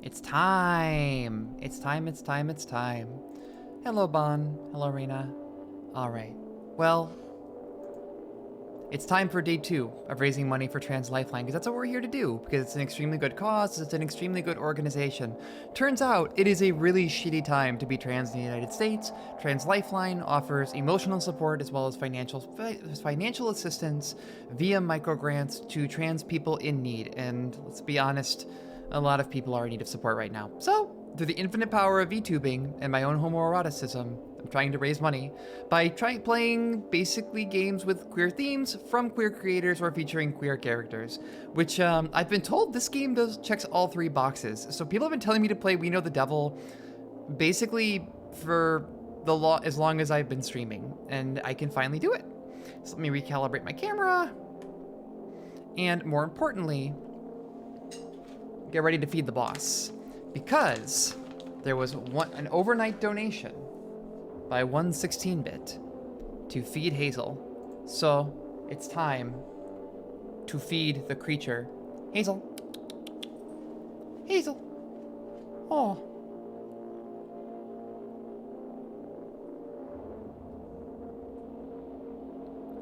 It's time. It's time, it's time, it's time. Hello, Bon. Hello, Rena. All right. Well, it's time for day 2 of raising money for Trans Lifeline, because that's what we're here to do, because it's an extremely good cause, it's an extremely good organization. Turns out, it is a really shitty time to be trans in the United States. Trans Lifeline offers emotional support as well as financial assistance via microgrants to trans people in need, and let's be honest, a lot of people are in need of support right now. So, through the infinite power of VTubing and my own homoeroticism, I'm trying to raise money by playing basically games with queer themes from queer creators or featuring queer characters, which I've been told this game checks all 3 boxes. So people have been telling me to play We Know the Devil basically for as long as I've been streaming, and I can finally do it. So let me recalibrate my camera, and more importantly, get ready to feed the boss, because there was an overnight donation by 116-bit to feed Hazel. So it's time to feed the creature. Hazel. Hazel. Oh.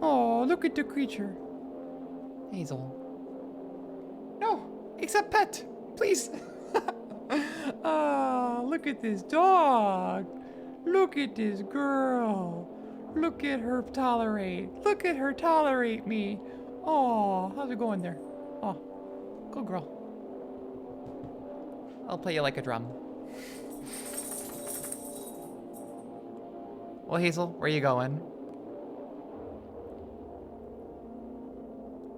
Oh, look at the creature. Hazel. No, except pet, please. Ah, look at this dog. Look at this girl. Look at her tolerate. Look at her tolerate me. Oh, how's it going there? Oh, good girl. I'll play you like a drum. Well, Hazel, where you going?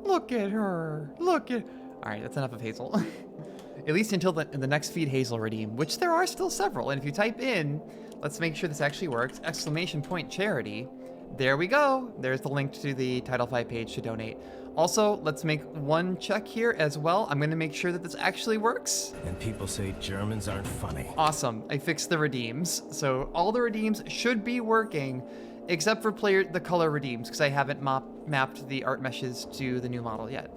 Look at her. Look at... Alright, that's enough of Hazel. At least until the next Feed Hazel redeem, which there are still several. And if you type in, let's make sure this actually works, !charity, there we go. There's the link to the Title 5 page to donate. Also, let's make one check here as well. I'm gonna make sure that this actually works. And people say Germans aren't funny. Awesome, I fixed the redeems. So all the redeems should be working, except for the color redeems, because I haven't mapped the art meshes to the new model yet.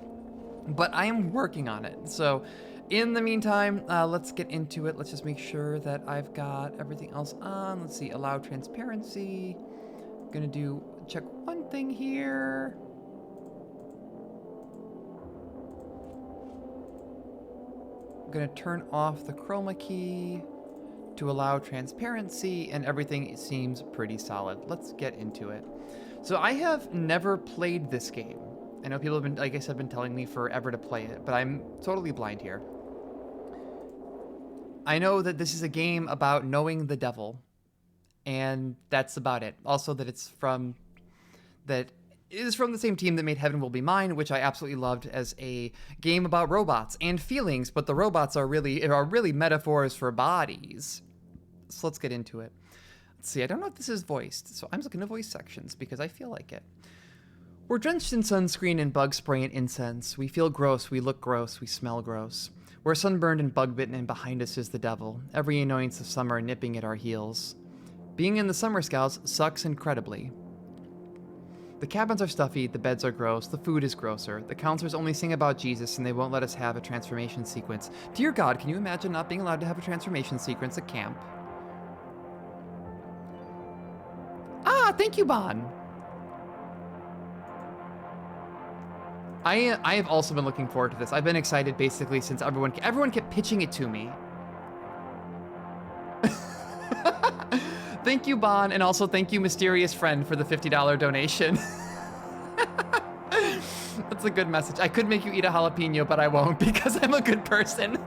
But I am working on it. So in the meantime, let's get into it. Let's just make sure that I've got everything else on. Let's see, allow transparency. Gonna check one thing here. I'm gonna turn off the chroma key to allow transparency, and everything seems pretty solid. Let's get into it. So I have never played this game. I know people have been, like I said, been telling me forever to play it, but I'm totally blind here. I know that this is a game about knowing the devil, and that's about it. Also, that it is from the same team that made Heaven Will Be Mine, which I absolutely loved as a game about robots and feelings, but the robots are really metaphors for bodies. So let's get into it. Let's see, I don't know if this is voiced, so I'm just looking at voice sections because I feel like it. We're drenched in sunscreen and bug spray and incense. We feel gross, we look gross, we smell gross. We're sunburned and bug-bitten, and behind us is the devil, every annoyance of summer nipping at our heels. Being in the Summer Scouts sucks incredibly. The cabins are stuffy, the beds are gross, the food is grosser, the counselors only sing about Jesus and they won't let us have a transformation sequence. Dear God, can you imagine not being allowed to have a transformation sequence at camp? Ah, thank you, Bon! I have also been looking forward to this. I've been excited basically since everyone kept pitching it to me. Thank you, Bon, and also thank you, Mysterious Friend, for the $50 donation. That's a good message. I could make you eat a jalapeno, but I won't because I'm a good person.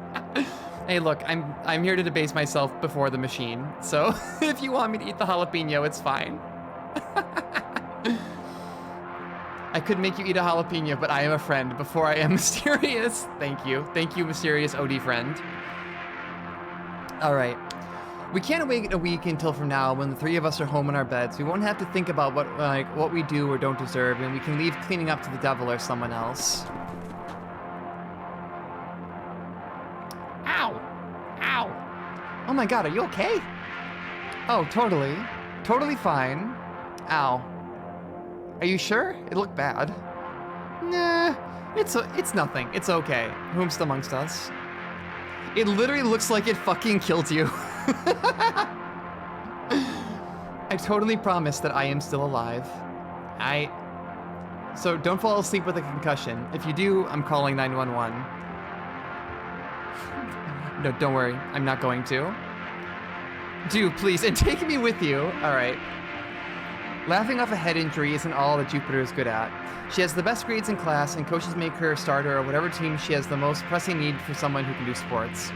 Hey, look, I'm here to debase myself before the machine, so if you want me to eat the jalapeno, it's fine. I could make you eat a jalapeno, but I am a friend before I am mysterious. Thank you. Thank you, Mysterious OD Friend. All right. We can't wait a week until from now when the 3 of us are home in our beds. We won't have to think about what we do or don't deserve, and we can leave cleaning up to the devil or someone else. Ow! Ow! Oh my God, are you okay? Oh, totally. Totally fine. Ow. Are you sure? It looked bad. Nah, it's nothing. It's okay. Whomst amongst us. It literally looks like it fucking killed you. I totally promise that I am still alive. So don't fall asleep with a concussion. If you do, I'm calling 911. No, don't worry. I'm not going to. Do, please, and take me with you. All right. Laughing off a head injury isn't all that Jupiter is good at. She has the best grades in class, and coaches make her a starter or whatever team she has the most pressing need for someone who can do sports.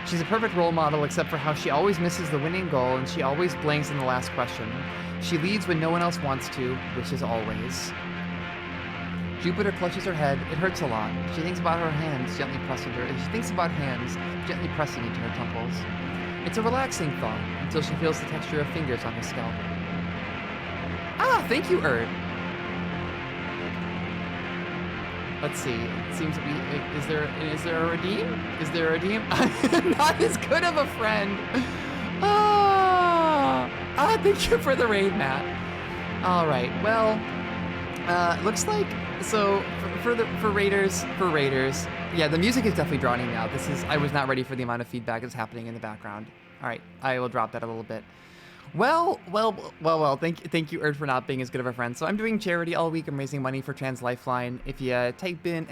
She's a perfect role model except for how she always misses the winning goal and she always blanks in the last question. She leads when no one else wants to, which is always. Jupiter clutches her head. It hurts a lot. She thinks about her hands gently pressing her. She thinks about hands gently pressing into her temples. It's a relaxing thought until she feels the texture of fingers on her scalp. Ah, thank you, Erd. Let's see. It seems to be. Is there a redeem? Is there a redeem? I'm not as good of a friend. Thank you for the raid, Matt. All right. Well, looks like for raiders. Yeah, the music is definitely drowning out. I was not ready for the amount of feedback that's happening in the background. All right, I will drop that a little bit. Well. Thank you, Erd, for not being as good of a friend. So I'm doing charity all week. I'm raising money for Trans Lifeline. If you type in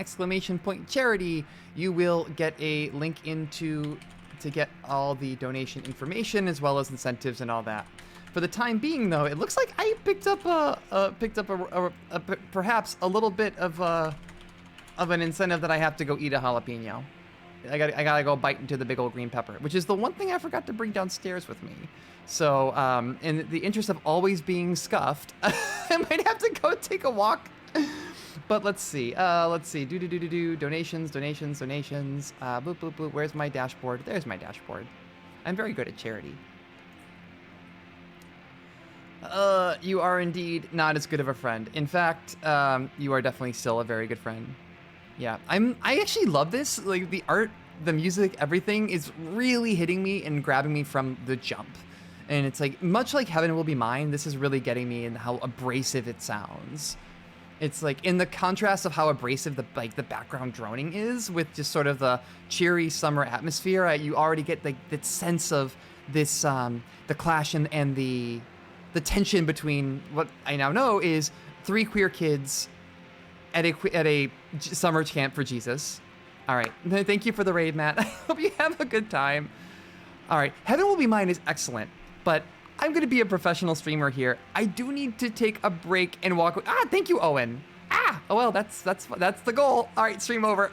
!charity, you will get a link to get all the donation information as well as incentives and all that. For the time being, though, it looks like I picked up perhaps a little bit of an incentive that I have to go eat a jalapeno. I gotta go bite into the big old green pepper, which is the one thing I forgot to bring downstairs with me. So, in the interest of always being scuffed, I might have to go take a walk. But let's see. Donations. Boop. Where's my dashboard? There's my dashboard. I'm very good at charity. You are indeed not as good of a friend. In fact, you are definitely still a very good friend. Yeah, I actually love this. Like, the art, the music, everything is really hitting me and grabbing me from the jump. And it's like, much like Heaven Will Be Mine, this is really getting me in how abrasive it sounds. It's like, in the contrast of how abrasive the background droning is with just sort of the cheery summer atmosphere, you already get the sense of this, the clash and the tension between what I now know is 3 queer kids at a summer camp for Jesus. All right, thank you for the raid, Matt. I hope you have a good time. All right, Heaven Will Be Mine is excellent, but I'm gonna be a professional streamer here. I do need to take a break and walk. Thank you, Owen. Oh well, that's the goal. All right, stream over.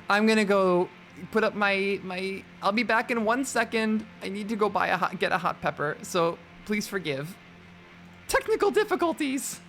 I'm gonna go put up my. I'll be back in 1 second. I need to go get a hot pepper. So please forgive. Technical difficulties.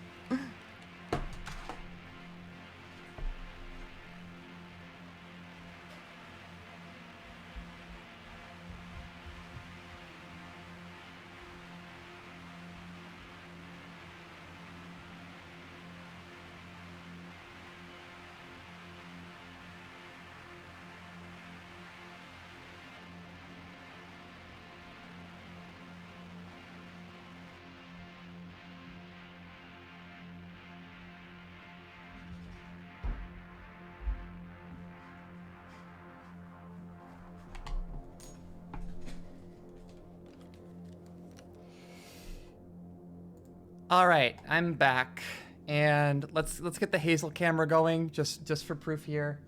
All right, I'm back, and let's get the Hazel camera going just for proof here.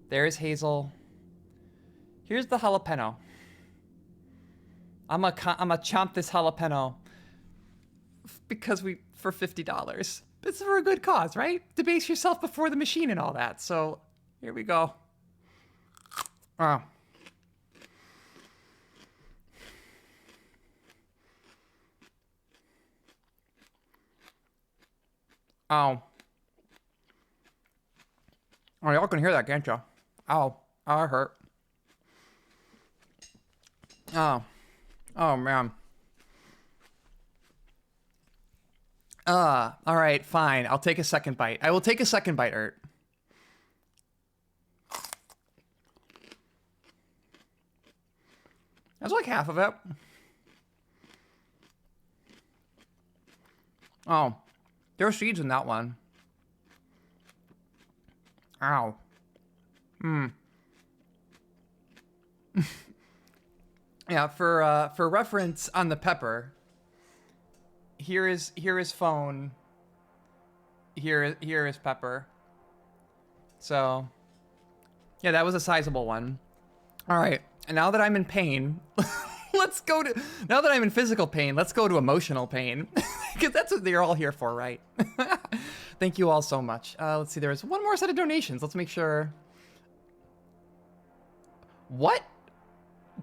There's Hazel. Here's the jalapeno. I'm a chomp this jalapeno because for $50. It's for a good cause, right? Debase yourself before the machine and all that. So here we go. Oh. Oh, y'all can hear that, can't you? Ow, I hurt. Oh, man. All right, fine. I'll take a second bite. I will take a second bite, Ert. That's like half of it. Oh. There are seeds in that one. Ow. Yeah, for reference on the pepper, here is phone. Here is pepper. So, yeah, that was a sizable one. All right, and now that I'm in pain, let's go to. Now that I'm in physical pain, let's go to emotional pain, because that's what they're all here for, right? Thank you all so much. Let's see, there's one more set of donations. Let's make sure. What?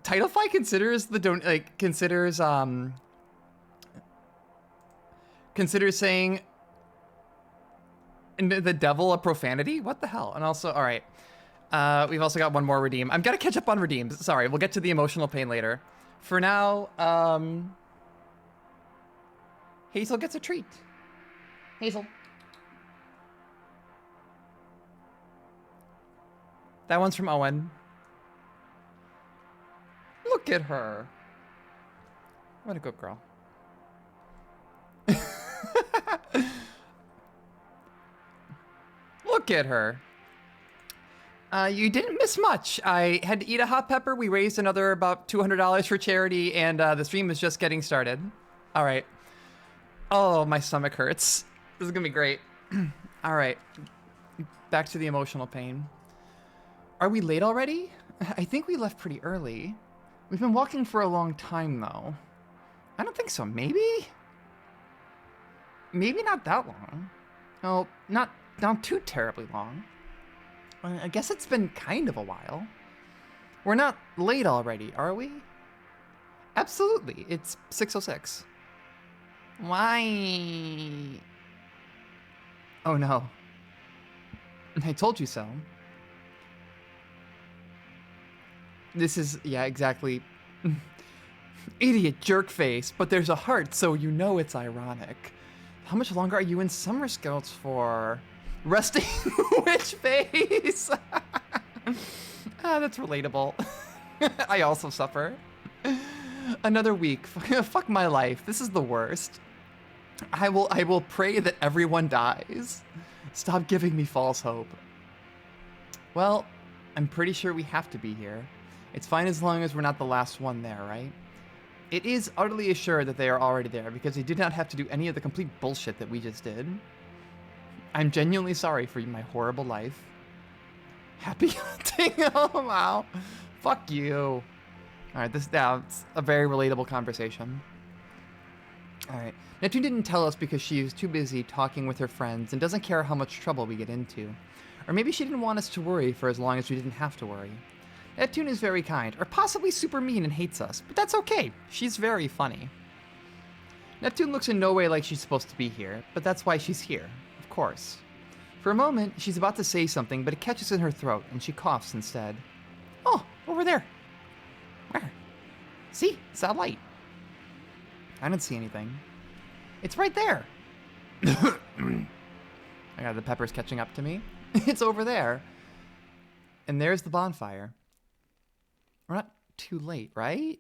Titlefy considers the considers saying the devil a profanity? What the hell? And also, all right, we've also got one more redeem. I'm gonna catch up on redeems. Sorry, we'll get to the emotional pain later. For now, Hazel gets a treat. Hazel. That one's from Owen. Look at her. What a good girl. Look at her. You didn't miss much. I had to eat a hot pepper. We raised another about $200 for charity, and the stream is just getting started. All right. Oh, my stomach hurts. This is gonna be great. All right. Back to the emotional pain. Are we late already? I think we left pretty early. We've been walking for a long time, though. I don't think so. Maybe? Maybe not that long. Oh, not too terribly long. I guess it's been kind of a while. We're not late already, are we? Absolutely. It's 6:06. Why? Oh, no. I told you so. This is, yeah, exactly. Idiot jerk face, but there's a heart, so you know it's ironic. How much longer are you in Summer Scouts for? Resting witch face! That's relatable. I also suffer. Another week. Fuck my life. This is the worst. I will pray that everyone dies. Stop giving me false hope. Well, I'm pretty sure we have to be here. It's fine as long as we're not the last one there, right? It is utterly assured that they are already there because they did not have to do any of the complete bullshit that we just did. I'm genuinely sorry for my horrible life. Happy hunting! Oh, wow. Fuck you. Alright, it's a very relatable conversation. Alright. Neptune didn't tell us because she was too busy talking with her friends and doesn't care how much trouble we get into. Or maybe she didn't want us to worry for as long as we didn't have to worry. Neptune is very kind, or possibly super mean and hates us, but that's okay. She's very funny. Neptune looks in no way like she's supposed to be here, but that's why she's here, of course. For a moment, she's about to say something, but it catches in her throat, and she coughs instead. Oh, over there. Where? See? It's that light. I don't see anything. It's right there. I got the peppers catching up to me. It's over there. And there's the bonfire. We're not too late, right?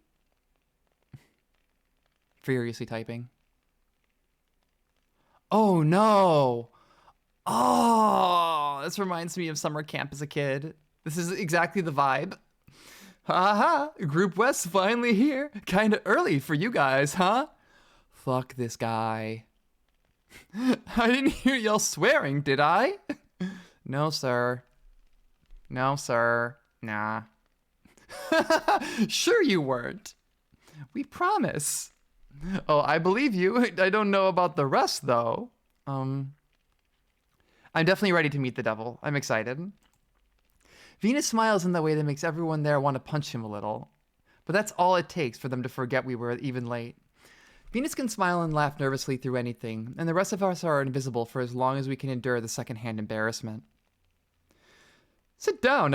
Furiously typing. Oh, no. Oh, this reminds me of summer camp as a kid. This is exactly the vibe. Haha, Group West finally here. Kinda early for you guys, huh? Fuck this guy. I didn't hear y'all swearing, did I? No, sir. No, sir. Nah. Sure you weren't. We promise. Oh, I believe you. I don't know about the rest, though. I'm definitely ready to meet the devil. I'm excited. Venus smiles in the way that makes everyone there want to punch him a little. But that's all it takes for them to forget we were even late. Venus can smile and laugh nervously through anything, and the rest of us are invisible for as long as we can endure the secondhand embarrassment. Sit down,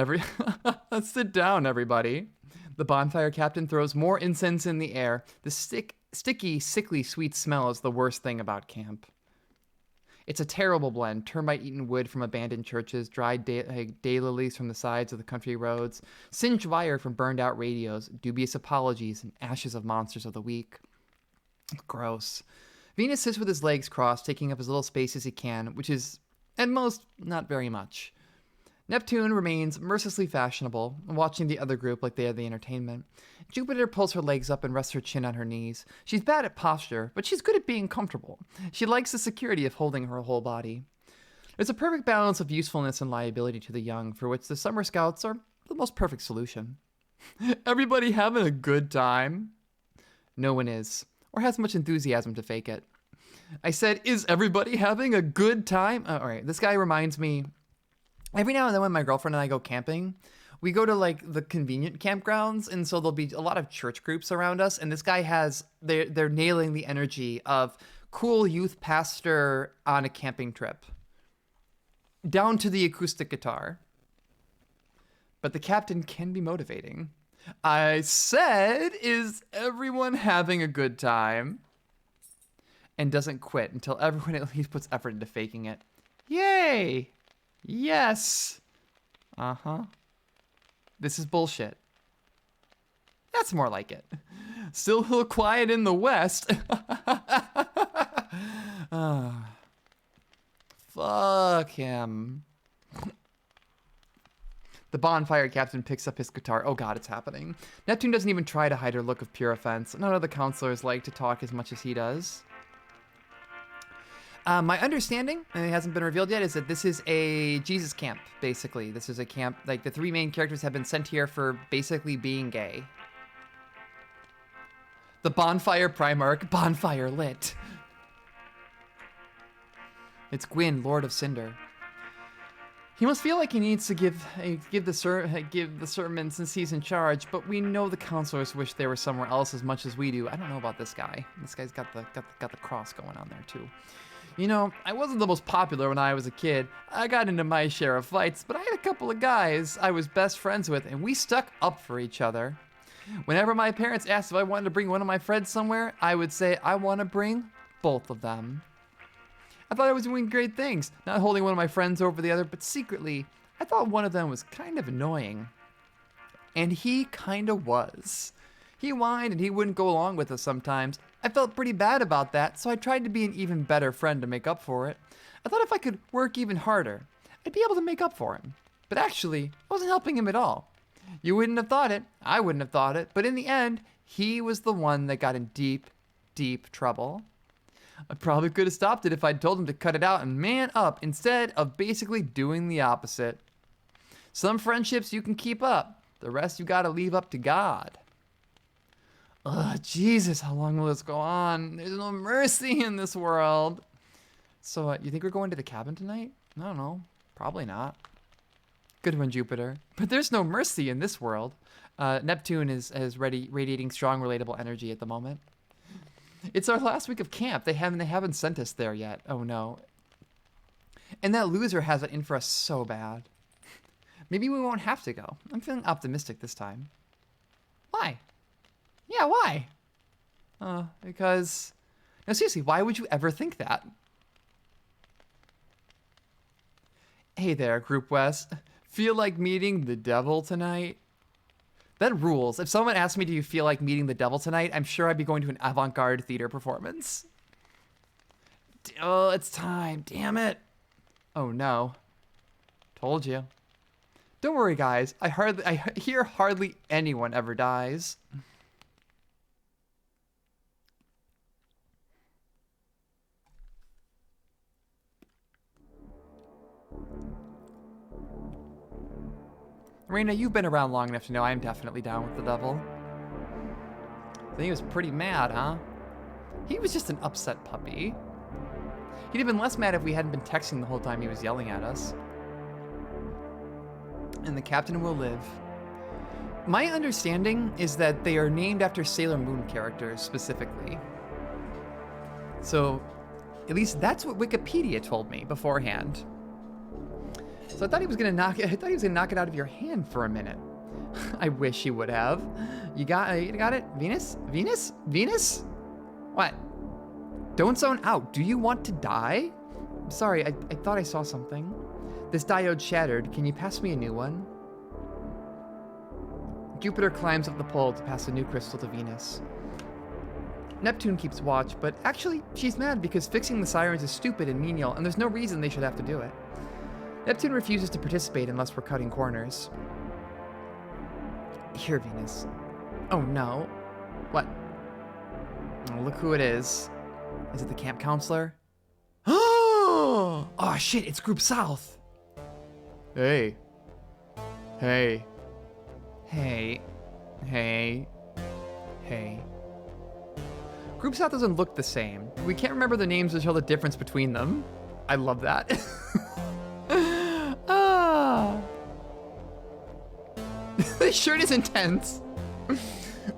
Sit down, everybody. The bonfire captain throws more incense in the air. The sticky, sickly sweet smell is the worst thing about camp. It's a terrible blend. Termite-eaten wood from abandoned churches, dried daylilies from the sides of the country roads, singed wire from burned-out radios, dubious apologies, and ashes of monsters of the week. Gross. Venus sits with his legs crossed, taking up as little space as he can, which is, at most, not very much. Neptune remains mercilessly fashionable, watching the other group like they are the entertainment. Jupiter pulls her legs up and rests her chin on her knees. She's bad at posture, but she's good at being comfortable. She likes the security of holding her whole body. There's a perfect balance of usefulness and liability to the young, for which the summer scouts are the most perfect solution. Everybody having a good time? No one is, or has much enthusiasm to fake it. I said, is everybody having a good time? All right, this guy reminds me, every now and then when my girlfriend and I go camping, we go to like the convenient campgrounds, and so there'll be a lot of church groups around us, and this guy has, they're nailing the energy of cool youth pastor on a camping trip. Down to the acoustic guitar. But the captain can be motivating. I said, is everyone having a good time? And doesn't quit until everyone at least puts effort into faking it. Yay! Yes! Uh-huh. This is bullshit. That's more like it. Still a little quiet in the West. Fuck him. The bonfire captain picks up his guitar. Oh god, it's happening. Neptune doesn't even try to hide her look of pure offense. None of the counselors like to talk as much as he does. My understanding, and it hasn't been revealed yet, is that this is a Jesus camp, basically. This is a camp, like the three main characters have been sent here for basically being gay. The bonfire Primarch, bonfire lit. It's Gwyn, Lord of Cinder. He must feel like he needs to give the sermon since he's in charge, but we know the counselors wish they were somewhere else as much as we do. I don't know about this guy. This guy's got the cross going on there too. You know, I wasn't the most popular when I was a kid. I got into my share of fights, but I had a couple of guys I was best friends with, and we stuck up for each other. Whenever my parents asked if I wanted to bring one of my friends somewhere, I would say I want to bring both of them. I thought I was doing great things, not holding one of my friends over the other, but secretly, I thought one of them was kind of annoying. And he kind of was. He whined and he wouldn't go along with us sometimes. I felt pretty bad about that, so I tried to be an even better friend to make up for it. I thought if I could work even harder, I'd be able to make up for him. But actually, I wasn't helping him at all. You wouldn't have thought it, I wouldn't have thought it, but in the end, he was the one that got in deep, deep trouble. I probably could have stopped it if I'd told him to cut it out and man up instead of basically doing the opposite. Some friendships you can keep up, the rest you gotta leave up to God. Ugh, Jesus, how long will this go on? There's no mercy in this world. So, you think we're going to the cabin tonight? I don't know. Probably not. Good one, Jupiter. But there's no mercy in this world. Neptune is radiating strong, relatable energy at the moment. It's our last week of camp. They haven't sent us there yet. Oh, no. And that loser has it in for us so bad. Maybe we won't have to go. I'm feeling optimistic this time. Why? Yeah, why? Because... No, seriously, why would you ever think that? Hey there, Group West. Feel like meeting the devil tonight? That rules. If someone asked me, do you feel like meeting the devil tonight? I'm sure I'd be going to an avant-garde theater performance. Oh, it's time. Damn it. Oh, no. Told you. Don't worry, guys. I hear hardly anyone ever dies. Raina, you've been around long enough to know I'm definitely down with the devil. I think he was pretty mad, huh? He was just an upset puppy. He'd have been less mad if we hadn't been texting the whole time he was yelling at us. And the captain will live. My understanding is that they are named after Sailor Moon characters specifically. So, at least that's what Wikipedia told me beforehand. So I thought he was gonna knock it out of your hand for a minute. I wish he would have. You got it? Venus? Venus? Venus? What? Don't zone out. Do you want to die? I'm sorry, I thought I saw something. This diode shattered. Can you pass me a new one? Jupiter climbs up the pole to pass a new crystal to Venus. Neptune keeps watch, but actually, she's mad because fixing the sirens is stupid and menial, and there's no reason they should have to do it. Neptune refuses to participate unless we're cutting corners. Here, Venus. Oh no. What? Oh, look who it is. Is it the camp counselor? Oh shit, it's Group South. Hey. Hey. Hey. Hey. Hey. Group South doesn't look the same. We can't remember the names to tell the difference between them. I love that. This shirt is intense.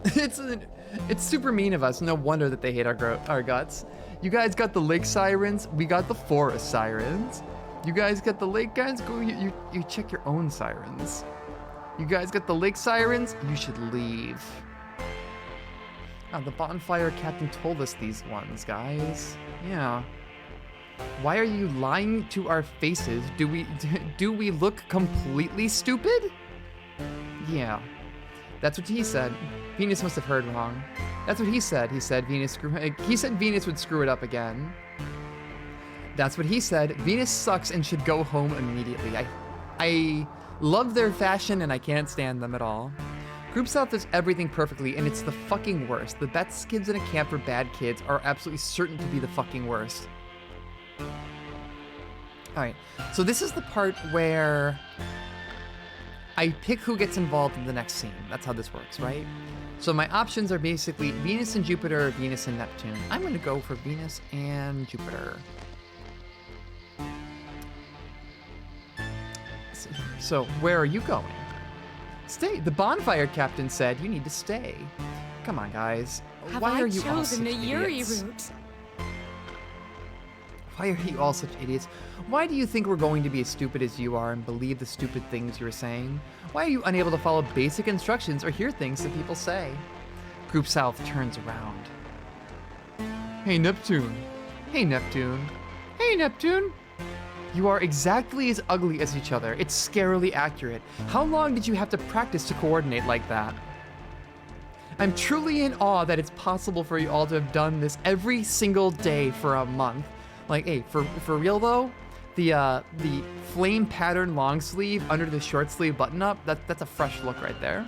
It's super mean of us. No wonder that they hate our guts. You guys got the lake sirens. We got the forest sirens. You guys got the lake guys. Go. You check your own sirens. You guys got the lake sirens. You should leave. Oh, the bonfire captain told us these ones, guys. Yeah. Why are you lying to our faces? Do we look completely stupid? Yeah. That's what he said. Venus must have heard wrong. That's what he said. He said Venus would screw it up again. That's what he said. Venus sucks and should go home immediately. I love their fashion and I can't stand them at all. Group South does everything perfectly and it's the fucking worst. The best kids in a camp for bad kids are absolutely certain to be the fucking worst. Alright, so this is the part where I pick who gets involved in the next scene. That's how this works, right? So my options are basically Venus and Jupiter or Venus and Neptune. I'm going to go for Venus and Jupiter. So where are you going? Stay. The bonfire captain said you need to stay. Come on, guys. Why are you all such idiots? Why are you all such idiots? Why do you think we're going to be as stupid as you are and believe the stupid things you're saying? Why are you unable to follow basic instructions or hear things that people say? Group South turns around. Hey, Neptune. Hey, Neptune. Hey, Neptune. You are exactly as ugly as each other. It's scarily accurate. How long did you have to practice to coordinate like that? I'm truly in awe that it's possible for you all to have done this every single day for a month. Like, hey, for real though, the flame pattern long sleeve under the short sleeve button up, that's a fresh look right there.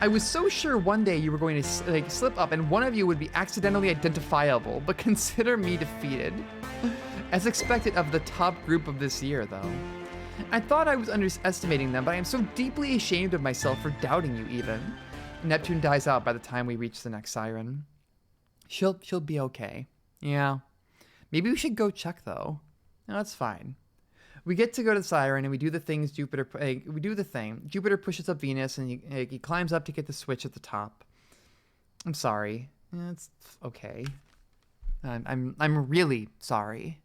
I was so sure one day you were going to like slip up and one of you would be accidentally identifiable, but consider me defeated. As expected of the top group of this year though. I thought I was underestimating them, but I am so deeply ashamed of myself for doubting you even. Neptune dies out by the time we reach the next siren. She'll be okay. Yeah. Maybe we should go check though. No, that's fine. We get to go to the siren and we do the things Jupiter. We do the thing. Jupiter pushes up Venus and he climbs up to get the switch at the top. I'm sorry. It's okay. I'm really sorry.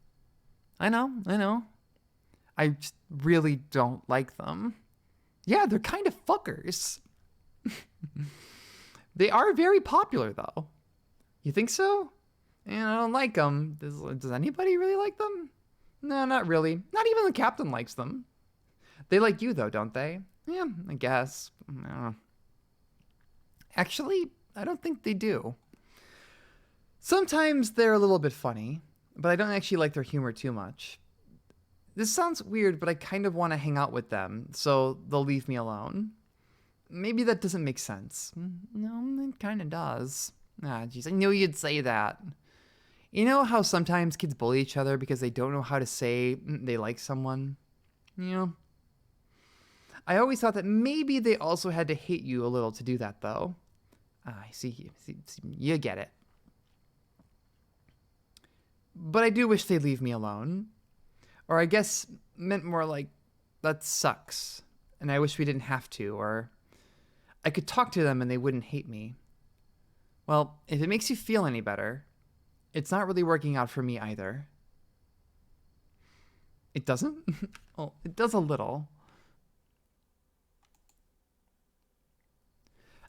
I know. I just really don't like them. Yeah, they're kind of fuckers. They are very popular though. You think so? And I don't like them. Does anybody really like them? No, not really. Not even the captain likes them. They like you though, don't they? Yeah, I guess. Actually, I don't think they do. Sometimes they're a little bit funny, but I don't actually like their humor too much. This sounds weird, but I kind of want to hang out with them, so they'll leave me alone. Maybe that doesn't make sense. No, it kind of does. Ah, jeez, I knew you'd say that. You know how sometimes kids bully each other because they don't know how to say they like someone? You know? I always thought that maybe they also had to hate you a little to do that, though. I see, you get it. But I do wish they'd leave me alone. Or I guess meant more like, that sucks. And I wish we didn't have to, or I could talk to them and they wouldn't hate me. Well, if it makes you feel any better, it's not really working out for me either. It doesn't? Well, it does a little.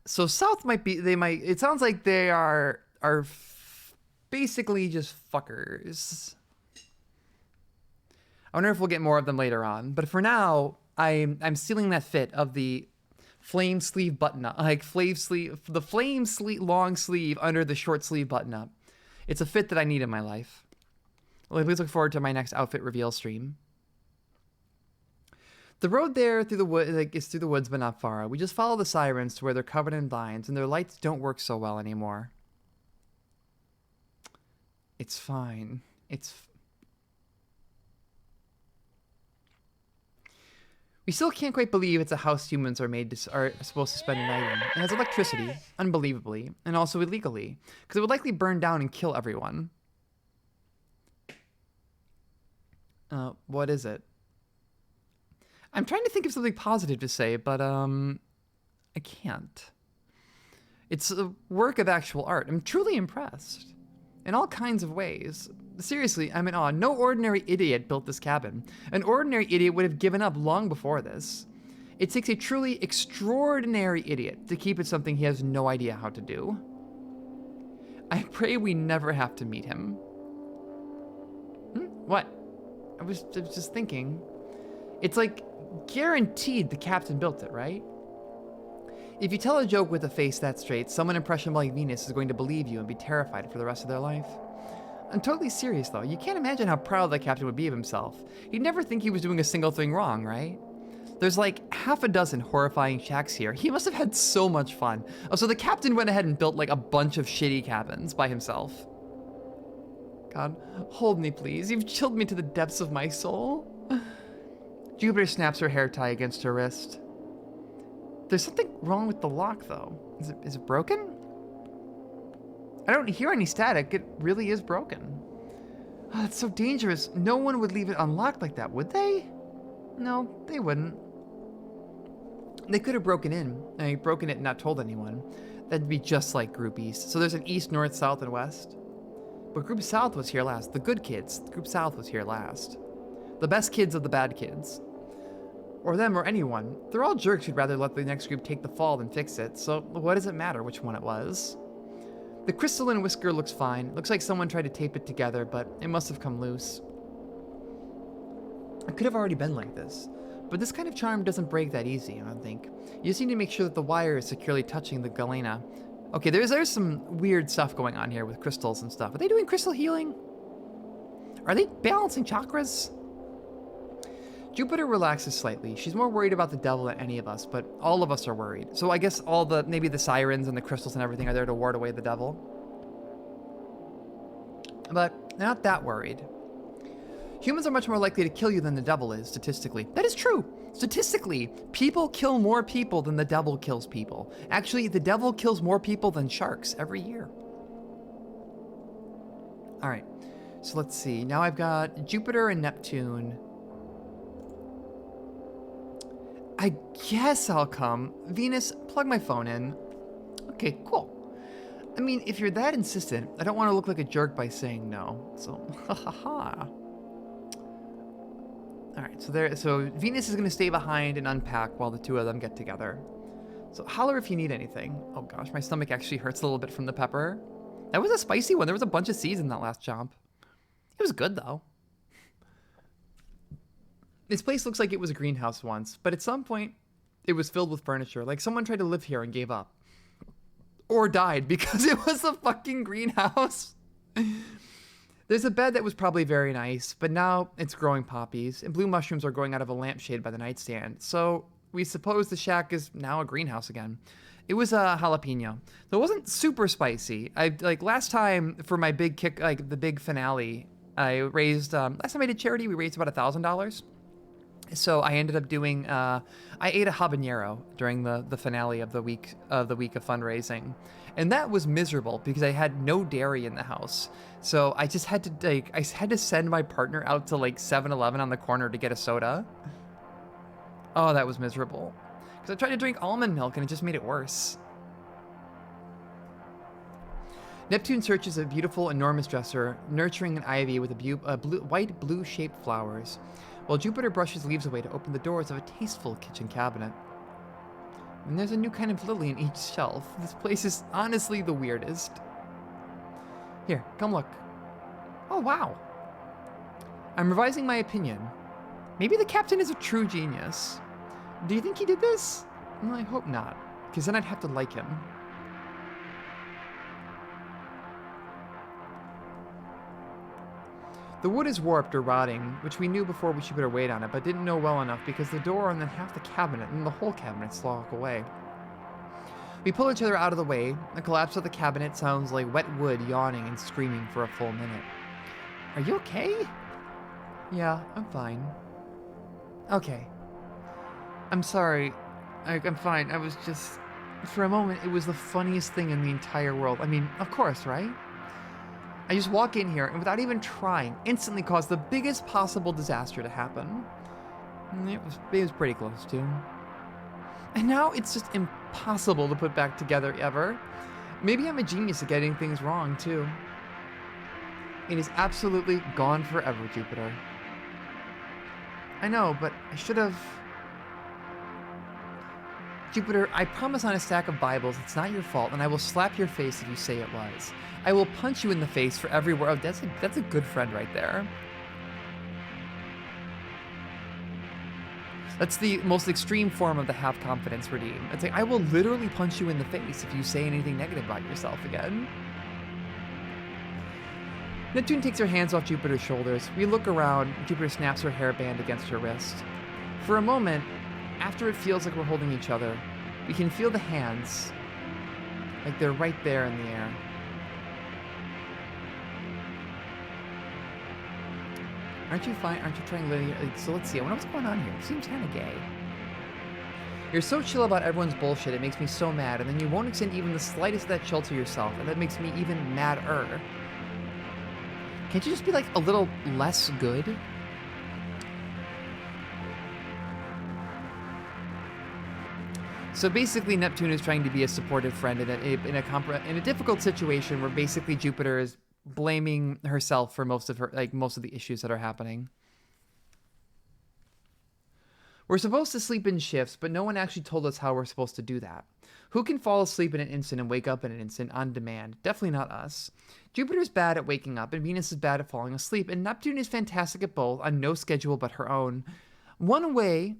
So South it sounds like they are basically just fuckers. I wonder if we'll get more of them later on. But for now, I'm stealing that fit of the flame sleeve button up, like the flame sleeve long sleeve under the short sleeve button up. It's a fit that I need in my life. Well, please look forward to my next outfit reveal stream. The road there through the wood, like, is through the woods, but not far. We just follow the sirens to where they're covered in vines, and their lights don't work so well anymore. It's fine. We still can't quite believe it's a house humans are supposed to spend a night in. It has electricity, unbelievably, and also illegally, because it would likely burn down and kill everyone. What is it? I'm trying to think of something positive to say, but I can't. It's a work of actual art. I'm truly impressed. In all kinds of ways. Seriously, I'm in awe. No ordinary idiot built this cabin. An ordinary idiot would have given up long before this. It takes a truly extraordinary idiot to keep it something he has no idea how to do. I pray we never have to meet him. What? I was just thinking. It's like guaranteed the captain built it, right? If you tell a joke with a face that straight, someone impressionable like Venus is going to believe you and be terrified for the rest of their life. I'm totally serious, though. You can't imagine how proud that captain would be of himself. He'd never think he was doing a single thing wrong, right? There's like half a dozen horrifying shacks here. He must have had so much fun. Oh, so the captain went ahead and built like a bunch of shitty cabins by himself. God, hold me, please. You've chilled me to the depths of my soul. Jupiter snaps her hair tie against her wrist. There's something wrong with the lock, though. Is it broken? I don't hear any static. It really is broken. Oh, that's so dangerous. No one would leave it unlocked like that, would they? No, they wouldn't. They could have broken it and not told anyone. That'd be just like Group East. So there's an East, North, South, and West. But Group South was here last. The good kids. Group South was here last. The best kids of the bad kids. Or them or anyone. They're all jerks who'd rather let the next group take the fall than fix it, so what does it matter which one it was? The crystalline whisker looks fine. Looks like someone tried to tape it together, but it must have come loose. It could have already been like this. But this kind of charm doesn't break that easy, I don't think. You just need to make sure that the wire is securely touching the galena. Okay, there's some weird stuff going on here with crystals and stuff. Are they doing crystal healing? Are they balancing chakras? Jupiter relaxes slightly. She's more worried about the devil than any of us, but all of us are worried. So I guess maybe the sirens and the crystals and everything are there to ward away the devil. But they're not that worried. Humans are much more likely to kill you than the devil is, statistically. That is true. Statistically, people kill more people than the devil kills people. Actually, the devil kills more people than sharks every year. All right, so let's see. Now I've got Jupiter and Neptune. I guess I'll come. Venus, plug my phone in. Okay, cool. I mean, if you're that insistent, I don't want to look like a jerk by saying no. So, ha ha ha. All right, so Venus is going to stay behind and unpack while the two of them get together. So holler if you need anything. Oh gosh, my stomach actually hurts a little bit from the pepper. That was a spicy one. There was a bunch of seeds in that last chomp. It was good though. This place looks like it was a greenhouse once, but at some point, it was filled with furniture. Like someone tried to live here and gave up. Or died because it was a fucking greenhouse. There's a bed that was probably very nice, but now it's growing poppies, and blue mushrooms are growing out of a lampshade by the nightstand. So we suppose the shack is now a greenhouse again. It was a jalapeno. So it wasn't super spicy. Last time for my big kick, like the big finale, I raised, last time I did charity, we raised about $1,000. So I ended up doing, I ate a habanero during the finale of the week of fundraising. And that was miserable because I had no dairy in the house. So I just had to send my partner out to like 7-Eleven on the corner to get a soda. Oh, that was miserable. Because I tried to drink almond milk and it just made it worse. Neptune searches a beautiful, enormous dresser, nurturing an ivy with white blue-shaped flowers, while Jupiter brushes leaves away to open the doors of a tasteful kitchen cabinet. And there's a new kind of lily in each shelf. This place is honestly the weirdest. Here, come look. Oh, wow. I'm revising my opinion. Maybe the captain is a true genius. Do you think he did this? Well, I hope not, because then I'd have to like him. The wood is warped or rotting, which we knew before we should put our weight on it, but didn't know well enough because the door and then half the cabinet and the whole cabinet slog away. We pull each other out of the way. The collapse of the cabinet sounds like wet wood yawning and screaming for a full minute. Are you okay? Yeah, I'm fine. Okay. I'm sorry. I'm fine. I was just... For a moment, it was the funniest thing in the entire world. I mean, of course, right? I just walk in here and without even trying, instantly cause the biggest possible disaster to happen. It was pretty close too. And now it's just impossible to put back together ever. Maybe I'm a genius at getting things wrong too. It is absolutely gone forever, Jupiter. I know, but I should have... Jupiter, I promise on a stack of Bibles it's not your fault, and I will slap your face if you say it was. I will punch you in the face for every word. Oh, that's a good friend right there. That's the most extreme form of the have confidence redeem. It's like, I will literally punch you in the face if you say anything negative about yourself again. Neptune takes her hands off Jupiter's shoulders. We look around. Jupiter snaps her hairband against her wrist. For a moment, after it feels like we're holding each other, we can feel the hands, like they're right there in the air. Aren't you fine? Aren't you trying to... So let's see. I wonder what's going on here. It seems kind of gay. You're so chill about everyone's bullshit, it makes me so mad, and then you won't extend even the slightest of that chill to yourself, and that makes me even madder. Can't you just be, like, a little less good? So basically, Neptune is trying to be a supportive friend in a difficult situation where basically Jupiter is blaming herself for most of the issues that are happening. We're supposed to sleep in shifts, but no one actually told us how we're supposed to do that. Who can fall asleep in an instant and wake up in an instant on demand? Definitely not us. Jupiter's bad at waking up, and Venus is bad at falling asleep, and Neptune is fantastic at both on no schedule but her own. One way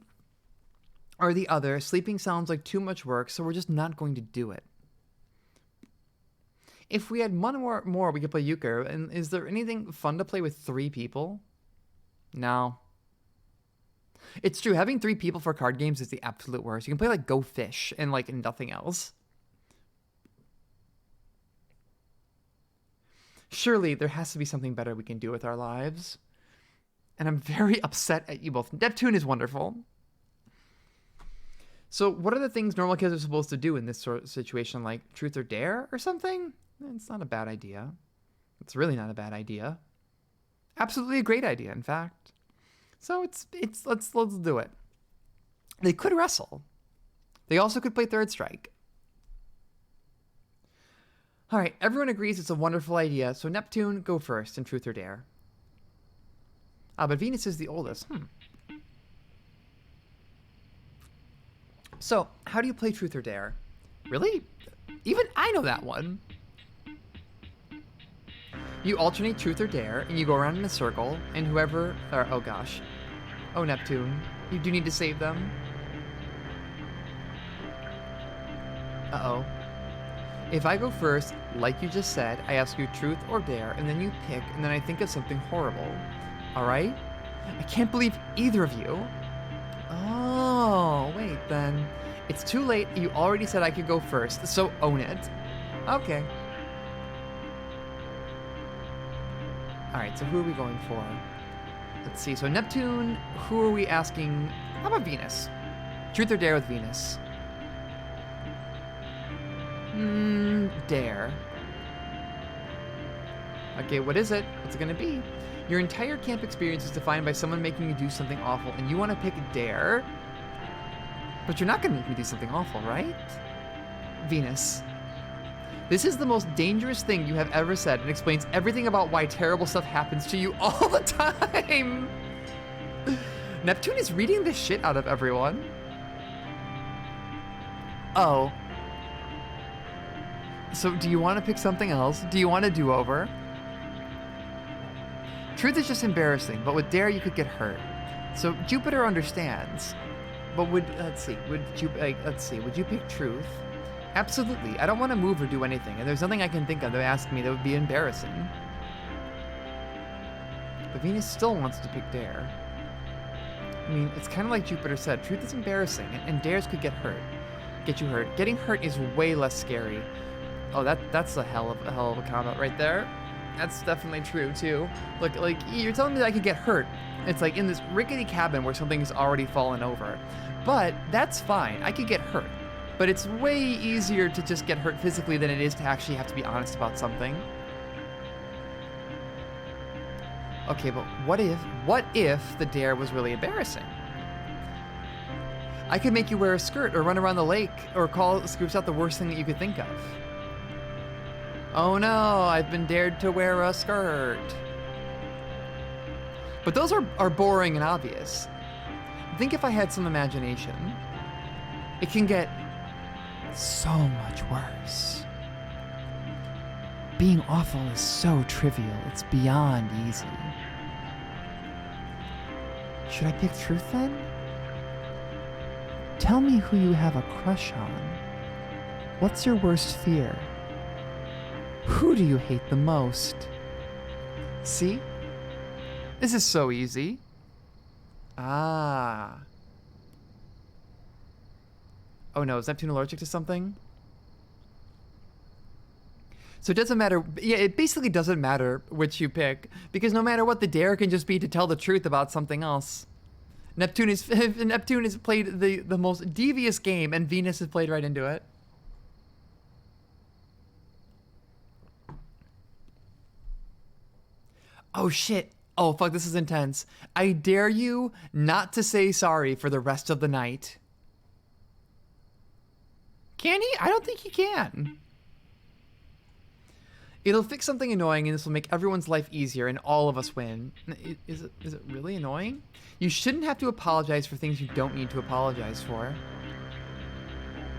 or the other, sleeping sounds like too much work, so we're just not going to do it. If we had one more, we could play euchre. And is there anything fun to play with 3 people? No. It's true, having 3 people for card games is the absolute worst. You can play like Go Fish and like nothing else. Surely there has to be something better we can do with our lives. And I'm very upset at you both. Neptune is wonderful. So what are the things normal kids are supposed to do in this sort of situation? Like truth or dare or something? It's not a bad idea. It's really not a bad idea. Absolutely a great idea, in fact. So let's do it. They could wrestle. They also could play Third Strike. All right, everyone agrees it's a wonderful idea. So Neptune, go first in truth or dare. Ah, but Venus is the oldest. So, how do you play truth or dare? Really? Even I know that one. You alternate truth or dare, and you go around in a circle, and whoever... oh gosh. Oh, Neptune. You do need to save them. Uh-oh. If I go first, like you just said, I ask you truth or dare, and then you pick, and then I think of something horrible. Alright? I can't believe either of you. Oh, wait then. It's too late. You already said I could go first, so own it. Okay. Alright, so who are we going for? Let's see. So Neptune, who are we asking? How about Venus? Truth or dare with Venus? Dare. Okay, what is it? What's it gonna be? Your entire camp experience is defined by someone making you do something awful, and you want to pick dare? But you're not gonna make me do something awful, right? Venus. This is the most dangerous thing you have ever said and explains everything about why terrible stuff happens to you all the time. Neptune is reading the shit out of everyone. Oh. So do you want to pick something else? Do you want a do-over? Truth is just embarrassing, but with dare you could get hurt. So Jupiter understands. But would you pick truth? Absolutely. I don't want to move or do anything, and there's nothing I can think of that ask me that would be embarrassing. But Venus still wants to pick Dare. I mean, it's kind of like Jupiter said, truth is embarrassing, and dares could get you hurt. Getting hurt is way less scary. Oh, that's a hell of a comment right there. That's definitely true too. Look, like you're telling me that I could get hurt. It's like in this rickety cabin where something's already fallen over. But that's fine. I could get hurt. But it's way easier to just get hurt physically than it is to actually have to be honest about something. Okay, but what if the dare was really embarrassing? I could make you wear a skirt or run around the lake or call Scoops out the worst thing that you could think of. Oh no, I've been dared to wear a skirt. But those are boring and obvious. Think if I had some imagination. It can get so much worse. Being awful is so trivial, it's beyond easy. Should I pick truth then? Tell me who you have a crush on. What's your worst fear? Who do you hate the most? See? This is so easy. Ah. Oh no, is Neptune allergic to something? So it doesn't matter. Yeah, it basically doesn't matter which you pick, because no matter what, the dare can just be to tell the truth about something else. Neptune has played the most devious game, and Venus has played right into it. Oh shit. Oh fuck, this is intense. I dare you not to say sorry for the rest of the night. Can he? I don't think he can. It'll fix something annoying, and this will make everyone's life easier, and all of us win. Is it really annoying? You shouldn't have to apologize for things you don't need to apologize for.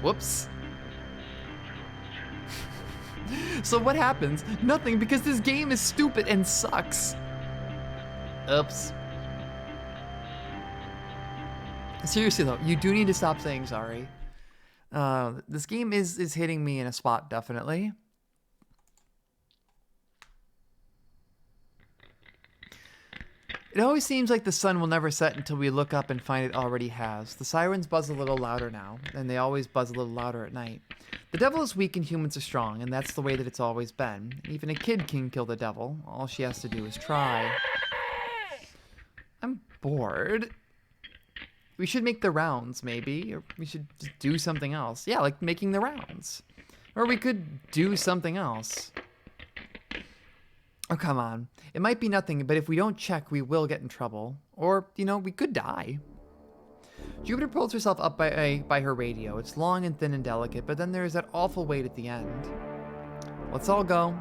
Whoops. So what happens? Nothing, because this game is stupid and sucks. Oops. Seriously though, you do need to stop saying sorry. This game is hitting me in a spot, definitely. It always seems like the sun will never set until we look up and find it already has. The sirens buzz a little louder now, and they always buzz a little louder at night. The devil is weak and humans are strong, and that's the way that it's always been. Even a kid can kill the devil. All she has to do is try. I'm bored. We should make the rounds, maybe. Or we should just do something else. Yeah, like making the rounds. Or we could do something else. Oh, come on. It might be nothing, but if we don't check, we will get in trouble. Or, you know, we could die. Jupiter pulls herself up by her radio. It's long and thin and delicate, but then there's that awful weight at the end. Let's all go.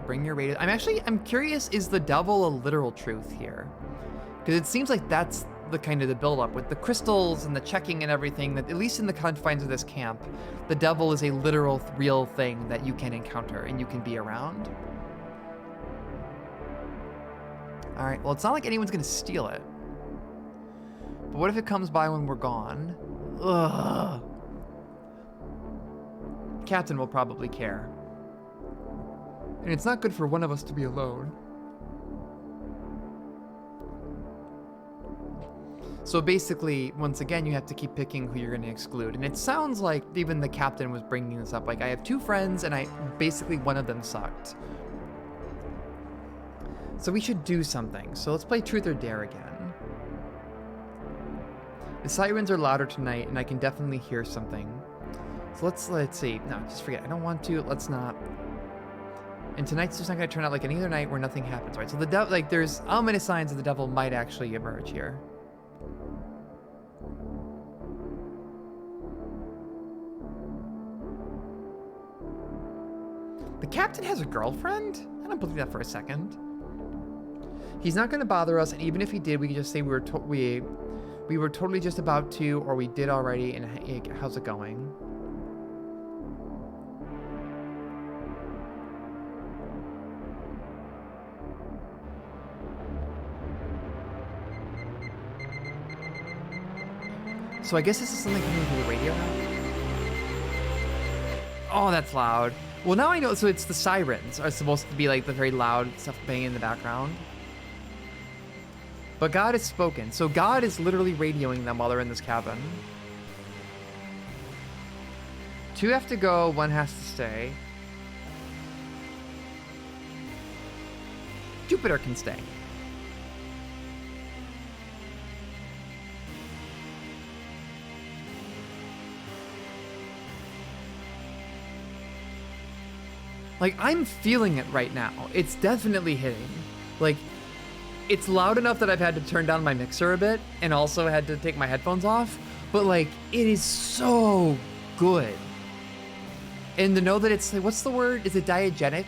Bring your radio. I'm curious, is the devil a literal truth here? Because it seems like that's the kind of the build-up with the crystals and the checking and everything, that at least in the confines of this camp, the devil is a literal, real thing that you can encounter and you can be around. All right, well, it's not like anyone's gonna steal it. But what if it comes by when we're gone? Ugh. Captain will probably care. And it's not good for one of us to be alone. So basically, once again, you have to keep picking who you're gonna exclude. And it sounds like even the captain was bringing this up. Like, I have two friends, and basically one of them sucked. So we should do something. So let's play Truth or Dare again. The sirens are louder tonight, and I can definitely hear something. So let's see. No, just forget. I don't want to. Let's not. And tonight's just not going to turn out like any other night where nothing happens, right? So the devil, like, there's ominous signs that the devil might actually emerge here. The captain has a girlfriend? I don't believe that for a second. He's not going to bother us, and even if he did, we could just say we were totally just about to, or we did already, and hey, how's it going? So I guess this is something coming through the radio now? Oh, that's loud. Well, now I know, so it's the sirens are supposed to be like the very loud stuff playing in the background. But God has spoken, so God is literally radioing them while they're in this cabin. 2 have to go, 1 has to stay. Jupiter can stay. Like, I'm feeling it right now. It's definitely hitting. Like, it's loud enough that I've had to turn down my mixer a bit and also had to take my headphones off. But, like, it is so good. And to know that it's, like, what's the word? Is it diegetic?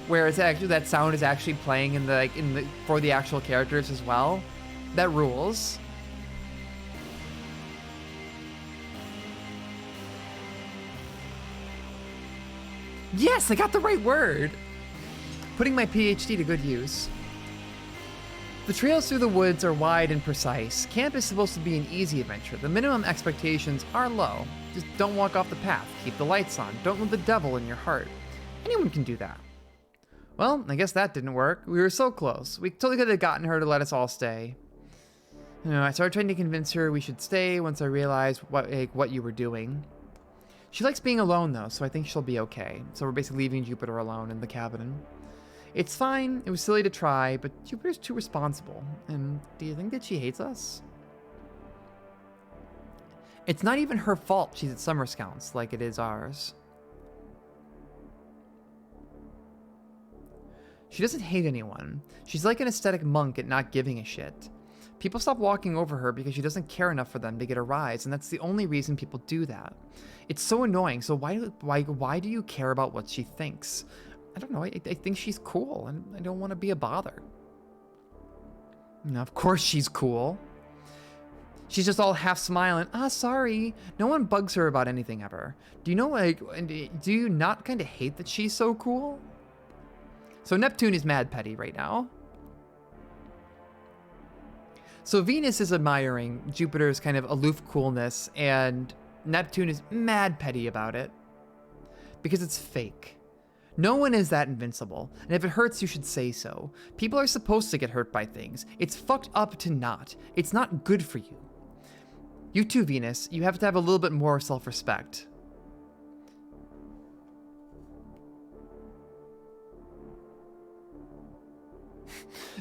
Where it's actually, that sound is actually playing in the, like, for the actual characters as well. That rules. Yes, I got the right word. Putting my PhD to good use. The trails through the woods are wide and precise. Camp is supposed to be an easy adventure. The minimum expectations are low. Just don't walk off the path. Keep the lights on. Don't let the devil in your heart. Anyone can do that. Well, I guess that didn't work. We were so close. We totally could have gotten her to let us all stay. You know, I started trying to convince her we should stay once I realized what you were doing. She likes being alone, though, so I think she'll be okay. So we're basically leaving Jupiter alone in the cabin. It's fine. It was silly to try, but Jupiter's too responsible. And do you think that she hates us? It's not even her fault she's at summer scouts like it is ours. She doesn't hate anyone. She's like an aesthetic monk at not giving a shit. People stop walking over her because she doesn't care enough for them to get a rise, and that's the only reason people do that. It's so annoying. So why do you care about what she thinks? I don't know. I think she's cool, and I don't want to be a bother. Now, of course she's cool. She's just all half smiling. Sorry. No one bugs her about anything ever. Do you know, like, do you not kind of hate that she's so cool? So Neptune is mad petty right now. So Venus is admiring Jupiter's kind of aloof coolness, and Neptune is mad petty about it. Because it's fake. No one is that invincible, and if it hurts, you should say so. People are supposed to get hurt by things. It's fucked up to not. It's not good for you. You too, Venus. You have to have a little bit more self-respect.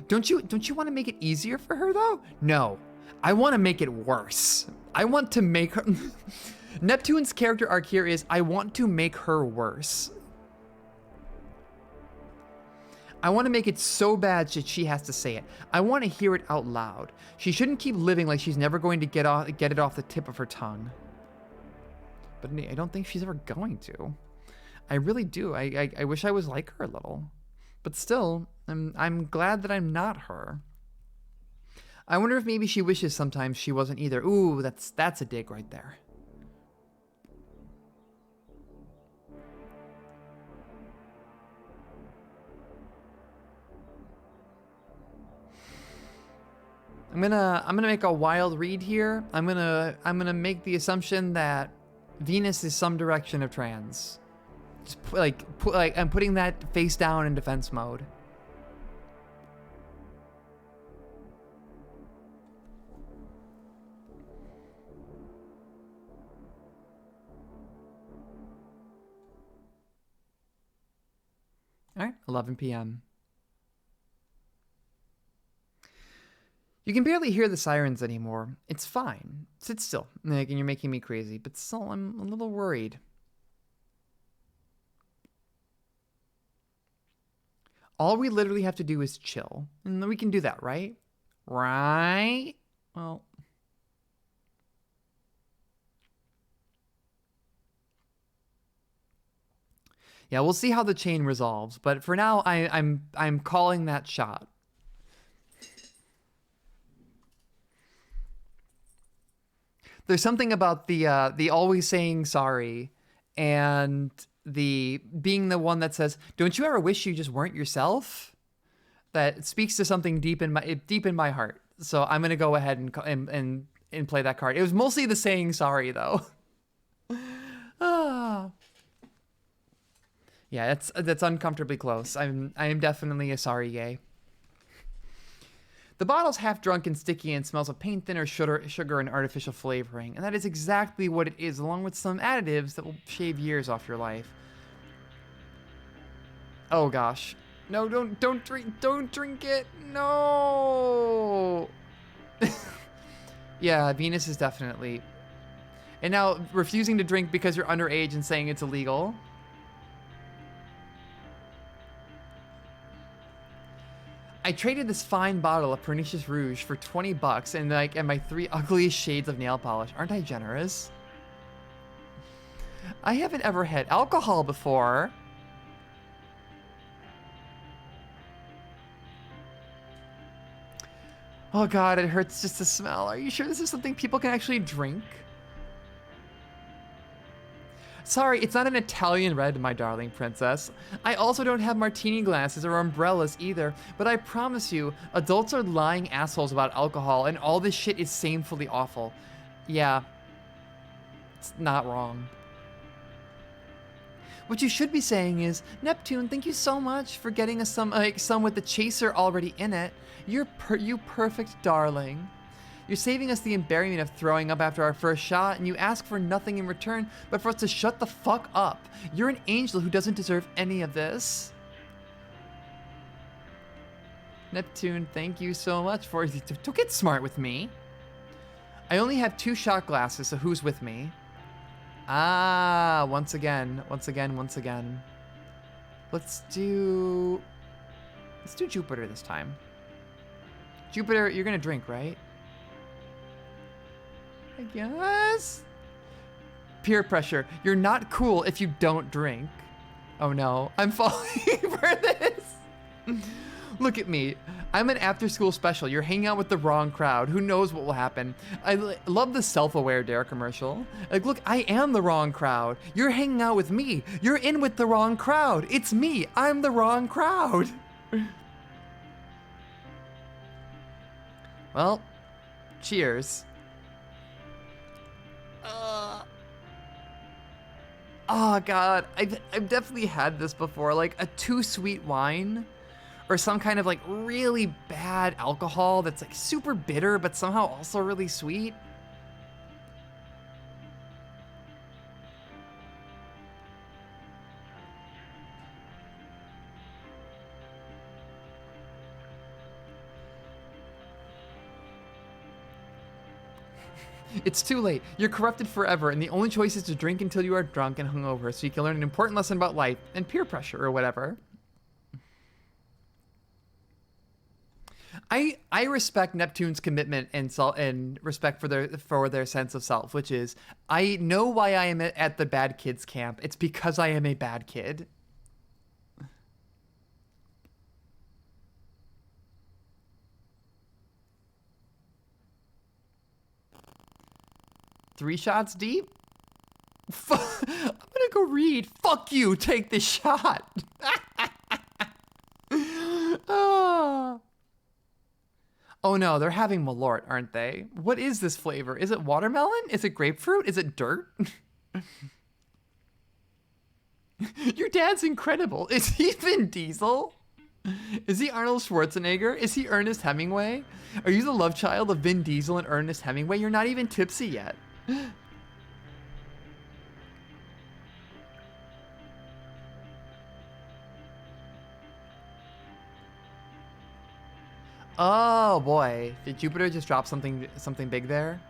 Don't you want to make it easier for her, though? No. I want to make it worse. I want to make her... Neptune's character arc here is, I want to make her worse. I want to make it so bad that she has to say it. I want to hear it out loud. She shouldn't keep living like she's never going to get it off the tip of her tongue. But I don't think she's ever going to. I really do. I wish I was like her a little. But still, I'm glad that I'm not her. I wonder if maybe she wishes sometimes she wasn't either. Ooh, that's a dig right there. I'm gonna make a wild read here. I'm gonna make the assumption that Venus is some direction of trans. Just I'm putting that face down in defense mode. All right, 11 p.m. You can barely hear the sirens anymore. It's fine. Sit still. And you're making me crazy, but still, I'm a little worried. All we literally have to do is chill. And we can do that, right? Right? Well... yeah, we'll see how the chain resolves. But for now, I'm calling that shot. There's something about the always saying sorry and the being the one that says, "Don't you ever wish you just weren't yourself?" That speaks to something deep in my heart. So I'm gonna go ahead and play that card. It was mostly the saying sorry though. Yeah, that's uncomfortably close. I am definitely a sorry gay. The bottle's half drunk and sticky and smells of paint thinner, sugar, and artificial flavoring. And that is exactly what it is, along with some additives that will shave years off your life. Oh gosh. No, don't drink it. No. Yeah, Venus is definitely. And now refusing to drink because you're underage and saying it's illegal. I traded this fine bottle of pernicious rouge for 20 bucks and my 3 ugliest shades of nail polish. Aren't I generous? I haven't ever had alcohol before. Oh god, it hurts just to smell. Are you sure this is something people can actually drink? Sorry, it's not an Italian red, my darling princess. I also don't have martini glasses or umbrellas either, but I promise you, adults are lying assholes about alcohol, and all this shit is shamefully awful. Yeah, it's not wrong. What you should be saying is, Neptune, thank you so much for getting us some with the chaser already in it. You perfect darling. You're saving us the embarrassment of throwing up after our first shot, and you ask for nothing in return but for us to shut the fuck up. You're an angel who doesn't deserve any of this. Neptune, thank you so much for to get smart with me. I only have 2 shot glasses, so who's with me? Ah, once again. Let's do Jupiter this time. Jupiter, you're gonna drink, right? I guess. Peer pressure. You're not cool if you don't drink. Oh no, I'm falling for this. Look at me. I'm an after-school special. You're hanging out with the wrong crowd. Who knows what will happen? I love the self-aware Dare commercial. Like, look, I am the wrong crowd. You're hanging out with me. You're in with the wrong crowd. It's me. I'm the wrong crowd. Well, cheers. Oh god, I've definitely had this before, like a too sweet wine or some kind of like really bad alcohol that's like super bitter but somehow also really sweet. It's too late. You're corrupted forever, and the only choice is to drink until you are drunk and hungover so you can learn an important lesson about life and peer pressure or whatever. I respect Neptune's commitment and respect for their sense of self, which is, I know why I am at the bad kids camp. It's because I am a bad kid. Three shots deep? I'm gonna go read. Fuck you, take the shot. Oh no, they're having Malort, aren't they? What is this flavor? Is it watermelon? Is it grapefruit? Is it dirt? Your dad's incredible. Is he Vin Diesel? Is he Arnold Schwarzenegger? Is he Ernest Hemingway? Are you the love child of Vin Diesel and Ernest Hemingway? You're not even tipsy yet. Oh boy, did Jupiter just drop something big there?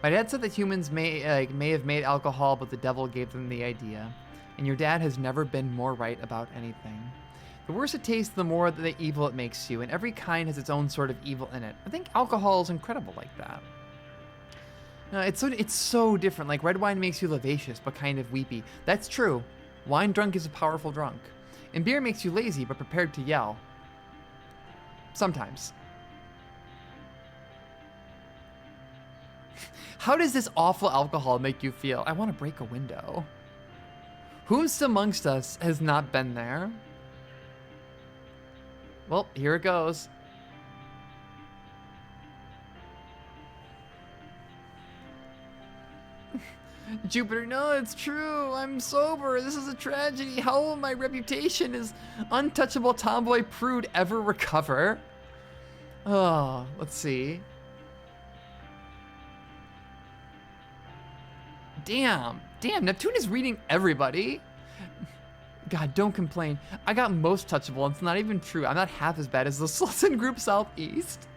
My dad said that humans may have made alcohol, but the devil gave them the idea. And your dad has never been more right about anything. The worse it tastes, the more the evil it makes you, and every kind has its own sort of evil in it. I think alcohol is incredible like that. It's so different. Like, red wine makes you vivacious, but kind of weepy. That's true. Wine drunk is a powerful drunk. And beer makes you lazy, but prepared to yell. Sometimes. How does this awful alcohol make you feel? I want to break a window. Who's amongst us has not been there? Well, here it goes. Jupiter, no, it's true. I'm sober. This is a tragedy. How will my reputation as untouchable tomboy prude ever recover? Oh, let's see. Damn, Neptune is reading everybody. God, don't complain. I got most touchable, and it's not even true. I'm not half as bad as the Sultan Group Southeast.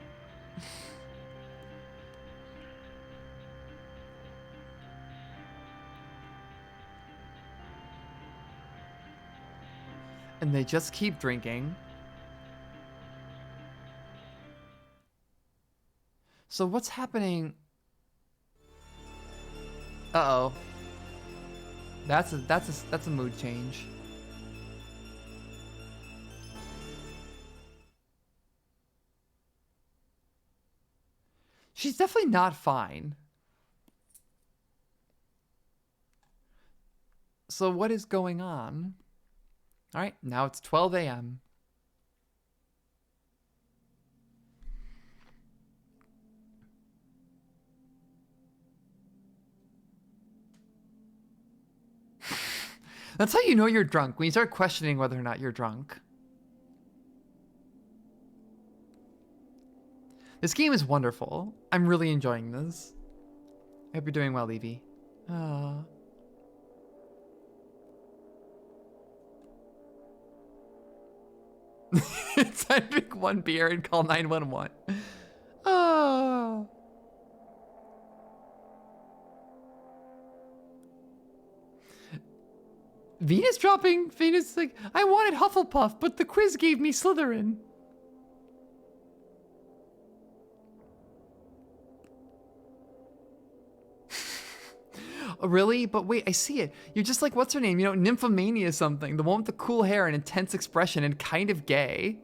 And they just keep drinking. So what's happening? Uh-oh. That's a mood change. She's definitely not fine. So what is going on? All right, now it's 12 a.m. That's how you know you're drunk, when you start questioning whether or not you're drunk. This game is wonderful. I'm really enjoying this. I hope you're doing well, Evie. Oh. It's time to drink one beer and call 911. Oh. Venus dropping. Venus like, I wanted Hufflepuff, but the quiz gave me Slytherin. Oh, really? But wait, I see it. You're just like, what's her name? You know, Nymphomania something. The one with the cool hair and intense expression and kind of gay.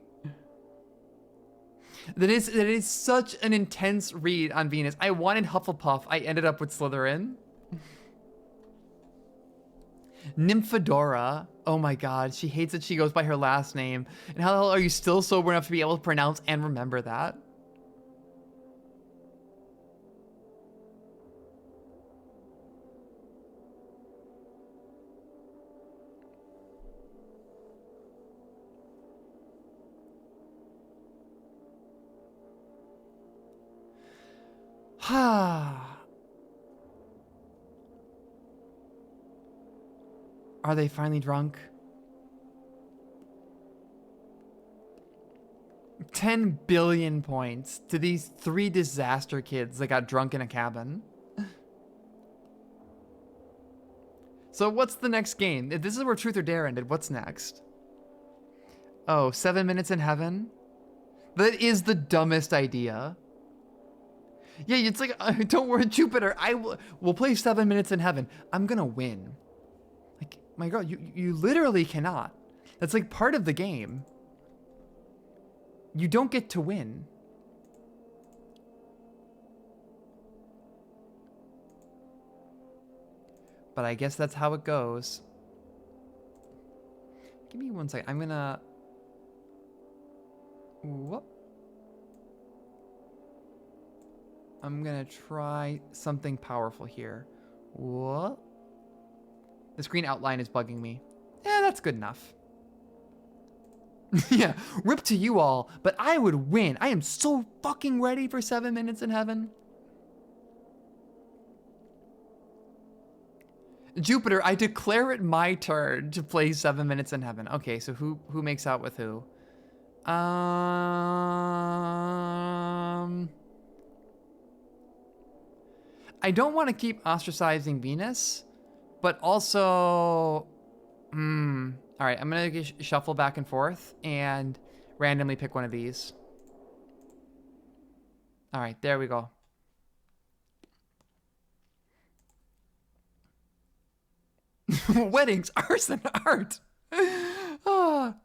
That is such an intense read on Venus. I wanted Hufflepuff. I ended up with Slytherin. Nymphadora. Oh my god, she hates that she goes by her last name. And how the hell are you still sober enough to be able to pronounce and remember that? Are they finally drunk? 10 billion points to these 3 disaster kids that got drunk in a cabin. So what's the next game? If this is where Truth or Dare ended, what's next? Oh, 7 minutes in heaven? That is the dumbest idea. Yeah, it's like, don't worry, Jupiter. We'll play 7 minutes in heaven. I'm gonna win. Like, my girl, you literally cannot. That's like part of the game. You don't get to win. But I guess that's how it goes. Give me 1 second. I'm gonna... Whoop. I'm gonna try something powerful here. What? The screen outline is bugging me. Yeah, that's good enough. Yeah, rip to you all, but I would win. I am so fucking ready for 7 minutes in heaven. Jupiter, I declare it my turn to play 7 minutes in heaven. Okay, so who makes out with who? I don't want to keep ostracizing Venus, but also, all right, I'm gonna shuffle back and forth and randomly pick one of these. All right, there we go. Weddings, arson, art. Ah.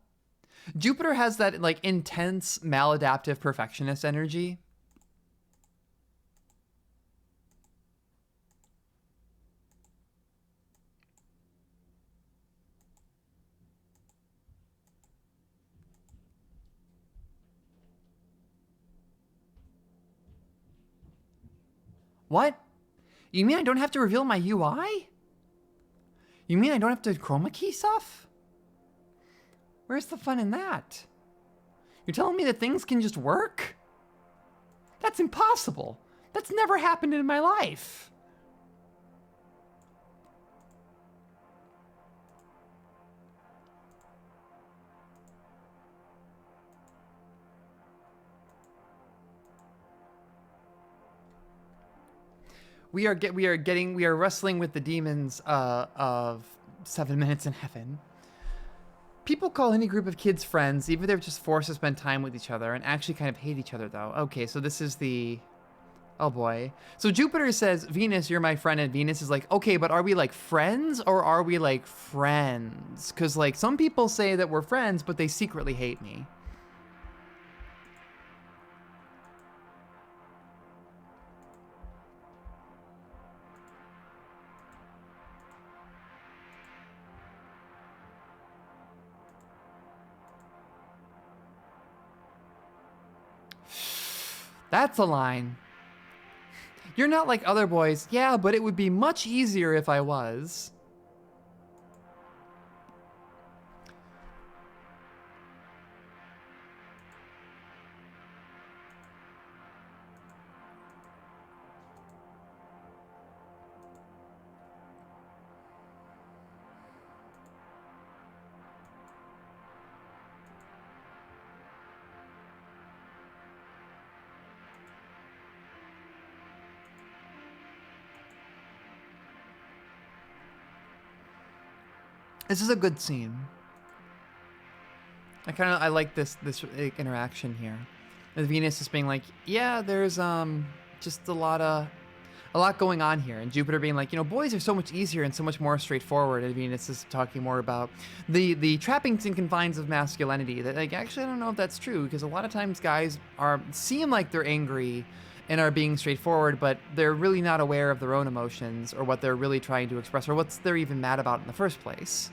Jupiter has that like intense maladaptive perfectionist energy. What? You mean I don't have to reveal my UI? You mean I don't have to chroma key stuff? Where's the fun in that? You're telling me that things can just work? That's impossible. That's never happened in my life. We are wrestling with the demons of 7 Minutes in Heaven. People call any group of kids friends, even if they're just forced to spend time with each other, and actually kind of hate each other, though. Okay, so this is the... Oh, boy. So Jupiter says, Venus, you're my friend, and Venus is like, okay, but are we, like, friends, or are we, like, friends? Because, like, some people say that we're friends, but they secretly hate me. That's a line. You're not like other boys. Yeah, but it would be much easier if I was. This is a good scene. I like this interaction here. With Venus just being like, yeah, there's just a lot going on here, and Jupiter being like, you know, boys are so much easier and so much more straightforward, and Venus is talking more about the trappings and confines of masculinity. That, like, actually I don't know if that's true, because a lot of times guys seem like they're angry and are being straightforward, but they're really not aware of their own emotions or what they're really trying to express or what they're even mad about in the first place.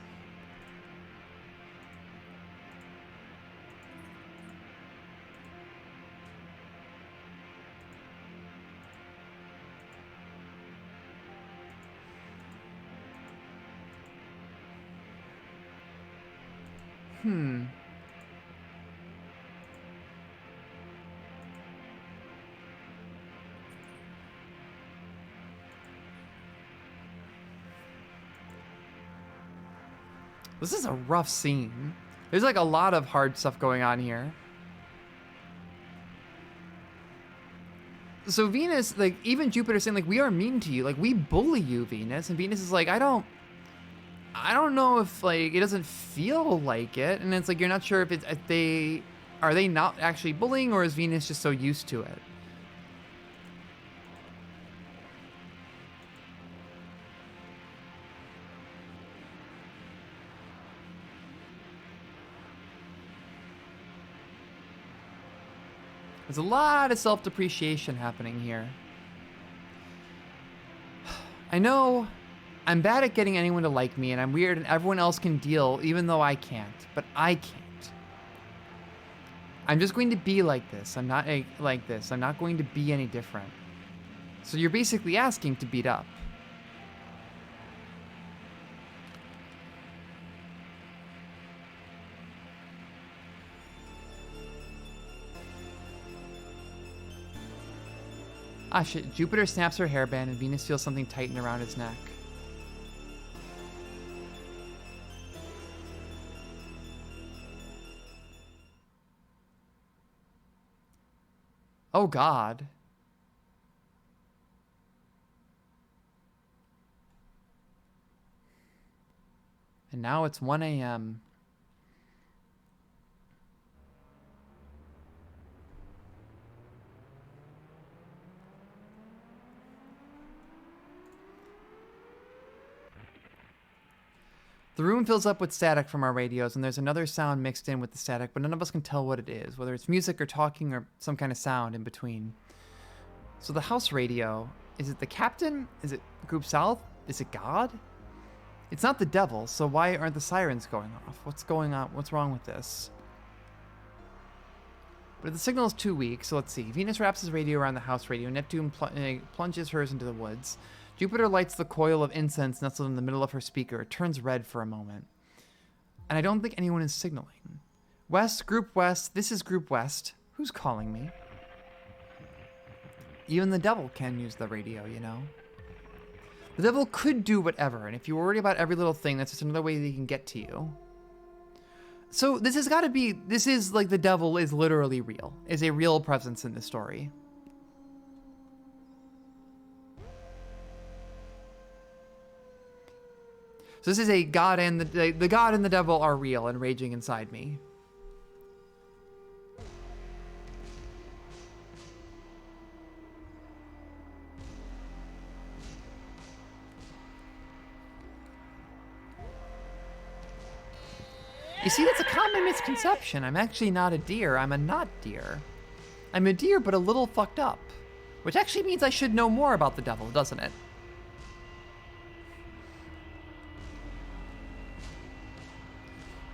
This is a rough scene. There's like a lot of hard stuff going on here. So Venus, like, even Jupiter saying, like, we are mean to you, like, we bully you, Venus. And Venus is like, I don't know if, like, it doesn't feel like it. And it's like, you're not sure if are they not actually bullying, or is Venus just so used to it? There's a lot of self-depreciation happening here. I know I'm bad at getting anyone to like me, and I'm weird, and everyone else can deal, even though I can't. But I can't. I'm just going to be like this. I'm not like this. I'm not going to be any different. So you're basically asking to beat up. Ah, shit. Jupiter snaps her hairband, and Venus feels something tighten around his neck. Oh, God. And now it's 1 a.m. The room fills up with static from our radios, and there's another sound mixed in with the static, but none of us can tell what it is, whether it's music or talking or some kind of sound in between. So the house radio, is it the captain? Is it Group South? Is it God? It's not the devil, so why aren't the sirens going off? What's going on? What's wrong with this? But the signal is too weak, so let's see. Venus wraps his radio around the house radio. Neptune plunges hers into the woods. Jupiter lights the coil of incense nestled in the middle of her speaker. It turns red for a moment. And I don't think anyone is signaling. West, Group West. This is Group West. Who's calling me? Even the devil can use the radio, you know? The devil could do whatever, and if you worry about every little thing, that's just another way that he can get to you. So this has got to be, this is like the devil is literally real, is a real presence in this story. So this is a God, and the God and the devil are real and raging inside me. You see, that's a common misconception. I'm actually not a deer. I'm a not deer. I'm a deer, but a little fucked up. Which actually means I should know more about the devil, doesn't it?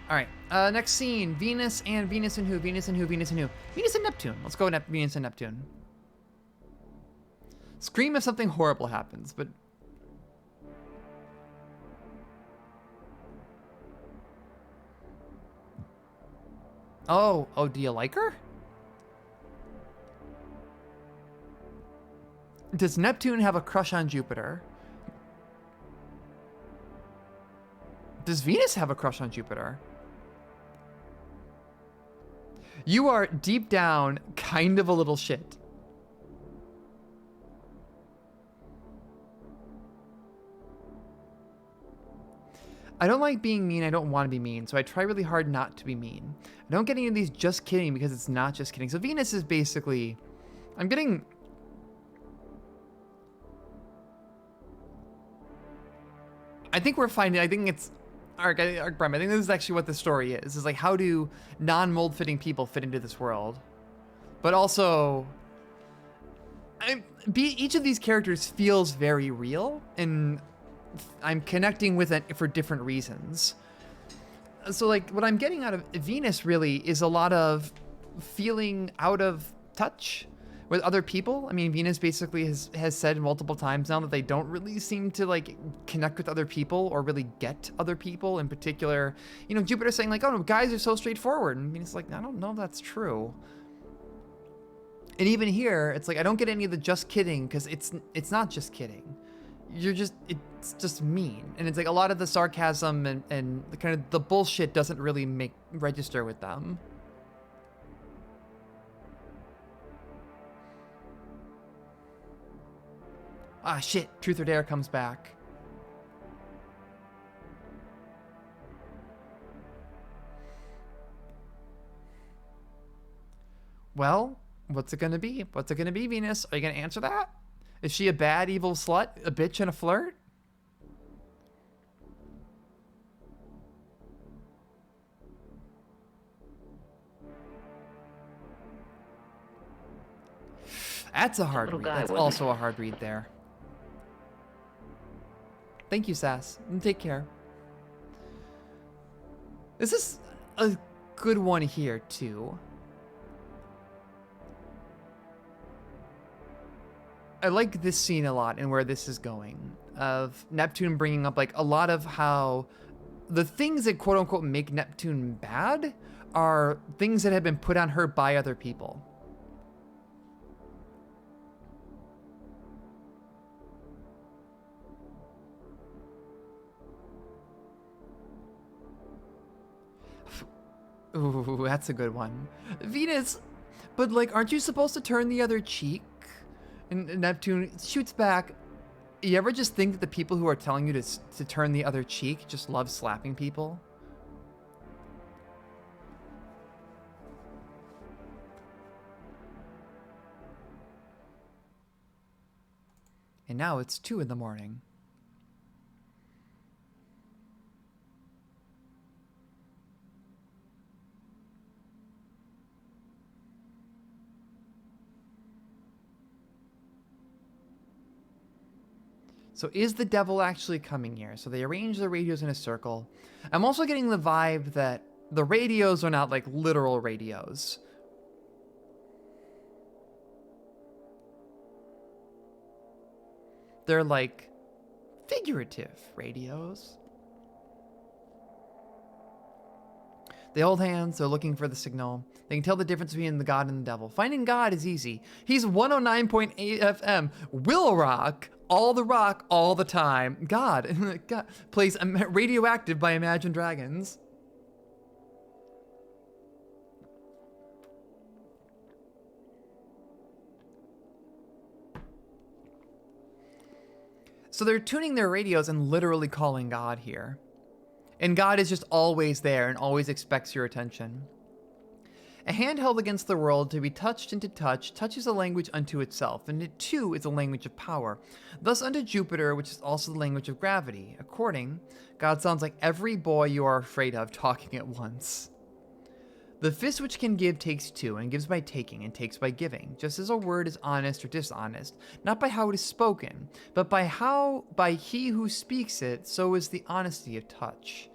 Alright, next scene. Venus and who? Venus and who? Venus and Neptune. Let's go Venus and Neptune. Scream if something horrible happens, but... Oh, do you like her? Does Neptune have a crush on Jupiter? Does Venus have a crush on Jupiter? You are deep down kind of a little shit. I don't like being mean. I don't want to be mean, so I try really hard not to be mean. I don't get any of these just kidding because it's not just kidding. So Venus is basically... I'm getting... I think we're finding... I think it's... Arc Prime, I think this is actually what the story is. Is like, how do non-mold fitting people fit into this world? But also... each of these characters feels very real, and... I'm connecting with it for different reasons. So like what I'm getting out of Venus really is a lot of feeling out of touch with other people. I mean, Venus basically has said multiple times now that they don't really seem to like connect with other people or really get other people. In particular, you know, Jupiter's saying like, oh no, guys are so straightforward. And Venus is like, I don't know if that's true. And even here, it's like, I don't get any of the just kidding because it's not just kidding. It's just mean. And it's like a lot of the sarcasm and the kind of the bullshit doesn't really register with them. Ah, shit. Truth or Dare comes back. Well, what's it gonna be? What's it gonna be, Venus? Are you gonna answer that? Is she a bad, evil slut, a bitch, and a flirt? That's a hard read. That's also a hard read there. Thank you, Sass. And take care. This is a good one here, too. I like this scene a lot and where this is going, of Neptune bringing up like a lot of how the things that quote unquote make Neptune bad are things that have been put on her by other people. Ooh, that's a good one. Venus, but like, aren't you supposed to turn the other cheek? And Neptune shoots back. You ever just think that the people who are telling you to turn the other cheek just love slapping people? And now it's 2 in the morning. So is the devil actually coming here? So they arrange the radios in a circle. I'm also getting the vibe that the radios are not like literal radios. They're like figurative radios. They hold hands, they're looking for the signal. They can tell the difference between the God and the devil. Finding God is easy. He's 109.8 FM, will rock all the time. God, God plays Radioactive by Imagine Dragons. So they're tuning their radios and literally calling God here. And God is just always there and always expects your attention. A hand held against the world to be touched into touch touches a language unto itself, and it too is a language of power. Thus unto Jupiter, which is also the language of gravity. According, God sounds like every boy you are afraid of talking at once. The fist which can give takes two, and gives by taking, and takes by giving, just as a word is honest or dishonest, not by how it is spoken, but by he who speaks it, so is the honesty of touch.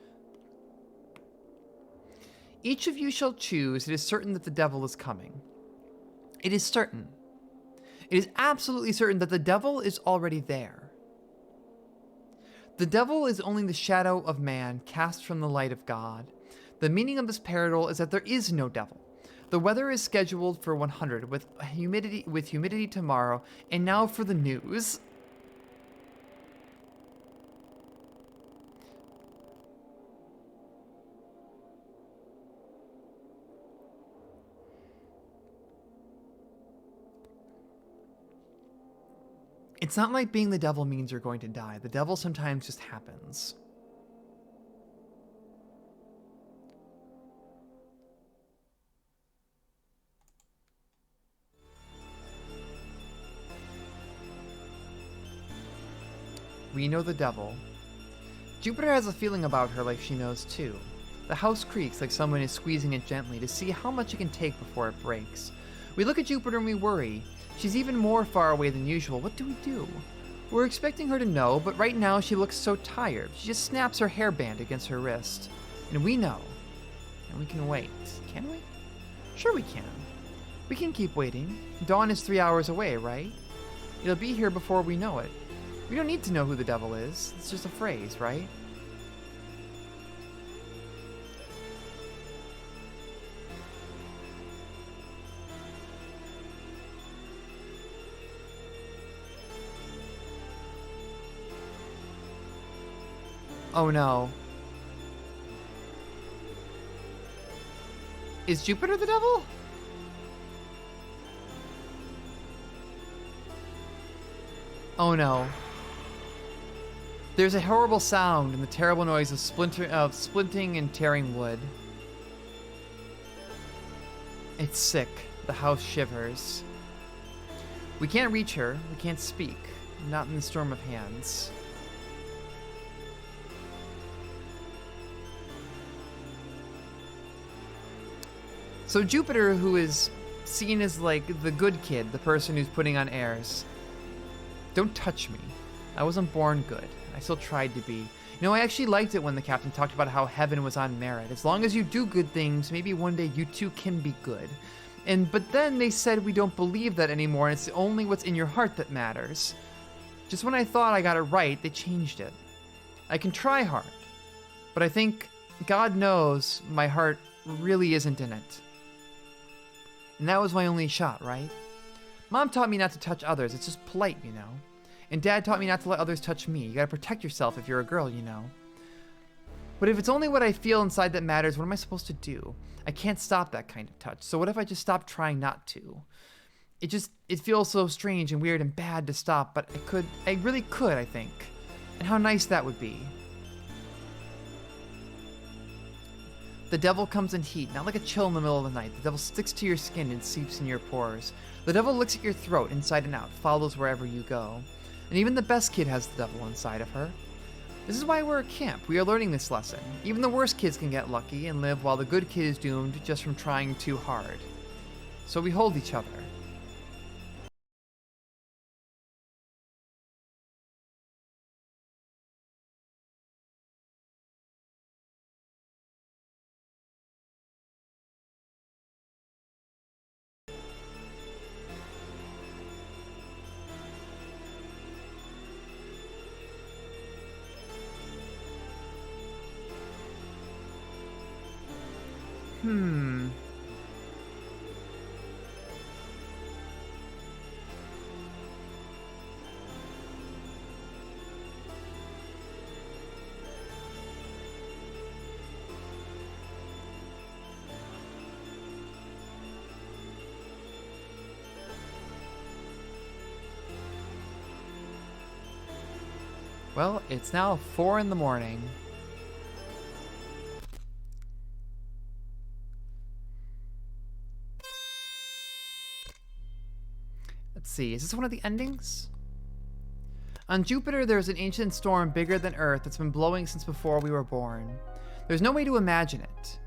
Each of you shall choose, it is certain that the devil is coming. It is certain. It is absolutely certain that the devil is already there. The devil is only the shadow of man cast from the light of God. The meaning of this parable is that there is no devil. The weather is scheduled for 100 with humidity tomorrow, and now for the news. It's not like being the devil means you're going to die. The devil sometimes just happens. We know the devil. Jupiter has a feeling about her like she knows too. The house creaks like someone is squeezing it gently to see how much it can take before it breaks. We look at Jupiter and we worry. She's even more far away than usual. What do we do? We're expecting her to know, but right now she looks so tired. She just snaps her hairband against her wrist. And we know. And we can wait. Can we? Sure we can. We can keep waiting. Dawn is 3 hours away, right? It'll be here before we know it. We don't need to know who the devil is. It's just a phrase, right? Oh no. Is Jupiter the devil? Oh no. There's a horrible sound and the terrible noise of splinting and tearing wood. It's sick. The house shivers. We can't reach her. We can't speak. Not in the storm of hands. So Jupiter, who is seen as like the good kid, the person who's putting on airs. Don't touch me. I wasn't born good. I still tried to be. You know, I actually liked it when the captain talked about how heaven was on merit. As long as you do good things, maybe one day you too can be good. But then they said we don't believe that anymore, and it's only what's in your heart that matters. Just when I thought I got it right, they changed it. I can try hard, but I think God knows my heart really isn't in it. And that was my only shot, right? Mom taught me not to touch others. It's just polite, you know. And Dad taught me not to let others touch me. You gotta protect yourself if you're a girl, you know. But if it's only what I feel inside that matters, what am I supposed to do? I can't stop that kind of touch. So what if I just stop trying not to? It feels so strange and weird and bad to stop, but I really could, I think. And how nice that would be. The devil comes in heat, not like a chill in the middle of the night. The devil sticks to your skin and seeps in your pores. The devil looks at your throat, inside and out, follows wherever you go. And even the best kid has the devil inside of her. This is why we're at camp. We are learning this lesson. Even the worst kids can get lucky and live while the good kid is doomed just from trying too hard. So we hold each other. Well, it's now 4 in the morning. Let's see, is this one of the endings? On Jupiter, there's an ancient storm bigger than Earth that's been blowing since before we were born. There's no way to imagine it.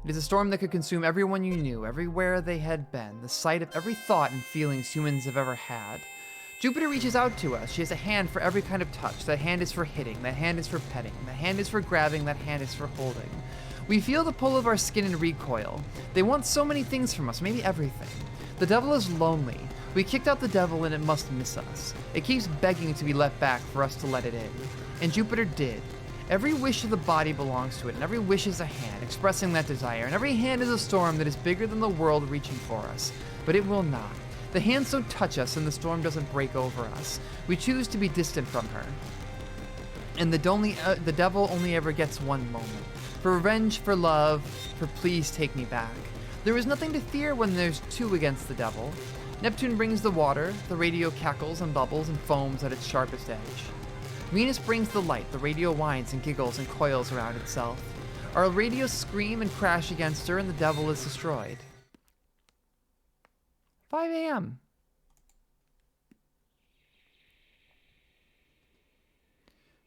It is a storm that could consume everyone you knew, everywhere they had been, the site of every thought and feelings humans have ever had. Jupiter reaches out to us. She has a hand for every kind of touch. That hand is for hitting, that hand is for petting, that hand is for grabbing, that hand is for holding. We feel the pull of our skin and recoil. They want so many things from us, maybe everything. The devil is lonely. We kicked out the devil and it must miss us. It keeps begging to be let back for us to let it in. And Jupiter did. Every wish of the body belongs to it, and every wish is a hand, expressing that desire, and every hand is a storm that is bigger than the world reaching for us. But it will not. The hands don't touch us, and the storm doesn't break over us. We choose to be distant from her. And the devil only ever gets one moment. For revenge, for love, for please take me back. There is nothing to fear when there's two against the devil. Neptune brings the water, the radio cackles and bubbles and foams at its sharpest edge. Venus brings the light, the radio whines and giggles and coils around itself. Our radios scream and crash against her, and the devil is destroyed. 5 a.m.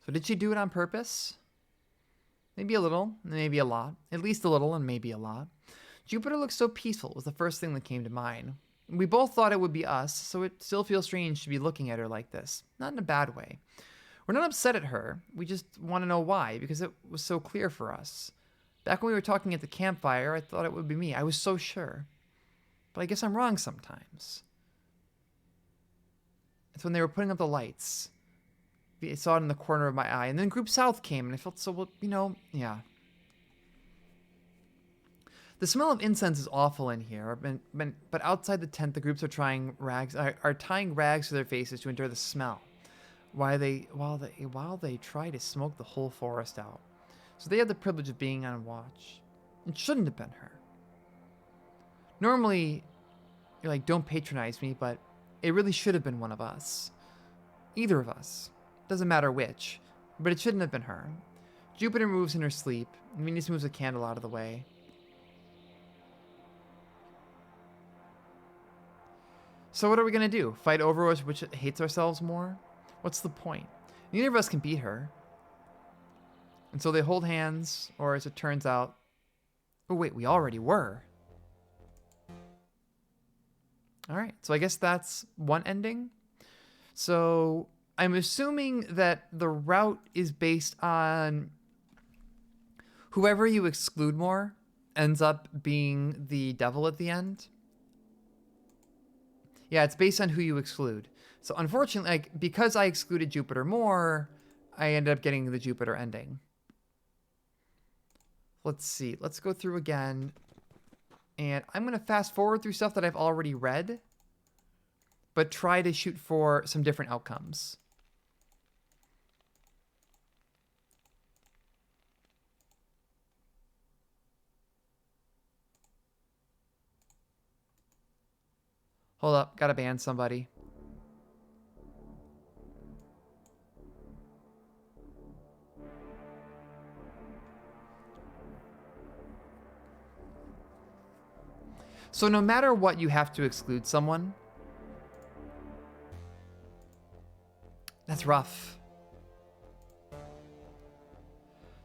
So did she do it on purpose? Maybe a little, maybe a lot. At least a little and maybe a lot. Jupiter looks so peaceful was the first thing that came to mind. We both thought it would be us, so it still feels strange to be looking at her like this. Not in a bad way. We're not upset at her. We just want to know why, because it was so clear for us. Back when we were talking at the campfire, I thought it would be me. I was so sure. But I guess I'm wrong sometimes. It's when they were putting up the lights. I saw it in the corner of my eye. And then Group South came, and I felt so, well, yeah. The smell of incense is awful in here, but outside the tent, the groups are tying rags to their faces to endure the smell, while they try to smoke the whole forest out. So they had the privilege of being on watch. It shouldn't have been her. Normally, you're like, don't patronize me, but it really should have been one of us. Either of us. Doesn't matter which, but it shouldn't have been her. Jupiter moves in her sleep, and Venus moves a candle out of the way. So what are we going to do? Fight over which hates ourselves more? What's the point? Neither of us can beat her. And so they hold hands, or as it turns out... Oh wait, we already were. Alright, so I guess that's one ending. So I'm assuming that the route is based on whoever you exclude more ends up being the devil at the end. Yeah, it's based on who you exclude. So unfortunately, because I excluded Jupiter more, I ended up getting the Jupiter ending. Let's see. Let's go through again. And I'm going to fast forward through stuff that I've already read, but try to shoot for some different outcomes. Hold up. Gotta ban somebody. So no matter what, you have to exclude someone. That's rough.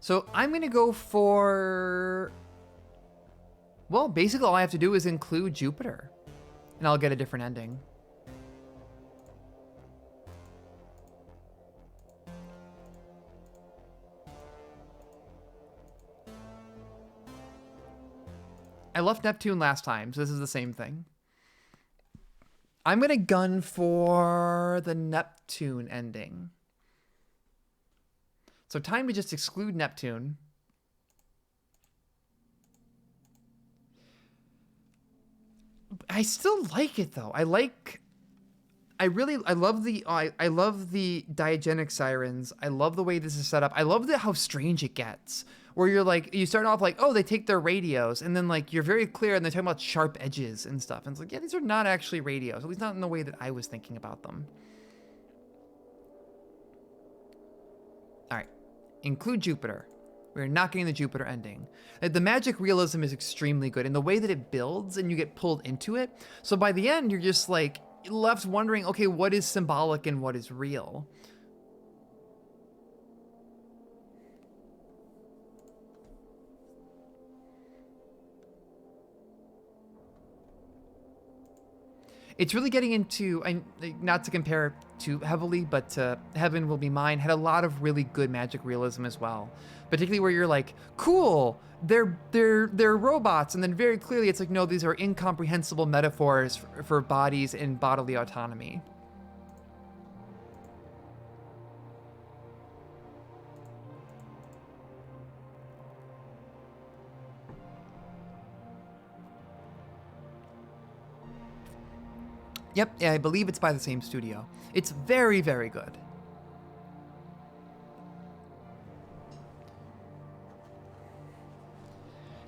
So I'm going to go for... Well, basically all I have to do is include Jupiter. And I'll get a different ending. I left Neptune last time, so this is the same thing. I'm going to gun for the Neptune ending. So time to just exclude Neptune. I still like it though. I love I love the diagenic sirens. I love the way this is set up. I love how strange it gets. Where you're like, you start off like, oh, they take their radios, and then like you're very clear, and they're talking about sharp edges and stuff. And it's like, yeah, these are not actually radios, at least not in the way that I was thinking about them. All right, include Jupiter. We're not getting the Jupiter ending. The magic realism is extremely good in the way that it builds and you get pulled into it. So by the end, you're just like left wondering, okay, what is symbolic and what is real? It's really getting into, not to compare too heavily, but Heaven Will Be Mine had a lot of really good magic realism as well. Particularly where you're like, cool, they're robots, and then very clearly it's like, no, these are incomprehensible metaphors for bodies and bodily autonomy. Yep, yeah, I believe it's by the same studio. It's very, very good.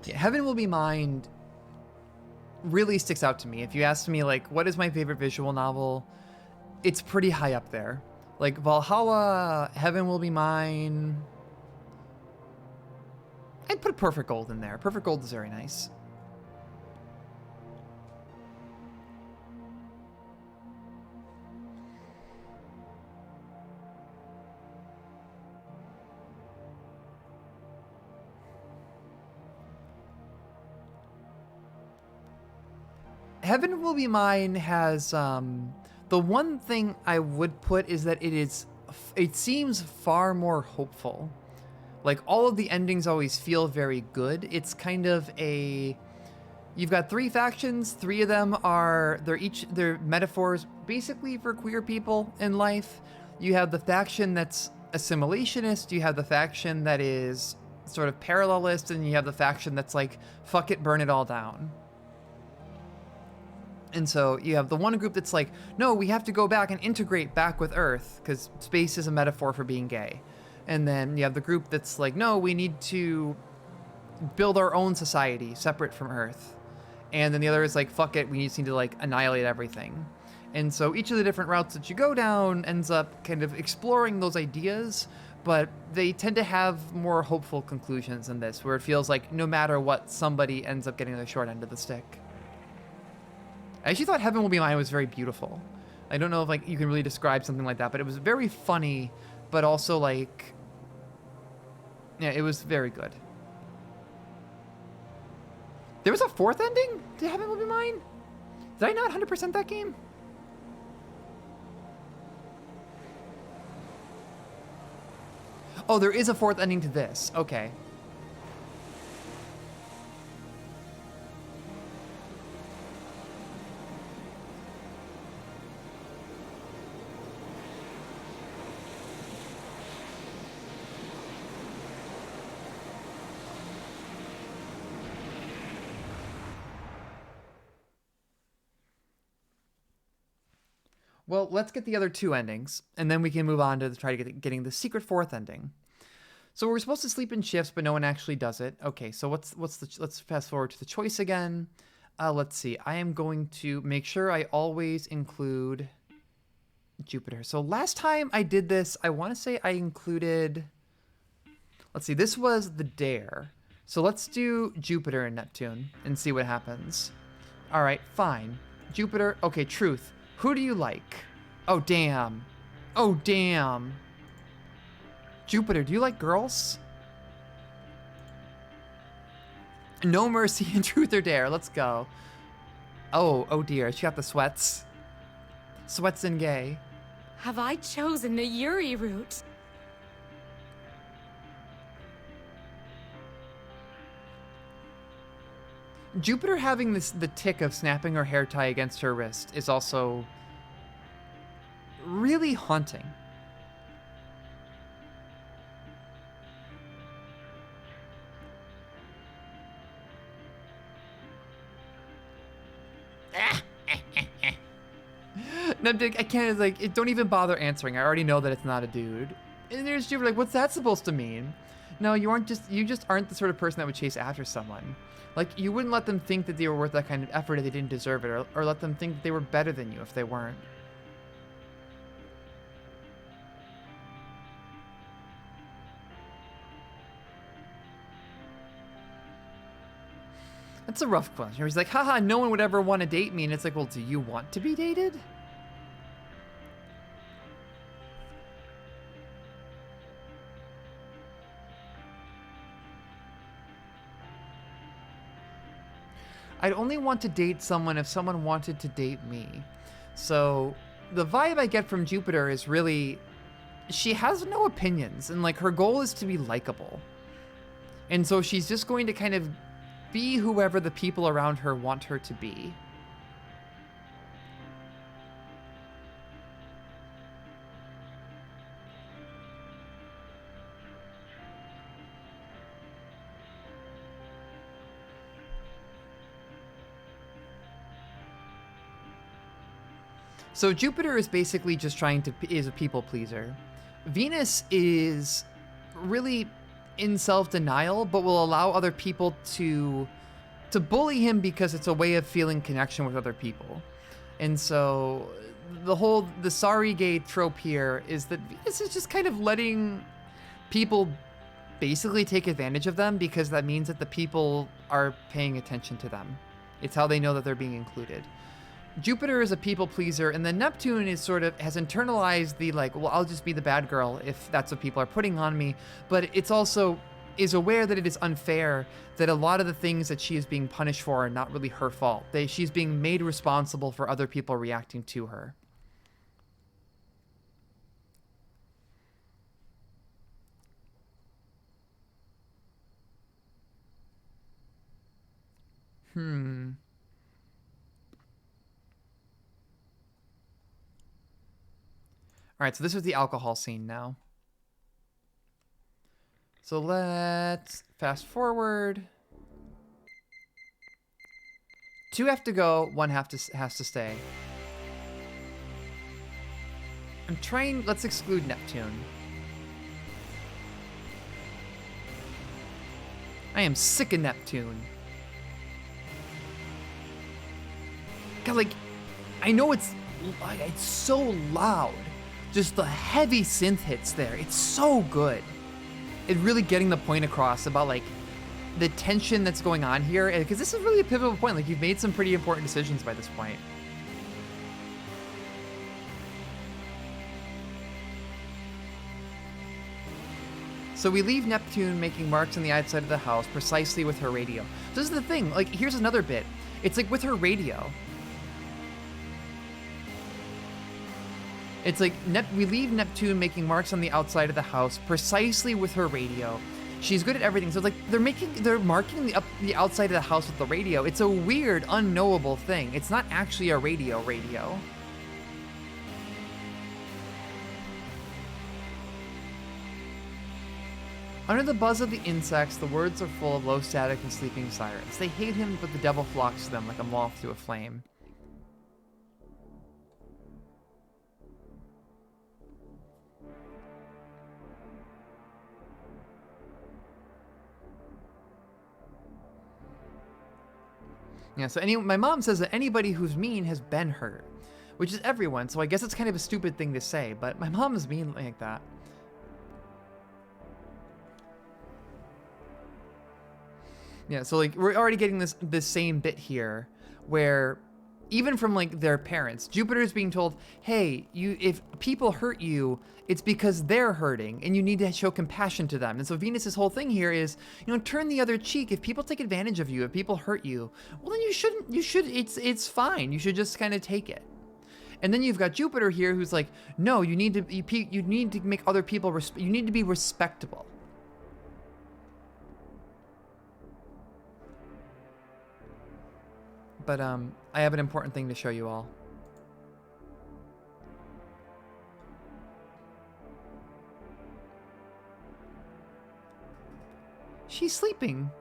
Yeah, Heaven Will Be Mine really sticks out to me. If you asked me, like, what is my favorite visual novel, it's pretty high up there. Like, Valhalla, Heaven Will Be Mine. I'd put Perfect Gold in there. Perfect Gold is very nice. Heaven Will Be Mine has the one thing I would put is that it seems far more hopeful. Like, all of the endings always feel very good. It's kind of you've got 3 factions. 3 of them they're metaphors basically for queer people in life. You have the faction that's assimilationist. You have the faction that is sort of parallelist, and you have the faction that's like, fuck it, burn it all down. And so you have the one group that's like, no, we have to go back and integrate back with Earth because space is a metaphor for being gay. And then you have the group that's like, no, we need to build our own society separate from Earth. And then the other is like, fuck it, we just need to like annihilate everything. And so each of the different routes that you go down ends up kind of exploring those ideas, but they tend to have more hopeful conclusions than this, where it feels like no matter what, somebody ends up getting the short end of the stick. I actually thought Heaven Will Be Mine was very beautiful. I don't know if like you can really describe something like that, but it was very funny, but also like, yeah, it was very good. There was a 4th ending to Heaven Will Be Mine? Did I not 100% that game? Oh, there is a 4th ending to this. Okay. Well, let's get the other 2 endings, and then we can move on to try to getting the secret 4th ending. So we're supposed to sleep in shifts, but no one actually does it. Okay, so let's fast forward to the choice again. Let's see. I am going to make sure I always include Jupiter. So last time I did this, I want to say I included, let's see, this was the Dare. So let's do Jupiter and Neptune and see what happens. All right, fine. Jupiter, okay, Truth. Who do you like? Oh, damn. Oh, damn. Jupiter, do you like girls? No Mercy and Truth or Dare. Let's go. Oh dear. She got the sweats. Sweats and gay. Have I chosen the Yuri route? Jupiter having the tick of snapping her hair tie against her wrist is also really haunting. Ah! No, I can't, it's like, don't even bother answering. I already know that it's not a dude. And there's Jupiter, like, what's that supposed to mean? No, you just aren't the sort of person that would chase after someone. Like, you wouldn't let them think that they were worth that kind of effort if they didn't deserve it, or let them think that they were better than you if they weren't. That's a rough question. He's like, haha, no one would ever want to date me. And it's like, well, do you want to be dated? I'd only want to date someone if someone wanted to date me. So the vibe I get from Jupiter is really, she has no opinions, and like her goal is to be likable. And so she's just going to kind of be whoever the people around her want her to be. So Jupiter is basically just is a people pleaser. Venus is really in self-denial, but will allow other people to bully him because it's a way of feeling connection with other people. And so the sorry gay trope here is that Venus is just kind of letting people basically take advantage of them because that means that the people are paying attention to them. It's how they know that they're being included. Jupiter is a people pleaser, and then Neptune is has internalized the like, well, I'll just be the bad girl if that's what people are putting on me, but it's also is aware that it is unfair that a lot of the things that she is being punished for are not really her fault. She's being made responsible for other people reacting to her. All right, so this is the alcohol scene now. So let's fast forward. 2 have to go, 1 has to stay. Let's exclude Neptune. I am sick of Neptune. God, like, I know it's so loud. Just the heavy synth hits there. It's so good. It really getting the point across about like the tension that's going on here, because this is really a pivotal point. Like, you've made some pretty important decisions by this point. So we leave Neptune making marks on the outside of the house precisely with her radio. So this is the thing. Like, here's another bit. It's like with her radio. It's like we leave Neptune making marks on the outside of the house precisely with her radio. She's good at everything. So it's like they're marking the outside of the house with the radio. It's a weird, unknowable thing. It's not actually a radio. Under the buzz of the insects, the woods are full of low static and sleeping sirens. They hate him, but the devil flocks to them like a moth to a flame. Yeah, so my mom says that anybody who's mean has been hurt, which is everyone, so I guess it's kind of a stupid thing to say, but my mom is mean like that. Yeah, so like we're already getting this same bit here where even from like their parents, Jupiter's being told, hey, if people hurt you, it's because they're hurting and you need to show compassion to them. And so Venus's whole thing here is, turn the other cheek. If people take advantage of you, if people hurt you, well, then it's fine. You should just kind of take it. And then you've got Jupiter here who's like, no, you need to make other people, you need to be respectable. But I have an important thing to show you all. She's sleeping.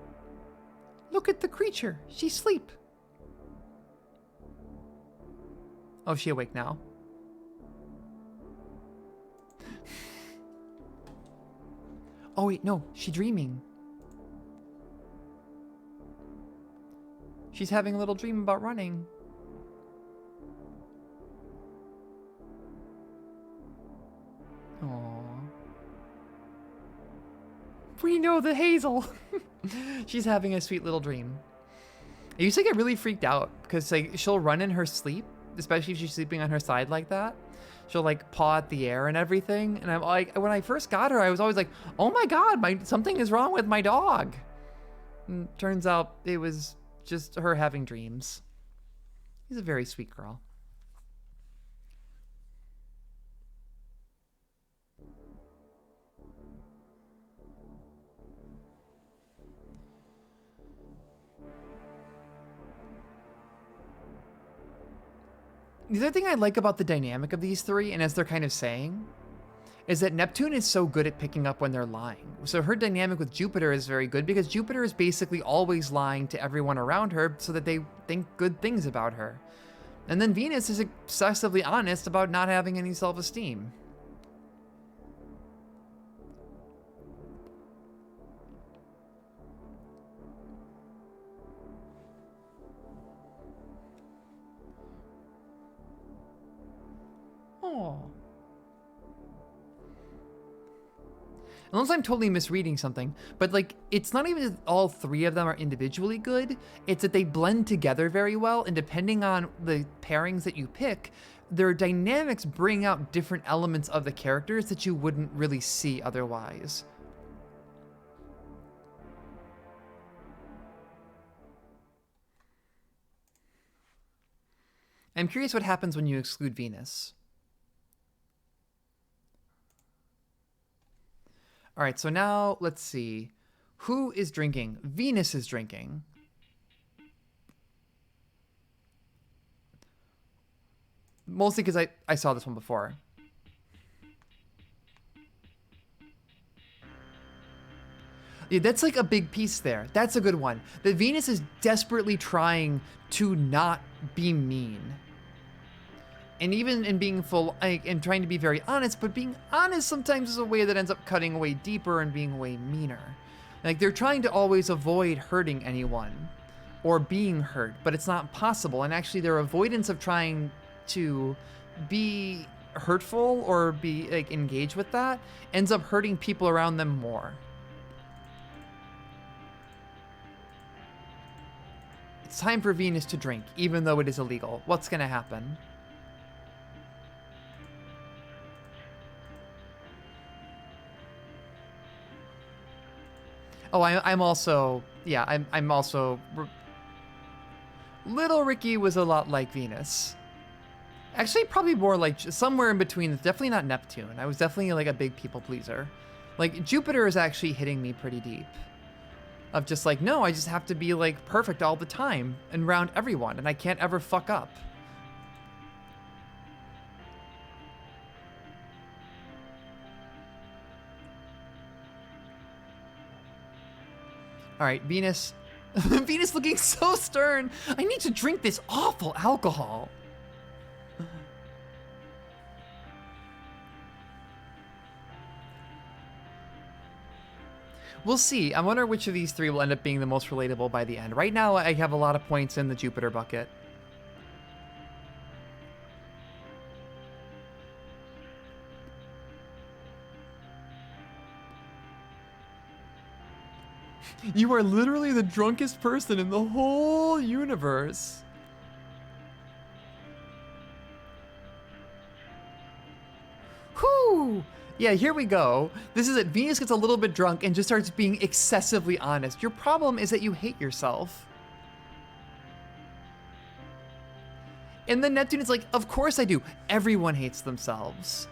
Look at the creature. She's asleep. Oh, is she awake now? Oh wait, no, she's dreaming. She's having a little dream about running. Aww. We know the Hazel. She's having a sweet little dream. I used to get really freaked out because like she'll run in her sleep, especially if she's sleeping on her side like that. She'll like paw at the air and everything. And I'm like, when I first got her, I was always like, oh my God, something is wrong with my dog. And turns out it was just her having dreams. She's a very sweet girl. The other thing I like about the dynamic of these three, and as they're kind of saying, is that Neptune is so good at picking up when they're lying. So her dynamic with Jupiter is very good because Jupiter is basically always lying to everyone around her so that they think good things about her. And then Venus is excessively honest about not having any self-esteem. Oh. Unless I'm totally misreading something, but like, it's not even that all three of them are individually good, it's that they blend together very well, and depending on the pairings that you pick, their dynamics bring out different elements of the characters that you wouldn't really see otherwise. I'm curious what happens when you exclude Venus. All right, so now let's see. Who is drinking? Venus is drinking. Mostly because I saw this one before. Yeah, that's like a big piece there. That's a good one. That Venus is desperately trying to not be mean. And even in being full, and trying to be very honest, but being honest sometimes is a way that ends up cutting way deeper and being way meaner. Like, they're trying to always avoid hurting anyone or being hurt, but it's not possible. And actually, their avoidance of trying to be hurtful or be like engaged with that ends up hurting people around them more. It's time for Venus to drink, even though it is illegal. What's gonna happen? Oh, I'm also, yeah, I'm also, Little Ricky was a lot like Venus. Actually, probably more like somewhere in between. Definitely not Neptune. I was definitely like a big people pleaser. Like Jupiter is actually hitting me pretty deep. Of just like, no, I just have to be like perfect all the time and around everyone, and I can't ever fuck up. All right, Venus. Venus looking so stern. I need to drink this awful alcohol. We'll see. I wonder which of these three will end up being the most relatable by the end. Right now, I have a lot of points in the Jupiter bucket. You are literally the drunkest person in the whole universe. Whew! Yeah, here we go. This is it. Venus gets a little bit drunk and just starts being excessively honest. Your problem is that you hate yourself. And then Neptune is like, of course I do. Everyone hates themselves.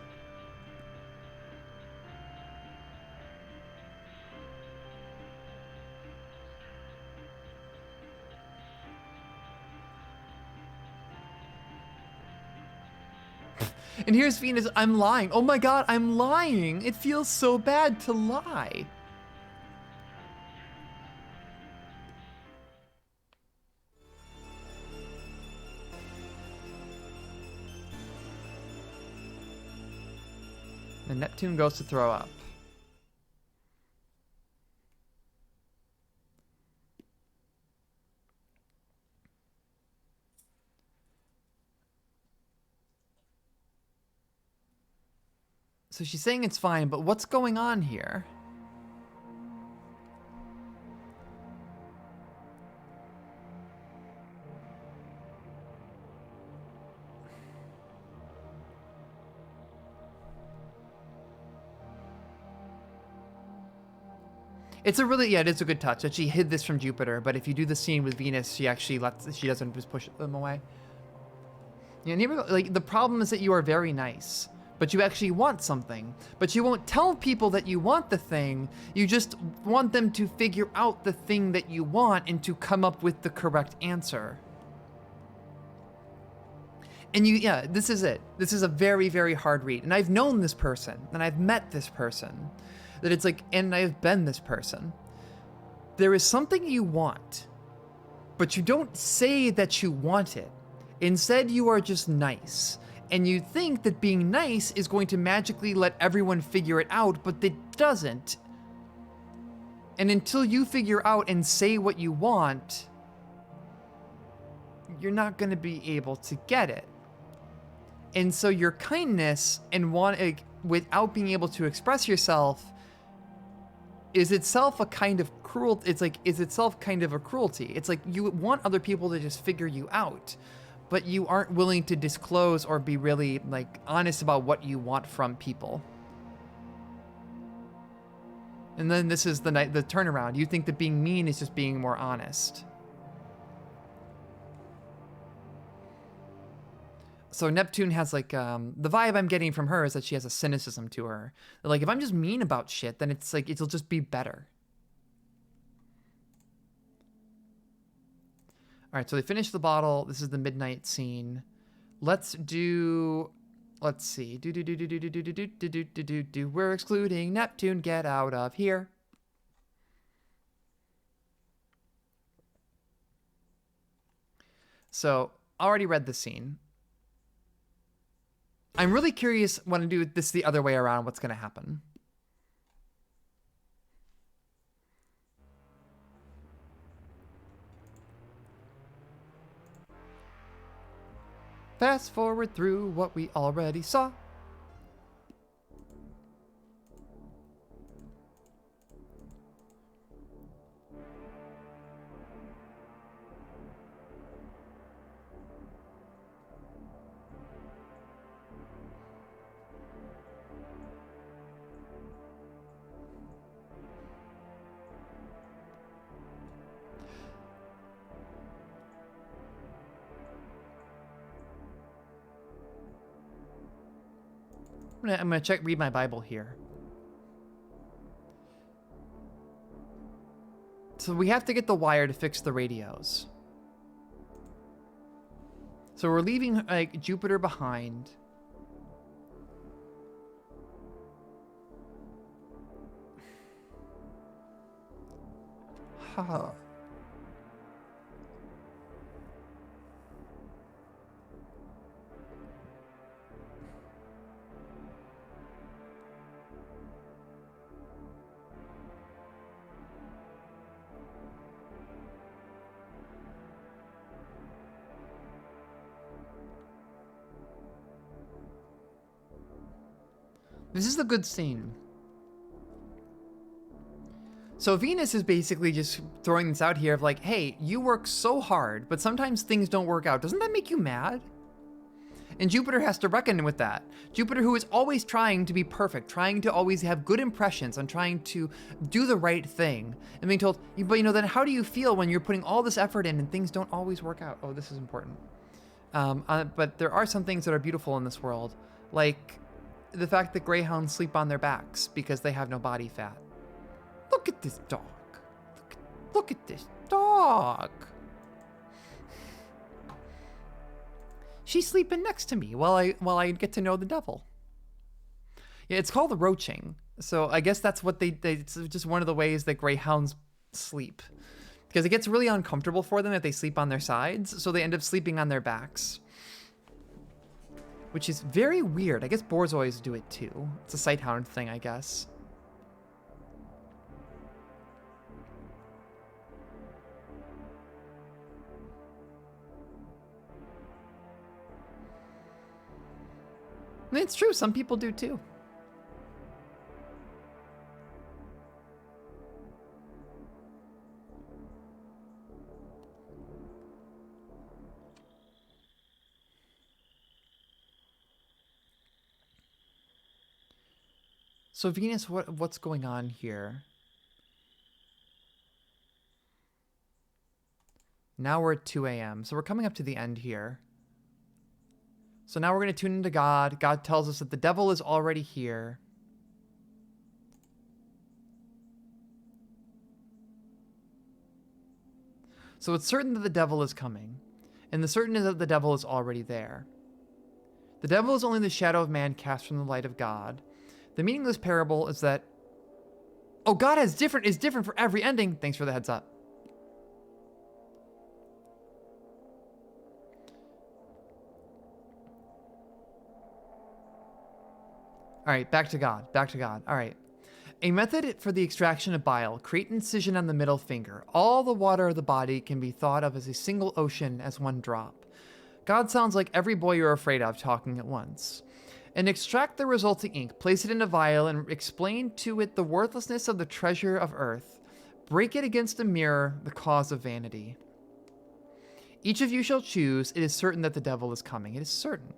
And here's Venus, I'm lying. Oh my God, I'm lying. It feels so bad to lie. And Neptune goes to throw up. So she's saying it's fine, but what's going on here? It's a really, yeah, it is a good touch that she hid this from Jupiter, but if you do the scene with Venus, she actually she doesn't just push them away. Yeah, like, the problem is that you are very nice, but you actually want something, but you won't tell people that you want the thing. You just want them to figure out the thing that you want and to come up with the correct answer. And yeah, this is it. This is a very, very hard read. And I've known this person, and I've met this person. That it's like, and I've been this person. There is something you want, but you don't say that you want it. Instead, you are just nice. And you think that being nice is going to magically let everyone figure it out, but it doesn't. And until you figure out and say what you want, you're not going to be able to get it. And so your kindness and without being able to express yourself is itself a kind of cruel. It's like, is itself kind of a cruelty. It's like you want other people to just figure you out, but you aren't willing to disclose or be really like honest about what you want from people. And then this is the turnaround. You think that being mean is just being more honest. So Neptune has like, the vibe I'm getting from her is that she has a cynicism to her. Like, if I'm just mean about shit, then it's like, it'll just be better. All right, so they finished the bottle. This is the midnight scene. Let's see. We're excluding Neptune. Get out of here. So, already read the scene. I'm really curious when I do this the other way around, what's going to happen. Fast forward through what we already saw. I'm gonna read my Bible here. So we have to get the wire to fix the radios. So we're leaving like Jupiter behind. Huh. This is the good scene. So Venus is basically just throwing this out here of like, hey, you work so hard, but sometimes things don't work out. Doesn't that make you mad? And Jupiter has to reckon with that. Jupiter, who is always trying to be perfect, trying to always have good impressions and trying to do the right thing. And being told, but you know, then how do you feel when you're putting all this effort in and things don't always work out? Oh, this is important. But there are some things that are beautiful in this world, like the fact that greyhounds sleep on their backs because they have no body fat. Look at this dog. Look at this dog. She's sleeping next to me while I get to know the devil. Yeah, it's called the roaching. So I guess that's what it's just one of the ways that greyhounds sleep. Because it gets really uncomfortable for them if they sleep on their sides, so they end up sleeping on their backs. Which is very weird. I guess borzois do it too. It's a sighthound thing, I guess. I mean, it's true. Some people do too. So Venus, what's going on here? Now we're at 2 a.m. So we're coming up to the end here. So now we're going to tune into God. God tells us that the devil is already here. So it's certain that the devil is coming. And the certain is that the devil is already there. The devil is only the shadow of man cast from the light of God. The meaning of this parable is that, oh, God is different for every ending. Thanks for the heads up. All right, back to God. All right. A method for the extraction of bile. Create incision on the middle finger. All the water of the body can be thought of as a single ocean, as one drop. God sounds like every boy you're afraid of talking at once. And extract the resulting ink, place it in a vial, and explain to it the worthlessness of the treasure of earth. Break it against a mirror, the cause of vanity. Each of you shall choose. It is certain that the devil is coming. It is certain.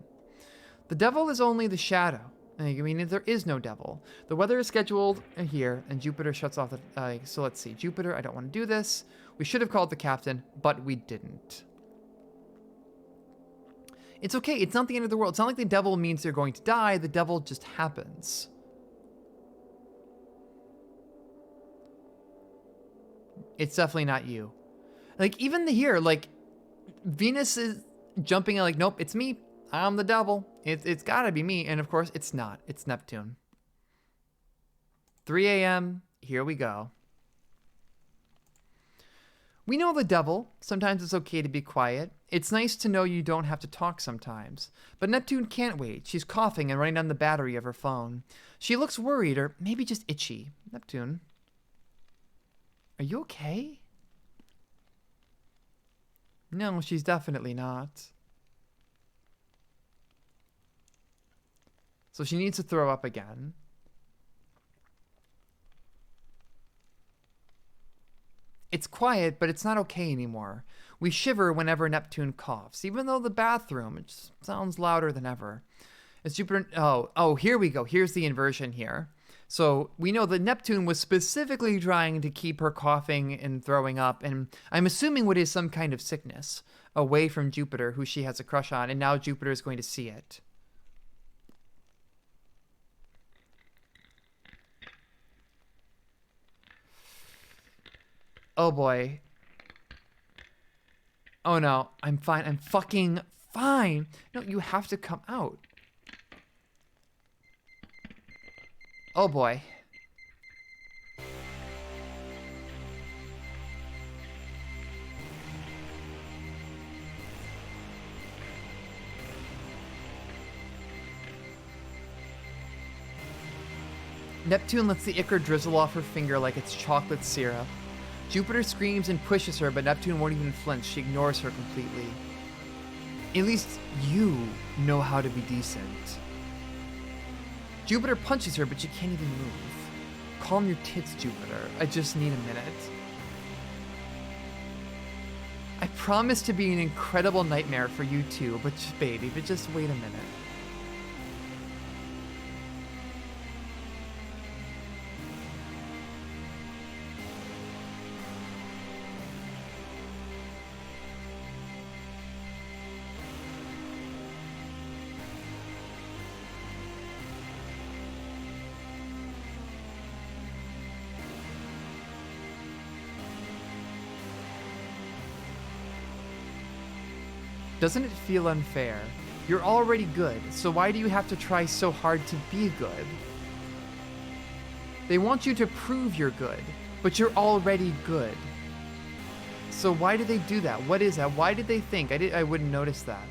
The devil is only the shadow. I mean, there is no devil. The weather is scheduled here, and Jupiter shuts off the... so let's see. Jupiter, I don't want to do this. We should have called the captain, but we didn't. It's okay. It's not the end of the world. It's not like the devil means they're going to die. The devil just happens. It's definitely not you. Like, even here, like, Venus is jumping in like, nope, it's me. I'm the devil. It's gotta be me. And of course, it's not. It's Neptune. 3 a.m. Here we go. We know the devil. Sometimes it's okay to be quiet. It's nice to know you don't have to talk sometimes. But Neptune can't wait. She's coughing and running down the battery of her phone. She looks worried or maybe just itchy. Neptune, are you okay? No, she's definitely not. So she needs to throw up again. It's quiet, but it's not okay anymore. We shiver whenever Neptune coughs, even though the bathroom, it just sounds louder than ever. As Jupiter, oh, here we go. Here's the inversion here. So we know that Neptune was specifically trying to keep her coughing and throwing up, and I'm assuming what is some kind of sickness, away from Jupiter, who she has a crush on, and now Jupiter is going to see it. Oh boy. Oh no, I'm fine. I'm fucking fine. No, you have to come out. Oh boy. Neptune lets the ichor drizzle off her finger like it's chocolate syrup. Jupiter screams and pushes her, but Neptune won't even flinch. She ignores her completely. At least you know how to be decent. Jupiter punches her, but she can't even move. Calm your tits, Jupiter. I just need a minute. I promise to be an incredible nightmare for you too, but baby, but just wait a minute. Doesn't it feel unfair? You're already good, so why do you have to try so hard to be good? They want you to prove you're good, but you're already good. So why do they do that? What is that? Why did they think? I wouldn't notice that.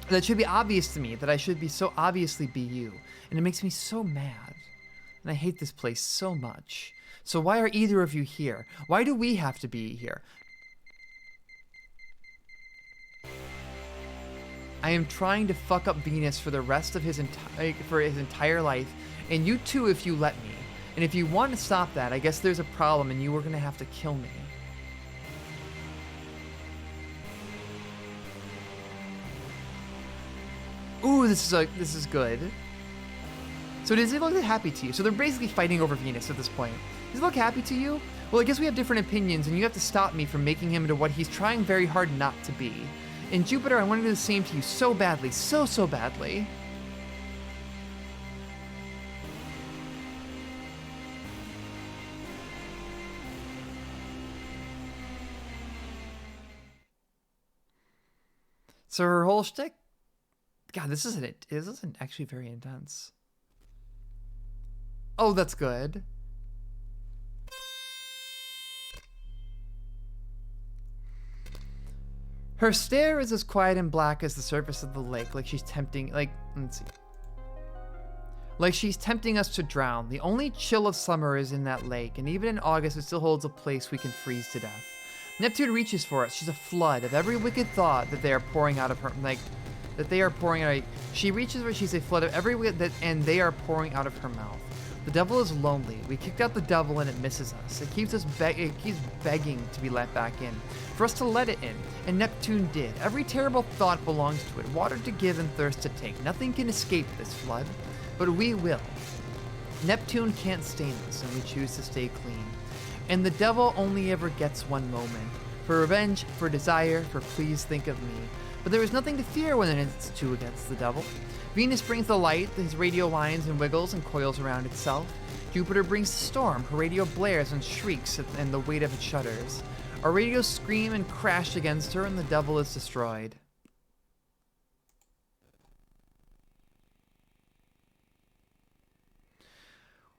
That should be obvious to me, that I should be so obviously be you. And it makes me so mad. And I hate this place so much. So why are either of you here? Why do we have to be here? I am trying to fuck up Venus for the rest of his entire life, and you too if you let me. And if you want to stop that, I guess there's a problem and you were gonna have to kill me. Ooh, this is good. So does he look happy to you? So they're basically fighting over Venus at this point. Does he look happy to you? Well, I guess we have different opinions, and you have to stop me from making him into what he's trying very hard not to be. In Jupiter, I want to do the same to you so badly, so badly. So her whole shtick, God, this isn't actually very intense. Oh, that's good. Her stare is as quiet and black as the surface of the lake, like she's tempting, let's see. Like she's tempting us to drown. The only chill of summer is in that lake, and even in August it still holds a place we can freeze to death. Neptune reaches for us. She's a flood of every wicked thought that they are pouring out of her, she reaches for, she's a flood of every wicked, and they are pouring out of her mouth. The devil is lonely. We kicked out the devil and it misses us. It keeps begging to be let back in, for us to let it in, and Neptune did. Every terrible thought belongs to it, water to give and thirst to take. Nothing can escape this flood, but we will. Neptune can't stain us, and we choose to stay clean. And the devil only ever gets one moment. For revenge, for desire, for please think of me. But there is nothing to fear when it's two against the devil. Venus brings the light, his radio lines and wiggles and coils around itself. Jupiter brings the storm, her radio blares and shrieks and the weight of it shudders. Our radios scream and crash against her, and the devil is destroyed.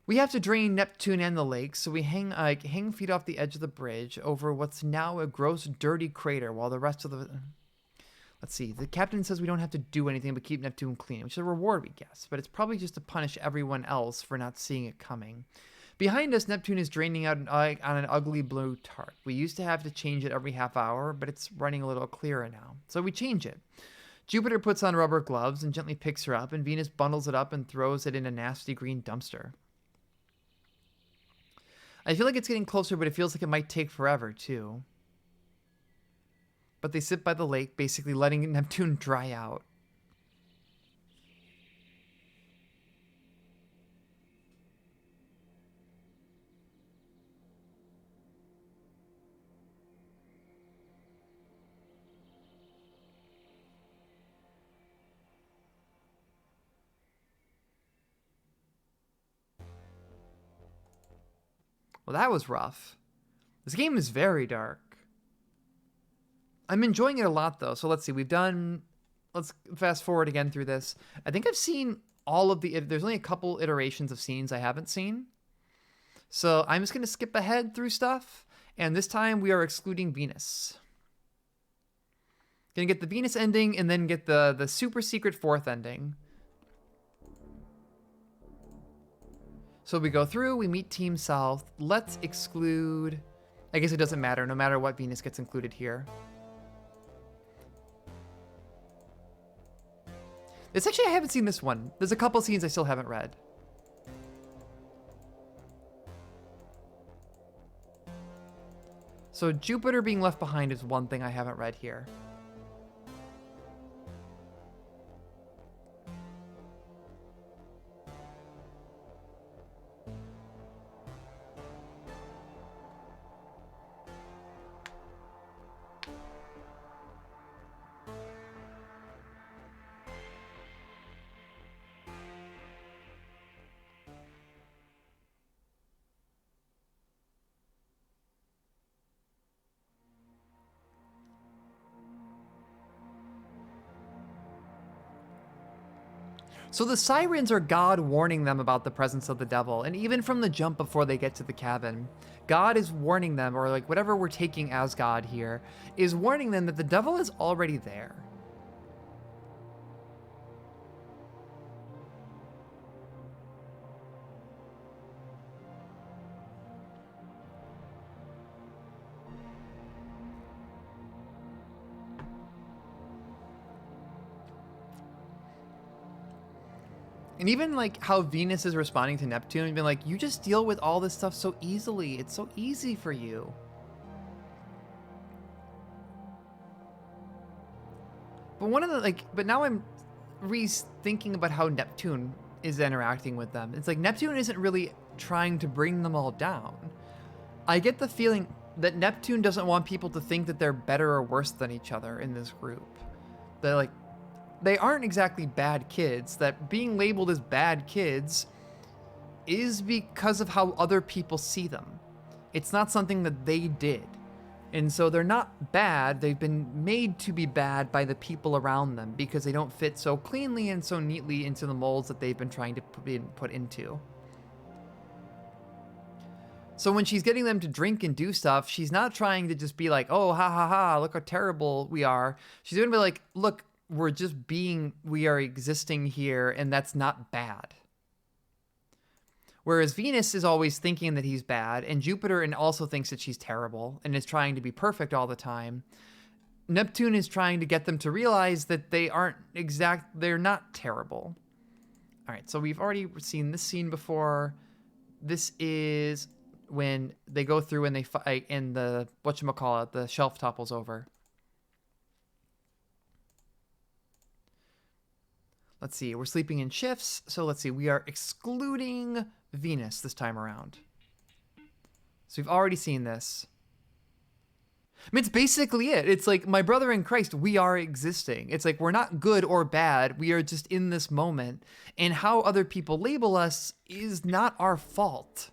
We have to drain Neptune and the lake, so we hang feet off the edge of the bridge over what's now a gross, dirty crater, while the rest of the... Let's see, the captain says we don't have to do anything but keep Neptune clean, which is a reward, we guess, but it's probably just to punish everyone else for not seeing it coming. Behind us, Neptune is draining out on an ugly blue tart. We used to have to change it every half hour, but it's running a little clearer now, so we change it. Jupiter puts on rubber gloves and gently picks her up, and Venus bundles it up and throws it in a nasty green dumpster. I feel like it's getting closer, but it feels like it might take forever, too. But they sit by the lake, basically letting Neptune dry out. Well, that was rough. This game is very dark. I'm enjoying it a lot, though. So let's see. Let's fast forward again through this. I think I've seen all of there's only a couple iterations of scenes I haven't seen. So I'm just going to skip ahead through stuff. And this time we are excluding Venus. Going to get the Venus ending and then get the super secret fourth ending. So we go through, we meet Team South. Let's exclude... I guess it doesn't matter, no matter what Venus gets included here. It's actually, I haven't seen this one. There's a couple scenes I still haven't read. So Jupiter being left behind is one thing I haven't read here. So the sirens are God warning them about the presence of the devil, and even from the jump before they get to the cabin, God is warning them, or like whatever we're taking as God here, is warning them that the devil is already there. And even like how Venus is responding to Neptune and being like, you just deal with all this stuff so easily. It's so easy for you. But one of the but now I'm rethinking about how Neptune is interacting with them. It's like Neptune isn't really trying to bring them all down. I get the feeling that Neptune doesn't want people to think that they're better or worse than each other in this group. They're like, they aren't exactly bad kids. That being labeled as bad kids is because of how other people see them. It's not something that they did. And so they're not bad. They've been made to be bad by the people around them because they don't fit so cleanly and so neatly into the molds that they've been trying to put into. So when she's getting them to drink and do stuff, she's not trying to just be like, oh, ha ha ha, look how terrible we are. She's going to be like, look, we are existing here, and that's not bad. Whereas Venus is always thinking that he's bad, and Jupiter also thinks that she's terrible and is trying to be perfect all the time. Neptune is trying to get them to realize that they're not terrible. All right, so we've already seen this scene before. This is when they go through and they fight, and the shelf topples over. Let's see, we're sleeping in shifts, so let's see, we are excluding Venus this time around. So we've already seen this. I mean, it's basically it. It's like, my brother in Christ, we are existing. It's like, we're not good or bad, we are just in this moment. And how other people label us is not our fault.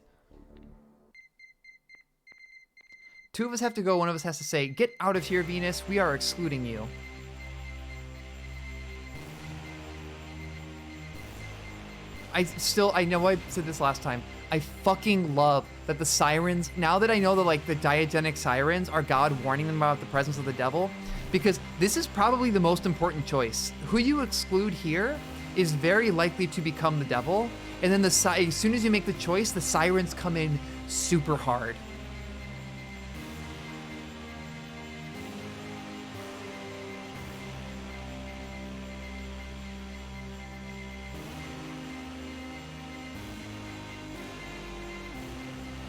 Two of us have to go, one of us has to say, get out of here, Venus, we are excluding you. I know I said this last time, I fucking love that the sirens, now that I know that like the diagenic sirens are God warning them about the presence of the devil, because this is probably the most important choice. Who you exclude here is very likely to become the devil, and then as soon as you make the choice, the sirens come in super hard.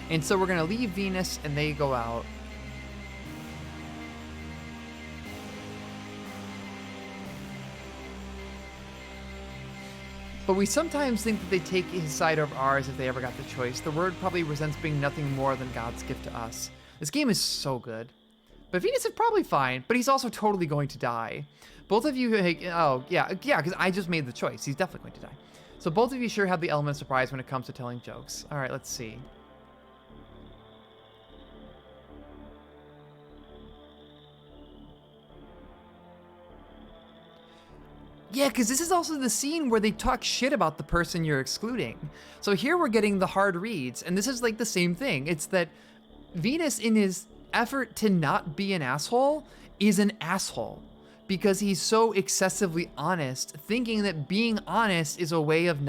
And so we're going to leave Venus, and they go out. But we sometimes think that they take his side over ours if they ever got the choice. The word probably resents being nothing more than God's gift to us. This game is so good. But Venus is probably fine, but he's also totally going to die. Both of you, because I just made the choice. He's definitely going to die. So both of you sure have the element of surprise when it comes to telling jokes. All right, let's see. Yeah, because this is also the scene where they talk shit about the person you're excluding. So here we're getting the hard reads, and this is like the same thing. It's that Venus, in his effort to not be an asshole, is an asshole. Because he's so excessively honest, thinking that being honest is a way of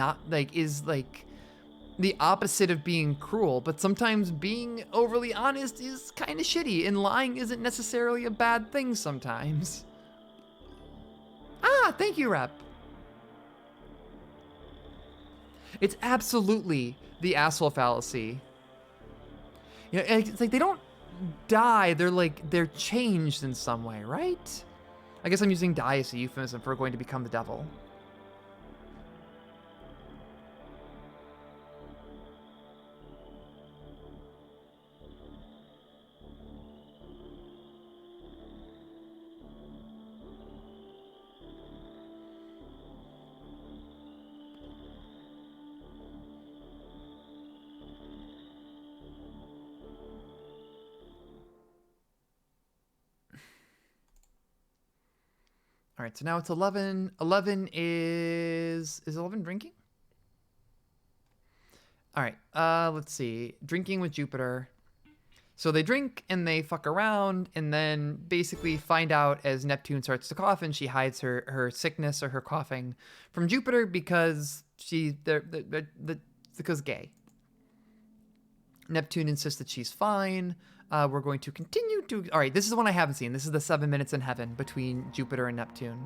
is the opposite of being cruel. But sometimes being overly honest is kind of shitty, and lying isn't necessarily a bad thing sometimes. Ah, thank you, Rep. It's absolutely the asshole fallacy. You know, it's like they don't die, they're changed in some way, right? I guess I'm using die as a euphemism for going to become the devil. All right, so now it's 11. 11 is 11 drinking? All right, let's see. Drinking with Jupiter. So they drink and they fuck around and then basically find out as Neptune starts to cough, and she hides her sickness or her coughing from Jupiter because because gay. Neptune insists that she's fine. We're going to continue to... All right, this is the one I haven't seen. This is the 7 minutes in heaven between Jupiter and Neptune.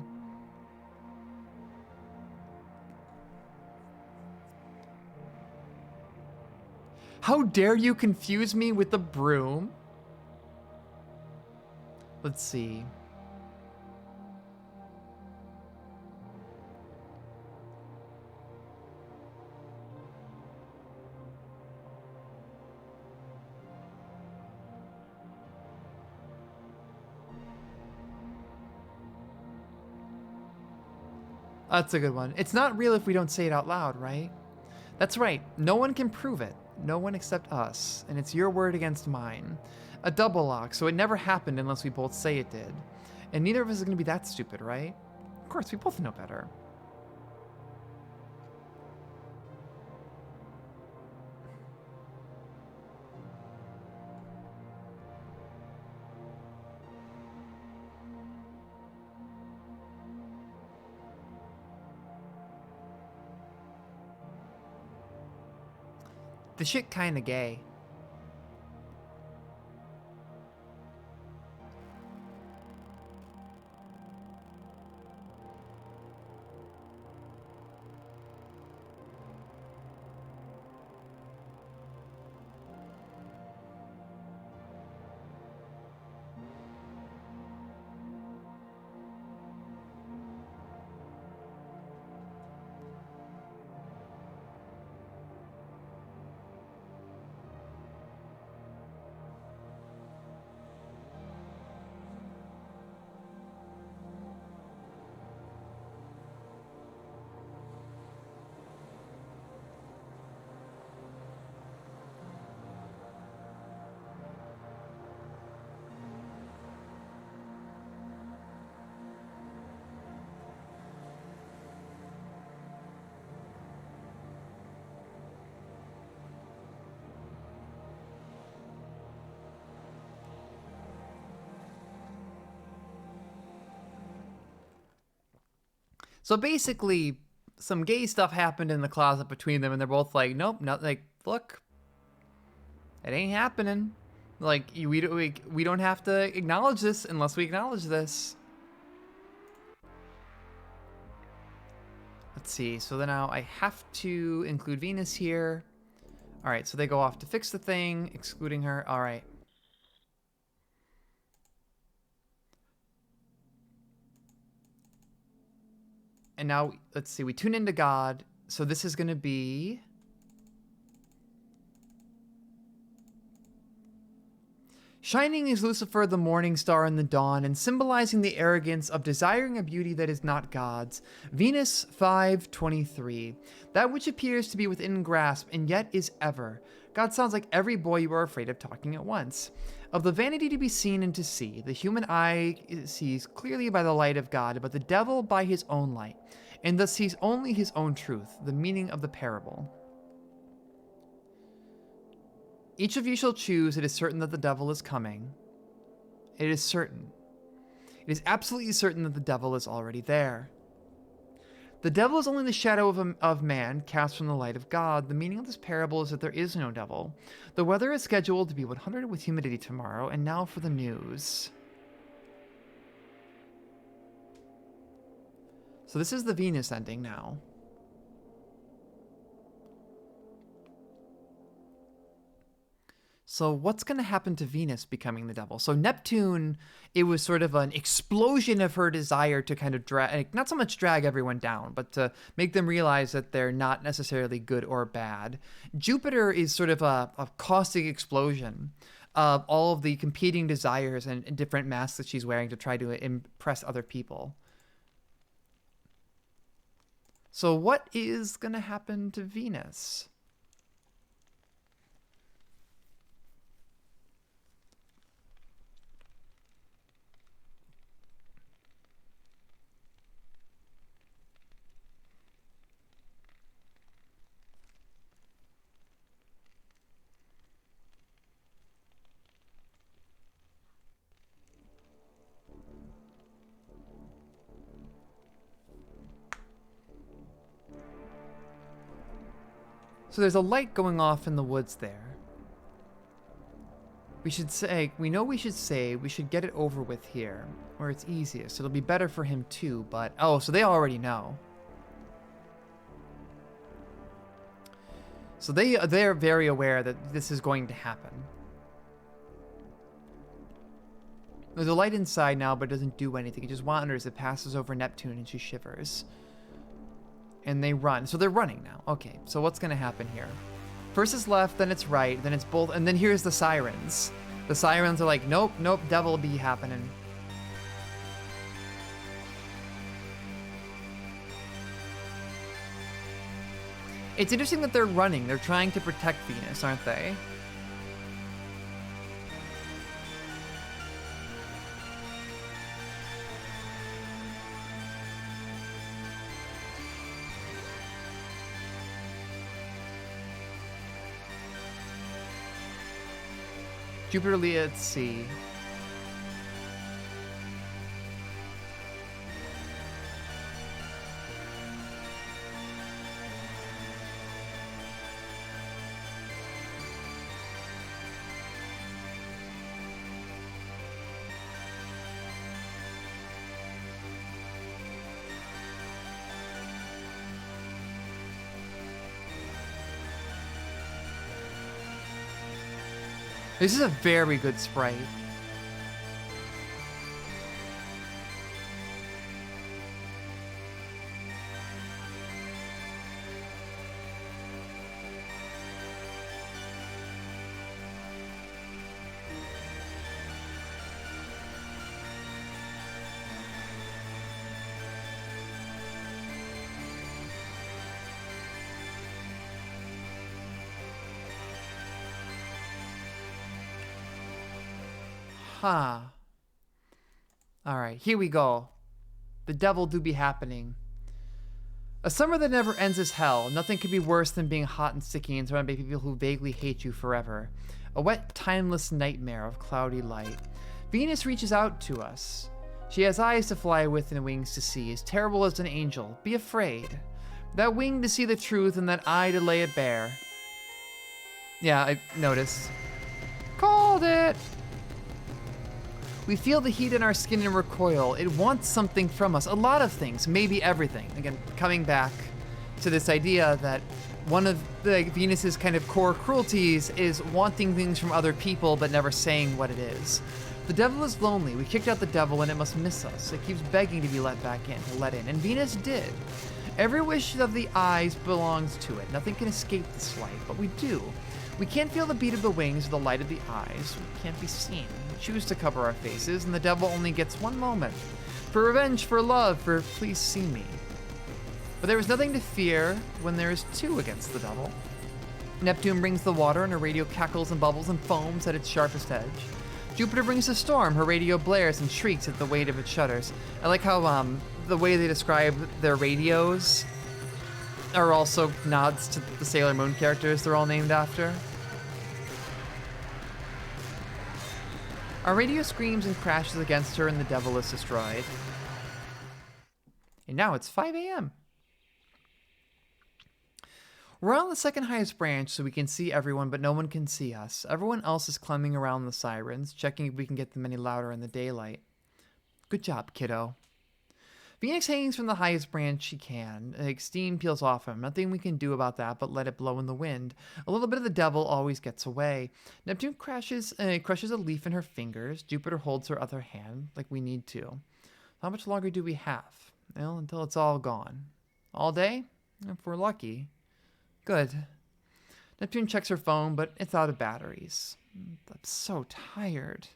How dare you confuse me with the broom? Let's see. That's a good one. It's not real if we don't say it out loud, right? That's right. No one can prove it. No one except us. And it's your word against mine. A double lock, so it never happened unless we both say it did. And neither of us is going to be that stupid, right? Of course, we both know better. The shit kinda gay. So basically, some gay stuff happened in the closet between them, and they're both like, nope, not like, look, it ain't happening. Like, we don't have to acknowledge this unless we acknowledge this. Let's see, so then now I have to include Venus here. All right, so they go off to fix the thing, excluding her. All right. And now, let's see, we tune into God. So this is going to be... Shining is Lucifer, the morning star in the dawn, and symbolizing the arrogance of desiring a beauty that is not God's. Venus 5:23. That which appears to be within grasp, and yet is ever. God sounds like every boy you are afraid of talking at once. Of the vanity to be seen and to see, the human eye sees clearly by the light of God, but the devil by his own light, and thus sees only his own truth, the meaning of the parable. Each of you shall choose. It is certain that the devil is coming. It is certain. It is absolutely certain that the devil is already there. The devil is only the shadow of man cast from the light of God. The meaning of this parable is that there is no devil. The weather is scheduled to be 100 with humidity tomorrow. And now for the news. So this is the Venus ending now. So what's going to happen to Venus becoming the devil? So Neptune, it was sort of an explosion of her desire to kind of drag, not so much drag everyone down, but to make them realize that they're not necessarily good or bad. Jupiter is sort of a caustic explosion of all of the competing desires and different masks that she's wearing to try to impress other people. So what is going to happen to Venus? So there's a light going off in the woods there. We should say, we should get it over with here, where it's easiest. It'll be better for him too, but, oh, so they already know. So they're very aware that this is going to happen. There's a light inside now, but it doesn't do anything. It just wanders. It passes over Neptune and she shivers. And they run. So they're running now. Okay, so what's going to happen here? First it's left, then it's right, then it's both, and then here's the sirens. The sirens are like, nope, nope, devil be happening. It's interesting that they're running. They're trying to protect Venus, aren't they? Jupiter, Leah at sea. This is a very good sprite. Huh. Alright, here we go. The devil do be happening. A summer that never ends is hell. Nothing could be worse than being hot and sticky and surrounded by people who vaguely hate you forever. A wet, timeless nightmare of cloudy light. Venus reaches out to us. She has eyes to fly with and wings to see, as terrible as an angel. Be afraid. That wing to see the truth and that eye to lay it bare. Yeah, I noticed. Called it! We feel the heat in our skin and recoil. It wants something from us. A lot of things, maybe everything. Again, coming back to this idea that one of Venus's kind of core cruelties is wanting things from other people but never saying what it is. The devil is lonely. We kicked out the devil and it must miss us. It keeps begging to be let back in, to let in. And Venus did. Every wish of the eyes belongs to it. Nothing can escape this light, but we do. We can't feel the beat of the wings or the light of the eyes. We can't be seen. We choose to cover our faces, and the devil only gets one moment. For revenge, for love, for please see me. But there is nothing to fear when there is two against the devil. Neptune brings the water, and her radio cackles and bubbles and foams at its sharpest edge. Jupiter brings the storm. Her radio blares and shrieks at the weight of its shutters. I like how the way they describe their radios are also nods to the Sailor Moon characters they're all named after. Our radio screams and crashes against her and the devil is destroyed. And now it's 5 a.m. We're on the second highest branch so we can see everyone, but no one can see us. Everyone else is climbing around the sirens, checking if we can get them any louder in the daylight. Good job, kiddo. Phoenix hangs from the highest branch she can. Like, steam peels off him. Nothing we can do about that but let it blow in the wind. A little bit of the devil always gets away. Neptune crushes a leaf in her fingers. Jupiter holds her other hand like we need to. How much longer do we have? Well, until it's all gone. All day? If we're lucky. Good. Neptune checks her phone, but it's out of batteries. I'm so tired.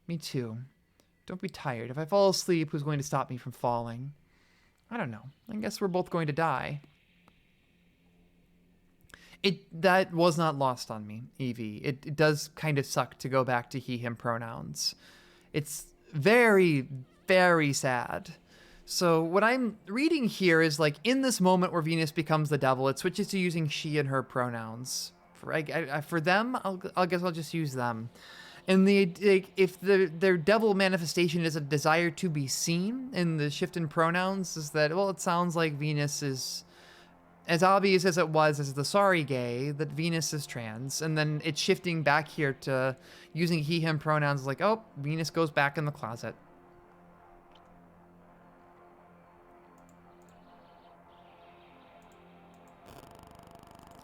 Me too. Don't be tired. If I fall asleep, who's going to stop me from falling? I don't know. I guess we're both going to die. That was not lost on me, Evie. It does kind of suck to go back to he, him pronouns. It's very, very sad. So what I'm reading here is like in this moment where Venus becomes the devil, it switches to using she and her pronouns. For them, I guess I'll just use them. And if their devil manifestation is a desire to be seen, and the shift in pronouns is that, well, it sounds like Venus is, as obvious as it was as the sorry gay, that Venus is trans, and then it's shifting back here to using he, him pronouns like, oh, Venus goes back in the closet.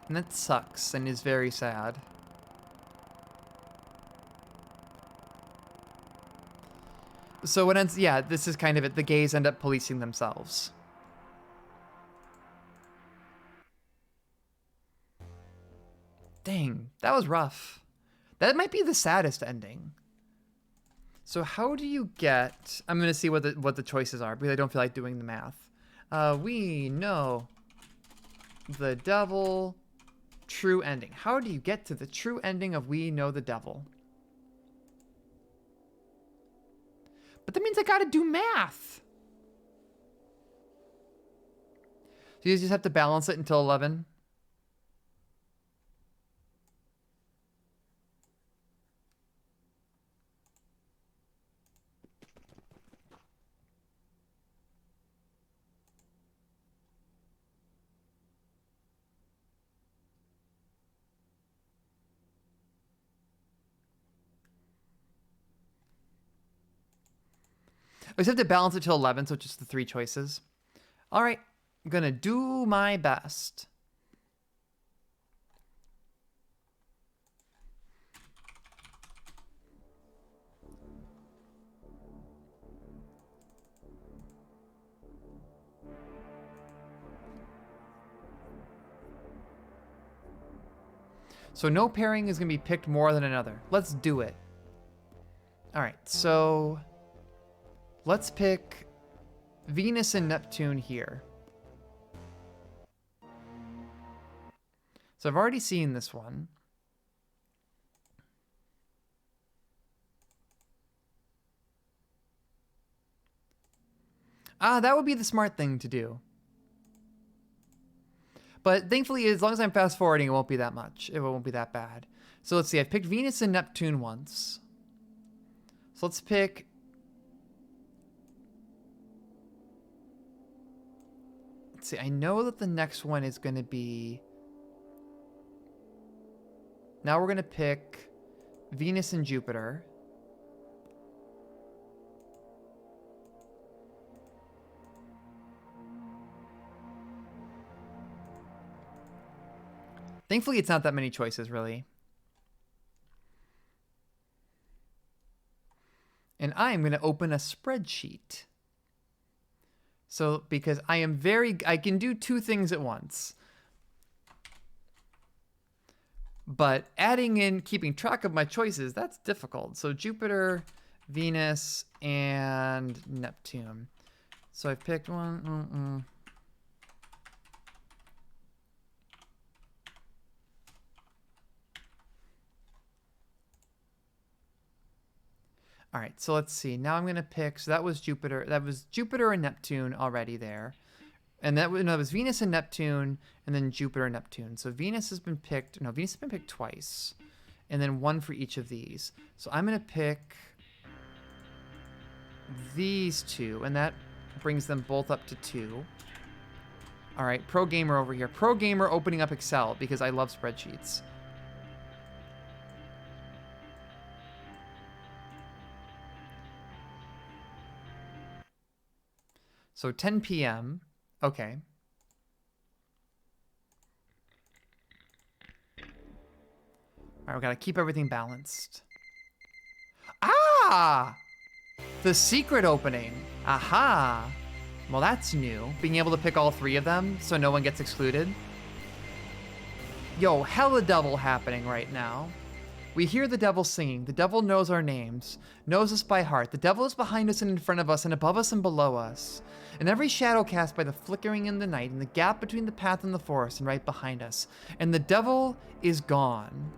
And that sucks and is very sad. So what ends, yeah, this is kind of it. The gays end up policing themselves. Dang, that was rough. That might be the saddest ending. So how do you get, I'm going to see what the choices are because I don't feel like doing the math. We know the devil, true ending. How do you get to the true ending of we know the devil? But that means I gotta do math. So you just have to balance it until 11. I just have to balance it till 11, so it's just the 3 choices. All right, I'm gonna do my best. So no pairing is gonna be picked more than another. Let's do it. All right, so let's pick Venus and Neptune here. So I've already seen this one. That would be the smart thing to do. But thankfully, as long as I'm fast forwarding, it won't be that much. It won't be that bad. So let's see. I've picked Venus and Neptune once. So let's pick... Let's see. I know that the next one is going to be... Now we're going to pick Venus and Jupiter. Thankfully, it's not that many choices, really. And I am going to open a spreadsheet. So, because I can do 2 things at once. But adding in, keeping track of my choices, that's difficult. So Jupiter, Venus, and Neptune. So I've picked one. All right, so let's see. Now I'm going to pick, so that was Jupiter. That was Jupiter and Neptune already there. And that was Venus and Neptune, and then Jupiter and Neptune. So Venus has been picked, no, Venus has been picked twice. And then 1 for each of these. So I'm going to pick these 2, and that brings them both up to 2. All right, Pro Gamer over here. Pro Gamer opening up Excel because I love spreadsheets. So 10 p.m. Okay. All right, we gotta keep everything balanced. Ah! The secret opening. Aha! Well, that's new. Being able to pick all 3 of them so no one gets excluded. Yo, hella devil happening right now. We hear the devil singing. The devil knows our names, knows us by heart. The devil is behind us and in front of us and above us and below us. And every shadow cast by the flickering in the night, and the gap between the path and the forest and right behind us. And the devil is gone.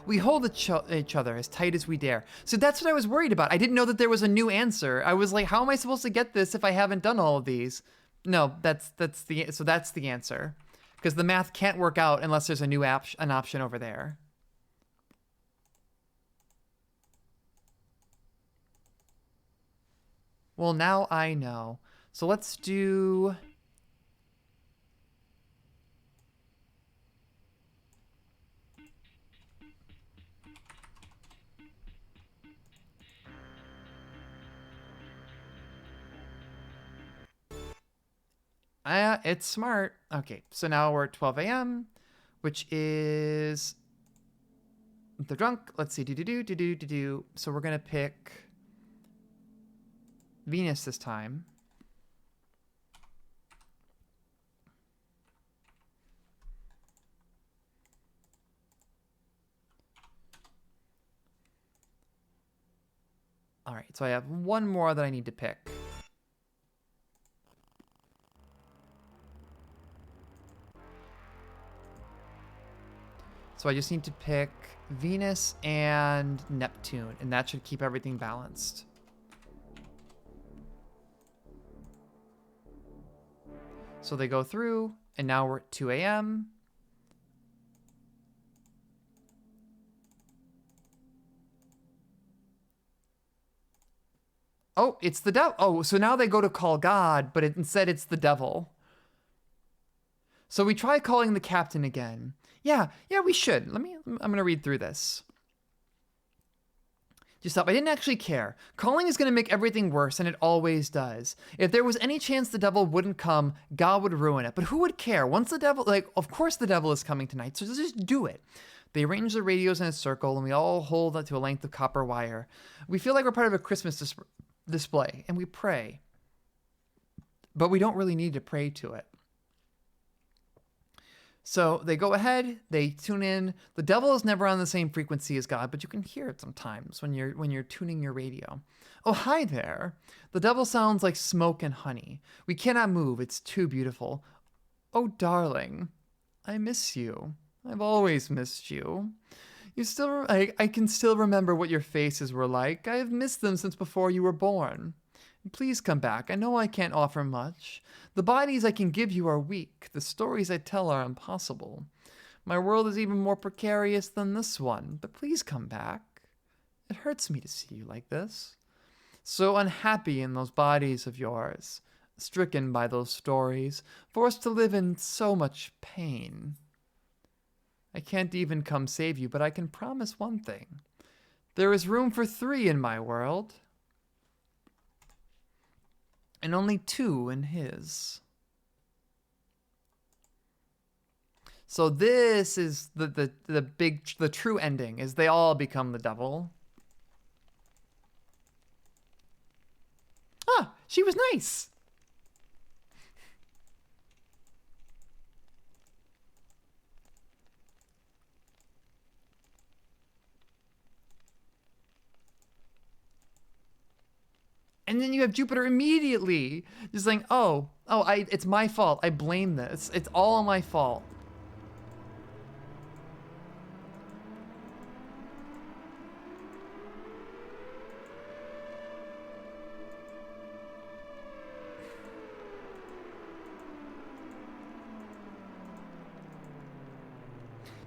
We hold each other as tight as we dare. So that's what I was worried about. I didn't know that there was a new answer. I was like, how am I supposed to get this if I haven't done all of these? No, that's the answer. Because the math can't work out unless there's a new an option over there. Well, now I know. So let's do... It's smart. Okay, so now we're at 12 a.m., which is the drunk. Let's see. So we're going to pick Venus this time. All right, so I have one more that I need to pick. So I just need to pick Venus and Neptune, and that should keep everything balanced. So they go through, and now we're at 2 a.m. Oh, it's the devil. Oh, so now they go to call God, but instead it's the devil. So we try calling the captain again. Yeah, we should. I'm going to read through this. Just stop. I didn't actually care. Calling is going to make everything worse, and it always does. If there was any chance the devil wouldn't come, God would ruin it. But who would care? Once the devil, of course the devil is coming tonight, so just do it. They arrange the radios in a circle, and we all hold it to a length of copper wire. We feel like we're part of a Christmas display, and we pray. But we don't really need to pray to it. So they go ahead, they tune in. The devil is never on the same frequency as God, but you can hear it sometimes when you're tuning your radio. Oh, hi there. The devil sounds like smoke and honey. We cannot move. It's too beautiful. Oh, darling, I miss you. I've always missed you. I can still remember what your faces were like. I have missed them since before you were born. Please come back. I know I can't offer much. The bodies I can give you are weak. The stories I tell are impossible. My world is even more precarious than this one, but please come back. It hurts me to see you like this. So unhappy in those bodies of yours, stricken by those stories, forced to live in so much pain. I can't even come save you, but I can promise one thing. There is room for 3 in my world. And only 2 in his. So this is the true ending, is they all become the devil. Ah, she was nice. And then you have Jupiter immediately just like, it's my fault. I blame this. It's all my fault.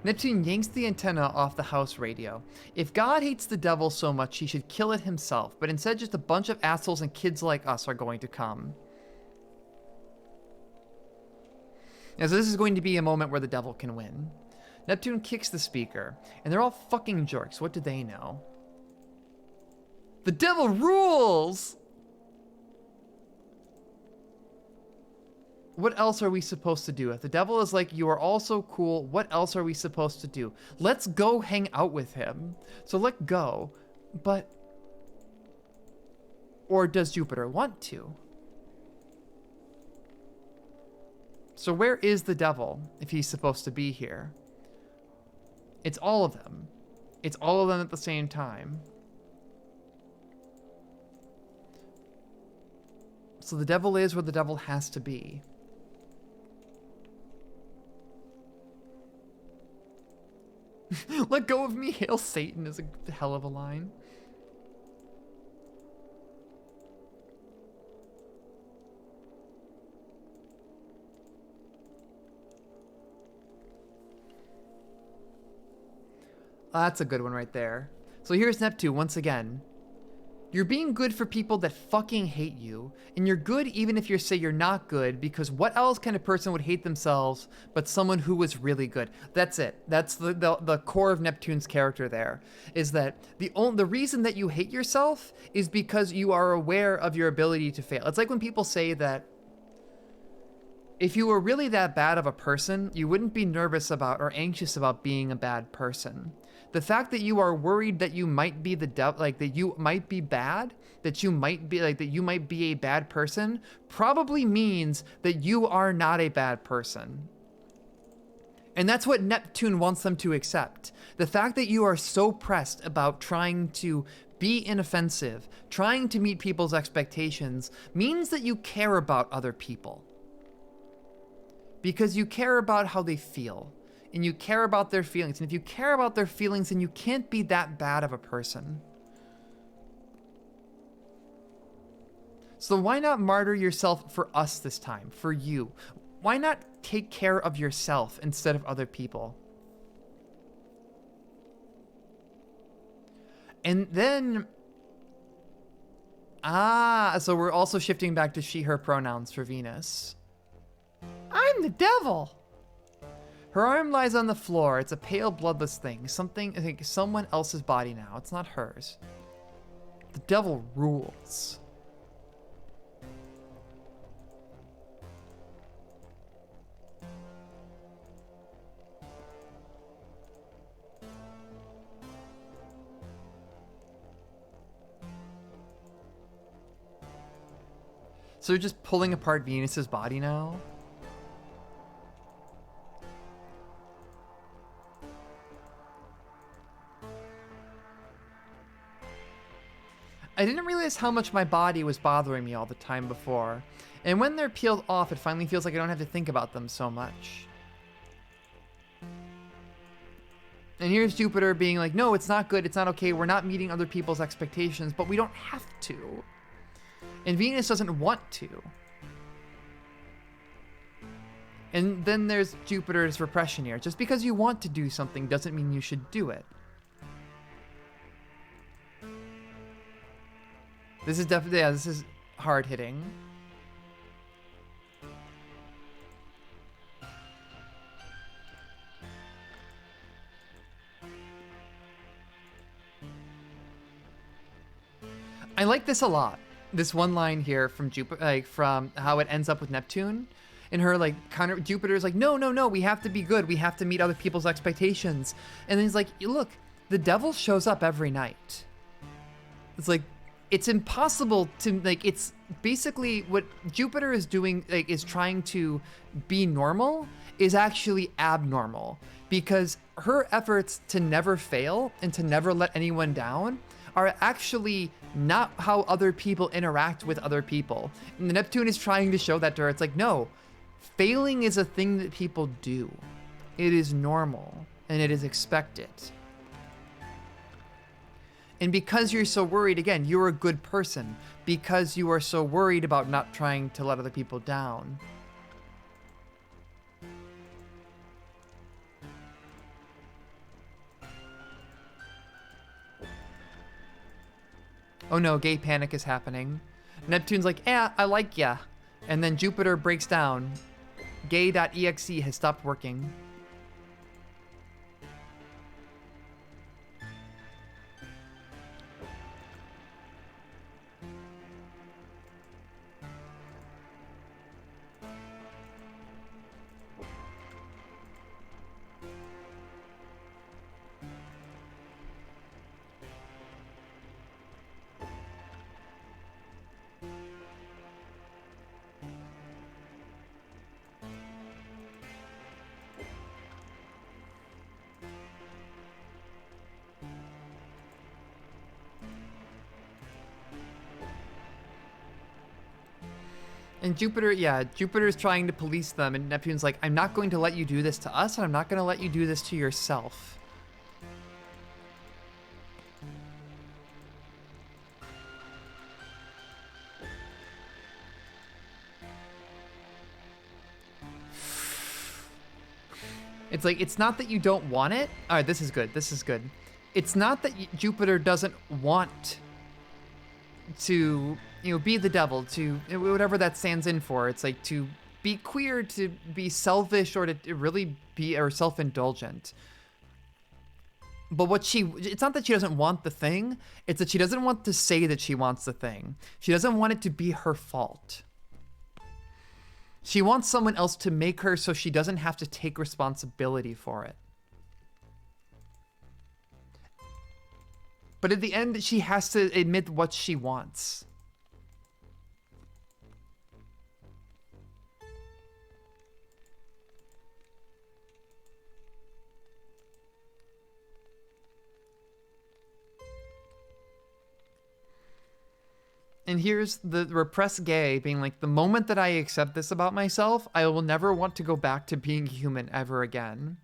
Neptune yanks the antenna off the house radio. If God hates the devil so much, he should kill it himself, but instead just a bunch of assholes and kids like us are going to come. Now, so this is going to be a moment where the devil can win. Neptune kicks the speaker, and they're all fucking jerks. What do they know? The devil rules! What else are we supposed to do? If the devil is like, you are all so cool, what else are we supposed to do? Let's go hang out with him. So let go. But... or does Jupiter want to? So where is the devil if he's supposed to be here? It's all of them. It's all of them at the same time. So the devil is where the devil has to be. Let go of me, hail Satan is a hell of a line. That's a good one right there. So here's Neptune once again. You're being good for people that fucking hate you, and you're good even if you say you're not good, because what else kind of person would hate themselves but someone who was really good? That's it. That's the core of Neptune's character there, is that the reason that you hate yourself is because you are aware of your ability to fail. It's like when people say that if you were really that bad of a person, you wouldn't be nervous about or anxious about being a bad person. The fact that you are worried that you might be the devil, like that you might be bad, that you might be a bad person, probably means that you are not a bad person. And that's what Neptune wants them to accept. The fact that you are so pressed about trying to be inoffensive, trying to meet people's expectations, means that you care about other people. Because you care about how they feel. and you care about their feelings. And if you care about their feelings, then you can't be that bad of a person. So why not martyr yourself for us this time, for you? Why not take care of yourself instead of other people? And then, so we're also shifting back to she, her pronouns for Venus. I'm the devil. Her arm lies on the floor. It's a pale, bloodless thing. Something, I think, someone else's body now. It's not hers. The devil rules. So they're just pulling apart Venus's body now? I didn't realize how much my body was bothering me all the time before. And when they're peeled off, it finally feels like I don't have to think about them so much. And here's Jupiter being like, no, it's not good, it's not okay, we're not meeting other people's expectations, but we don't have to. And Venus doesn't want to. And then there's Jupiter's repression here. Just because you want to do something doesn't mean you should do it. This is definitely, yeah, this is hard hitting. I like this a lot. This one line here from Jupiter, like from how it ends up with Neptune, and her like Jupiter's like, no, we have to be good. We have to meet other people's expectations. And then he's like, look, the devil shows up every night. It's like, it's impossible to like, it's basically what Jupiter is doing, like, is trying to be normal is actually abnormal, because her efforts to never fail and to never let anyone down are actually not how other people interact with other people. And the Neptune is trying to show that to her. It's like, no, failing is a thing that people do. It is normal and it is expected. And because you're so worried, again, you're a good person because you are so worried about not trying to let other people down. Oh no, gay panic is happening. Neptune's like, I like ya. And then Jupiter breaks down. Gay.exe has stopped working. And Jupiter, yeah, Jupiter's trying to police them, and Neptune's like, I'm not going to let you do this to us, and I'm not going to let you do this to yourself. It's like, it's not that you don't want it. All right, this is good. This is good. It's not that Jupiter doesn't want to, you know, be the devil, to whatever that stands in for. It's like to be queer, to be selfish, or to really be or self-indulgent. But it's not that she doesn't want the thing, it's that she doesn't want to say that she wants the thing. She doesn't want it to be her fault. She wants someone else to make her so she doesn't have to take responsibility for it. But at the end, she has to admit what she wants. And here's the repressed gay being like, the moment that I accept this about myself, I will never want to go back to being human ever again.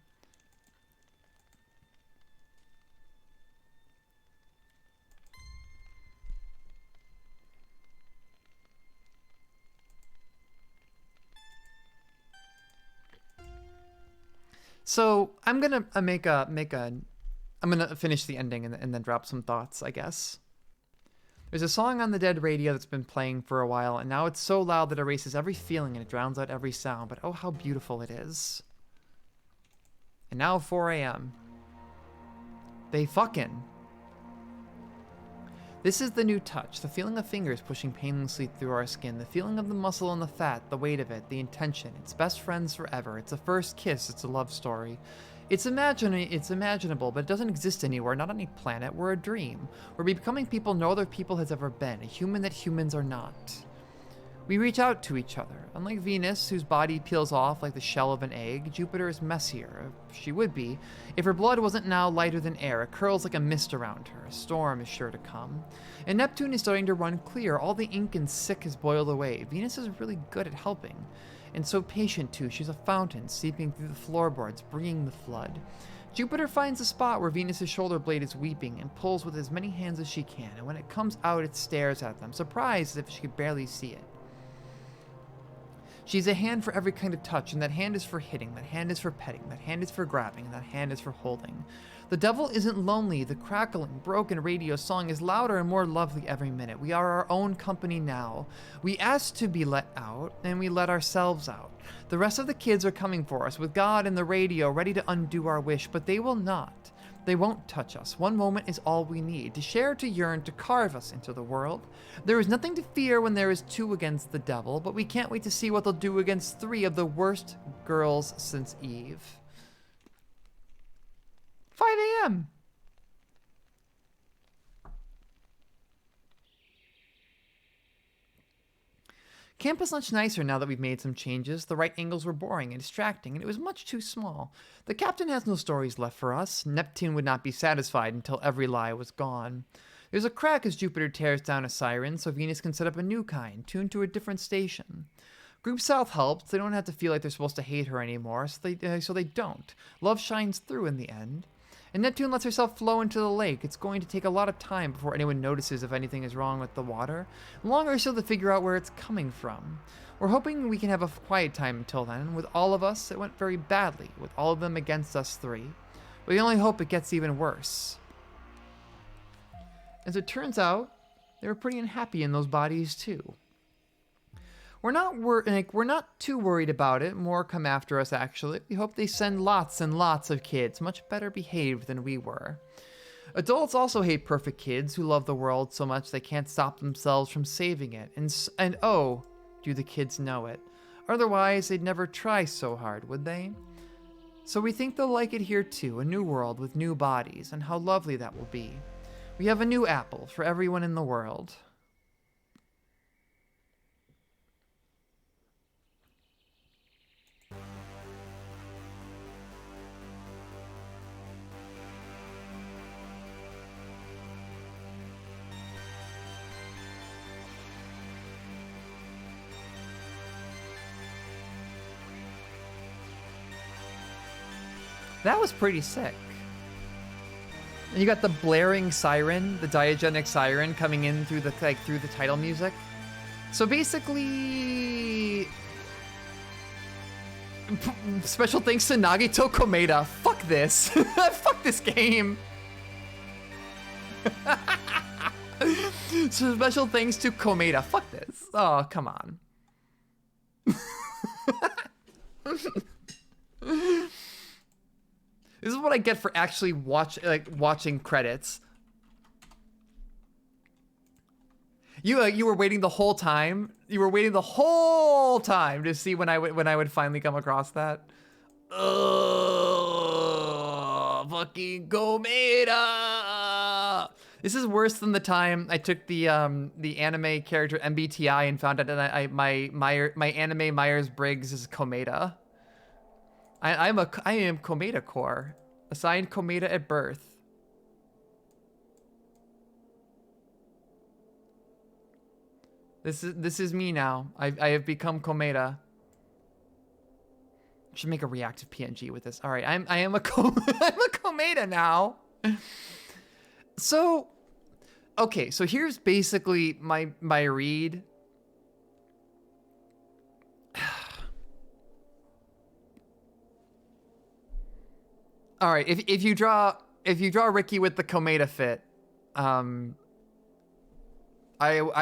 So I'm gonna I'm gonna finish the ending and then drop some thoughts, I guess. There's a song on the dead radio that's been playing for a while, and now it's so loud that it erases every feeling and it drowns out every sound, but oh, how beautiful it is. And now 4 a.m. They fucking. This is the new touch, the feeling of fingers pushing painlessly through our skin, the feeling of the muscle and the fat, the weight of it, the intention. It's best friends forever. It's a first kiss. It's a love story. It's imaginable, but it doesn't exist anywhere, not on any planet. We're a dream. We're becoming people no other people has ever been, a human that humans are not. We reach out to each other. Unlike Venus, whose body peels off like the shell of an egg, Jupiter is messier. She would be, if her blood wasn't now lighter than air. It curls like a mist around her. A storm is sure to come. And Neptune is starting to run clear. All the ink and sick has boiled away. Venus is really good at helping. And so patient, too. She's a fountain, seeping through the floorboards, bringing the flood. Jupiter finds a spot where Venus's shoulder blade is weeping and pulls with as many hands as she can. And when it comes out, it stares at them, surprised as if she could barely see it. She's a hand for every kind of touch, and that hand is for hitting, that hand is for petting, that hand is for grabbing, and that hand is for holding. The devil isn't lonely. The crackling, broken radio song is louder and more lovely every minute. We are our own company now. We ask to be let out, and we let ourselves out. The rest of the kids are coming for us, with God and the radio ready to undo our wish, but they will not. They won't touch us. One moment is all we need, to share, to yearn, to carve us into the world. There is nothing to fear when there is 2 against the devil, but we can't wait to see what they'll do against 3 of the worst girls since Eve. 5 a.m. Camp is much nicer now that we've made some changes. The right angles were boring and distracting, and it was much too small. The captain has no stories left for us. Neptune would not be satisfied until every lie was gone. There's a crack as Jupiter tears down a siren, so Venus can set up a new kind, tuned to a different station. Group South helps. They don't have to feel like they're supposed to hate her anymore, so they don't. Love shines through in the end. And Neptune lets herself flow into the lake. It's going to take a lot of time before anyone notices if anything is wrong with the water. Longer still to figure out where it's coming from. We're hoping we can have a quiet time until then. With all of us, it went very badly, with all of them against us 3. We only hope it gets even worse. As it turns out, they were pretty unhappy in those bodies too. We're not too worried about it. More come after us, actually. We hope they send lots and lots of kids, much better behaved than we were. Adults also hate perfect kids who love the world so much they can't stop themselves from saving it. And oh, do the kids know it. Otherwise, they'd never try so hard, would they? So we think they'll like it here too, a new world with new bodies, and how lovely that will be. We have a new apple for everyone in the world. That was pretty sick. And you got the blaring siren, the diagenic siren coming in through the title music. So basically, special thanks to Nagito Komeda. Fuck this. Fuck this game. So special thanks to Komeda. Fuck this. Oh, come on. This is what I get for actually watching credits. You were waiting the whole time. You were waiting the whole time to see when I would finally come across that. Ugh, fucking Komeda. This is worse than the time I took the anime character MBTI and found out that my anime Myers-Briggs is Komeda. I am Komeda core, assigned Komeda at birth. This is me now. I have become Komeda. I should make a reactive PNG with this. All right, I'm a Komeda now. So, okay, so here's basically my read. All right, if you draw Ricky with the Kometa fit, I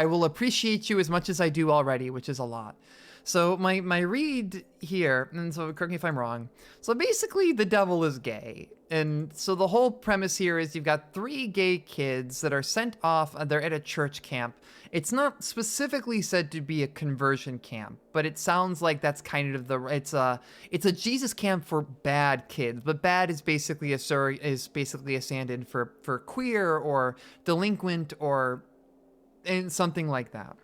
will appreciate you as much as I do already, which is a lot. So my read here, and so correct me if I'm wrong. So basically, the devil is gay, and so the whole premise here is you've got 3 gay kids that are sent off. They're at a church camp. It's not specifically said to be a conversion camp, but it sounds like that's kind of it's a Jesus camp for bad kids. But bad is basically a stand-in for queer or delinquent or and something like that.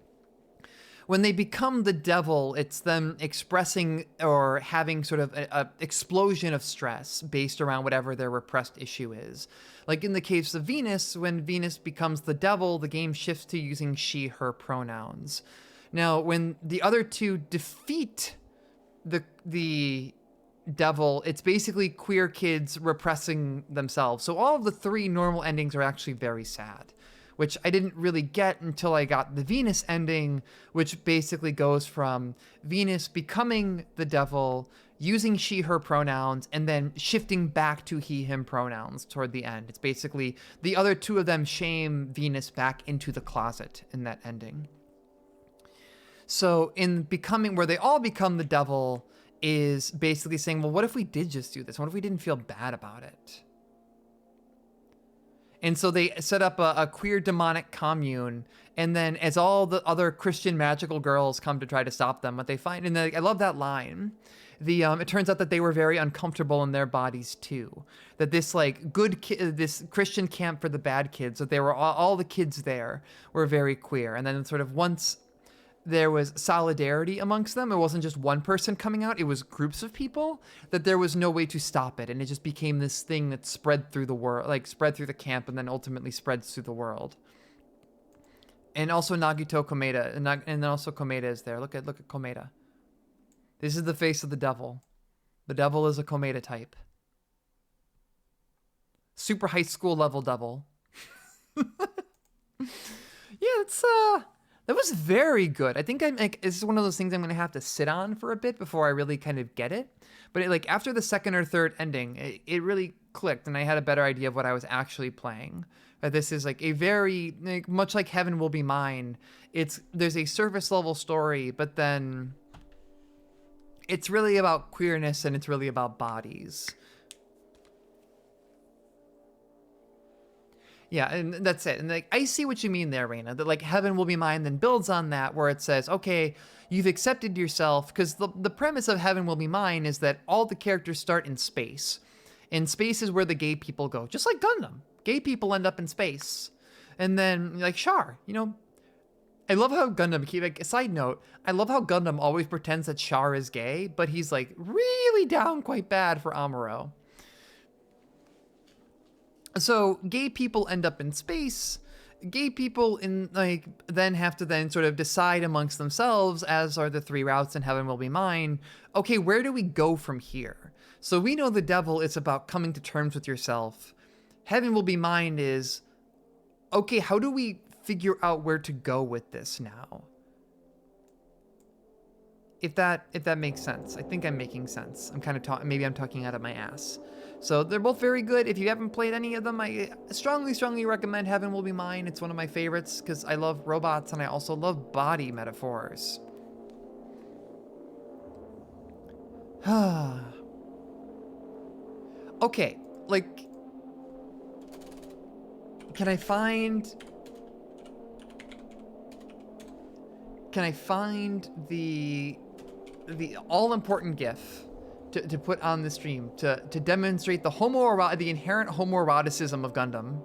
When they become the devil, it's them expressing or having sort of a explosion of stress based around whatever their repressed issue is. Like in the case of Venus, when Venus becomes the devil, the game shifts to using she, her pronouns. Now, when the other 2 defeat the devil, it's basically queer kids repressing themselves. So all of the 3 normal endings are actually very sad, which I didn't really get until I got the Venus ending, which basically goes from Venus becoming the devil, using she, her pronouns, and then shifting back to he, him pronouns toward the end. It's basically the other 2 of them shame Venus back into the closet in that ending. So in becoming, where they all become the devil, is basically saying, well, what if we did just do this? What if we didn't feel bad about it? And so they set up a queer demonic commune, and then as all the other Christian magical girls come to try to stop them, what they find, and I love that line, it turns out that they were very uncomfortable in their bodies too. That this like this Christian camp for the bad kids, that they were all the kids there were very queer, and then sort of once there was solidarity amongst them, it wasn't just one person coming out, it was groups of people, that there was no way to stop it. And it just became this thing that spread through the world, like spread through the camp and then ultimately spreads through the world. And also Nagito Kometa, and then also Kometa is there. Look at Kometa. This is the face of the devil. The devil is a Kometa type. Super high school level devil. Yeah, it's that was very good. I think this is one of those things I'm going to have to sit on for a bit before I really kind of get it. But after the second or third ending, it really clicked, and I had a better idea of what I was actually playing. This is like a very, much like Heaven Will Be Mine, there's a surface level story, but then it's really about queerness and it's really about bodies. Yeah, and that's it. And I see what you mean there, Raina, that Heaven Will Be Mine then builds on that, where it says, okay, you've accepted yourself, because the premise of Heaven Will Be Mine is that all the characters start in space. And space is where the gay people go, just like Gundam. Gay people end up in space. And then, Char, I love how Gundam, side note, I love how Gundam always pretends that Char is gay, but he's really down quite bad for Amuro. So gay people end up in space. Gay people then have to sort of decide amongst themselves, as are the 3 routes in Heaven Will Be Mine. Okay, where do we go from here? So we know the devil is about coming to terms with yourself. Heaven Will Be Mine is, okay, how do we figure out where to go with this now? If that makes sense. I think I'm making sense. I'm kind of maybe I'm talking out of my ass. So they're both very good. If you haven't played any of them, I strongly recommend Heaven Will Be Mine. It's one of my favorites because I love robots and I also love body metaphors. Okay, can I find the all-important GIF to put on the stream to demonstrate the inherent homoeroticism of Gundam?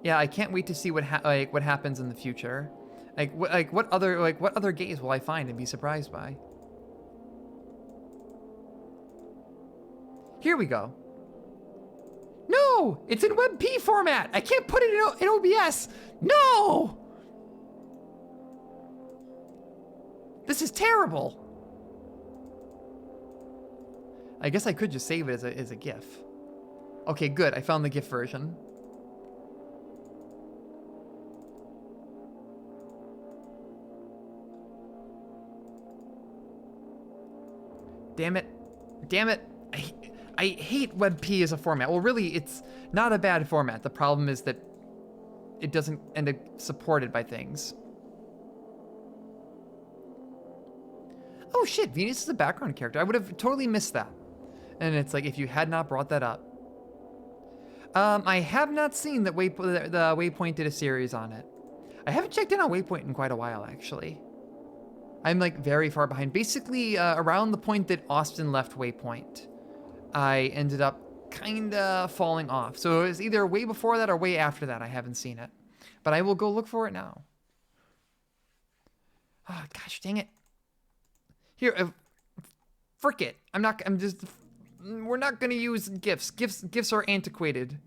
Yeah, I can't wait to see what happens in the future. What other gays will I find and be surprised by? Here we go. No, it's in WebP format. I can't put it in OBS. No. This is terrible. I guess I could just save it as a GIF. Okay, good. I found the GIF version. Damn it. Damn it. I hate WebP as a format. Well, really, it's not a bad format. The problem is that it doesn't end up supported by things. Oh shit, Venus is a background character. I would have totally missed that. And it's like, if you had not brought that up. I have not seen that the Waypoint did a series on it. I haven't checked in on Waypoint in quite a while, actually. I'm like very far behind. Basically, around the point that Austin left Waypoint, I ended up kind of falling off. So it was either way before that or way after that. I haven't seen it. But I will go look for it now. Oh, gosh, dang it. Here, frick it. We're not going to use GIFs. GIFs are antiquated.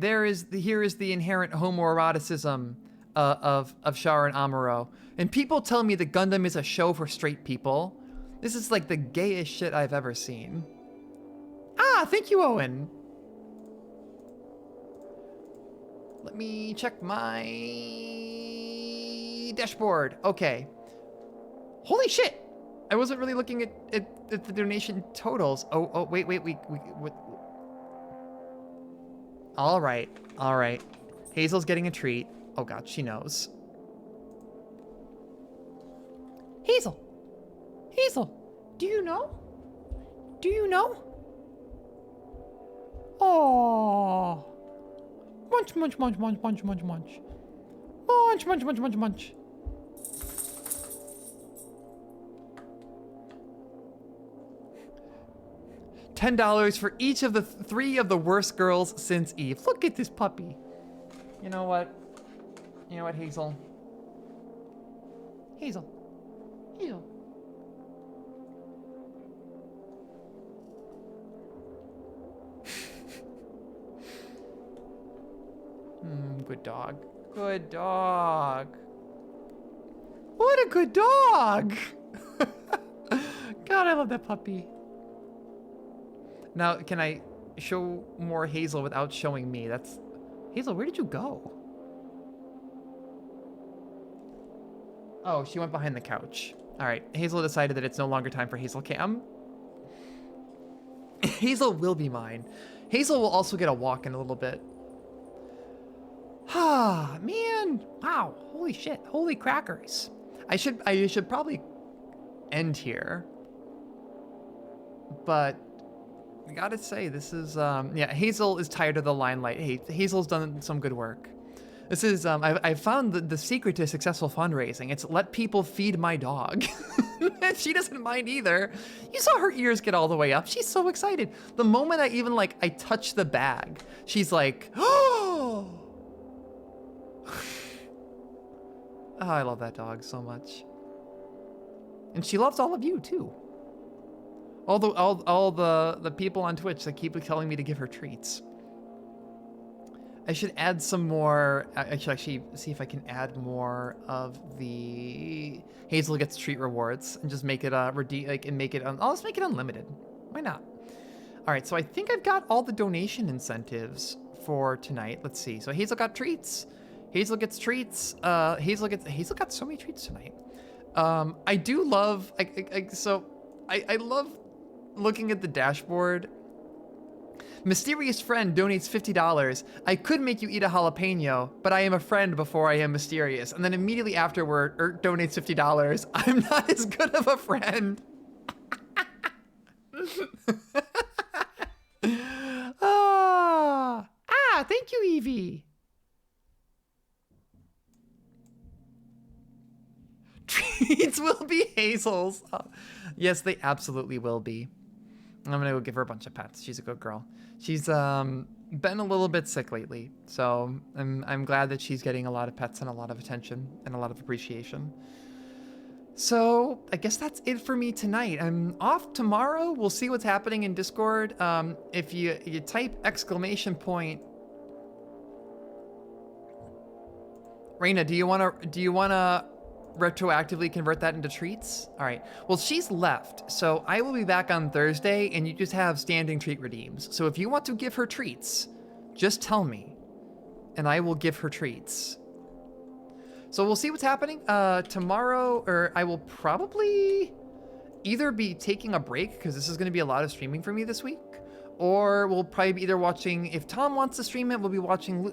Here is the inherent homoeroticism of Char and Amuro. And people tell me that Gundam is a show for straight people. This is like the gayest shit I've ever seen. Ah, thank you, Owen. Let me check my dashboard. Okay. Holy shit! I wasn't really looking at the donation totals. Oh, wait. All right. Hazel's getting a treat. Oh God, she knows. Hazel, do you know? Oh, munch. Munch. $10 for each of the 3 of the worst girls since Eve. Look at this puppy. You know what, Hazel? Hazel. Good dog. Good dog. What a good dog. God, I love that puppy. Now, can I show more Hazel without showing me? Hazel, where did you go? Oh, she went behind the couch. All right, Hazel decided that it's no longer time for Hazel Cam. Hazel will be mine. Hazel will also get a walk in a little bit. Ah, man. Wow, holy shit. Holy crackers. I should probably end here. But I gotta say, this is, yeah, Hazel is tired of the limelight. Hey, Hazel's done some good work. This is, I found the secret to successful fundraising. It's let people feed my dog. She doesn't mind either. You saw her ears get all the way up. She's so excited. The moment I touch the bag, she's like, oh! Oh, I love that dog so much. And she loves all of you, too. All the people on Twitch that keep telling me to give her treats. I should add some more. I should actually see if I can add more of the Hazel gets treat rewards and just make it I'll just make it unlimited. Why not? All right, so I think I've got all the donation incentives for tonight. Let's see. So Hazel got treats. Hazel gets treats. Hazel got so many treats tonight. I do love. I love looking at the dashboard. Mysterious friend donates $50. I could make you eat a jalapeno, but I am a friend before I am mysterious. And then immediately afterward, donates $50. I'm not as good of a friend. Thank you, Evie. Treats will be Hazel's. Yes, they absolutely will be. I'm gonna go give her a bunch of pets. She's a good girl. She's been a little bit sick lately, so I'm glad that she's getting a lot of pets and a lot of attention and a lot of appreciation. So I guess that's it for me tonight. I'm off tomorrow. We'll see what's happening in Discord. If you type exclamation point, Reina, do you wanna retroactively convert that into treats? All right. Well, she's left, so I will be back on Thursday, and you just have standing treat redeems. So if you want to give her treats, just tell me, and I will give her treats. So we'll see what's happening tomorrow, or I will probably either be taking a break because this is going to be a lot of streaming for me this week, or we'll probably be either watching, if Tom wants to stream it, we'll be watching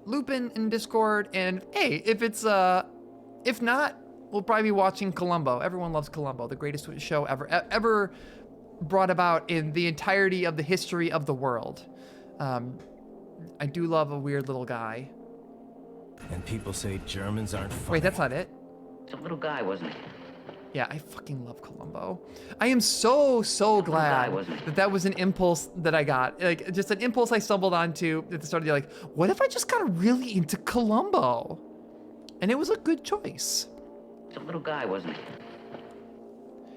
Lupin in Discord, and hey, if not, we'll probably be watching Columbo. Everyone loves Columbo, the greatest show ever brought about in the entirety of the history of the world. I do love a weird little guy. And people say Germans aren't funny. Wait, that's not it. It's a little guy, wasn't he? Yeah, I fucking love Columbo. I am so glad that was an impulse that I got. Like, just an impulse I stumbled onto at the start of the year. Like, what if I just got really into Columbo? And it was a good choice. It's a little guy, wasn't he?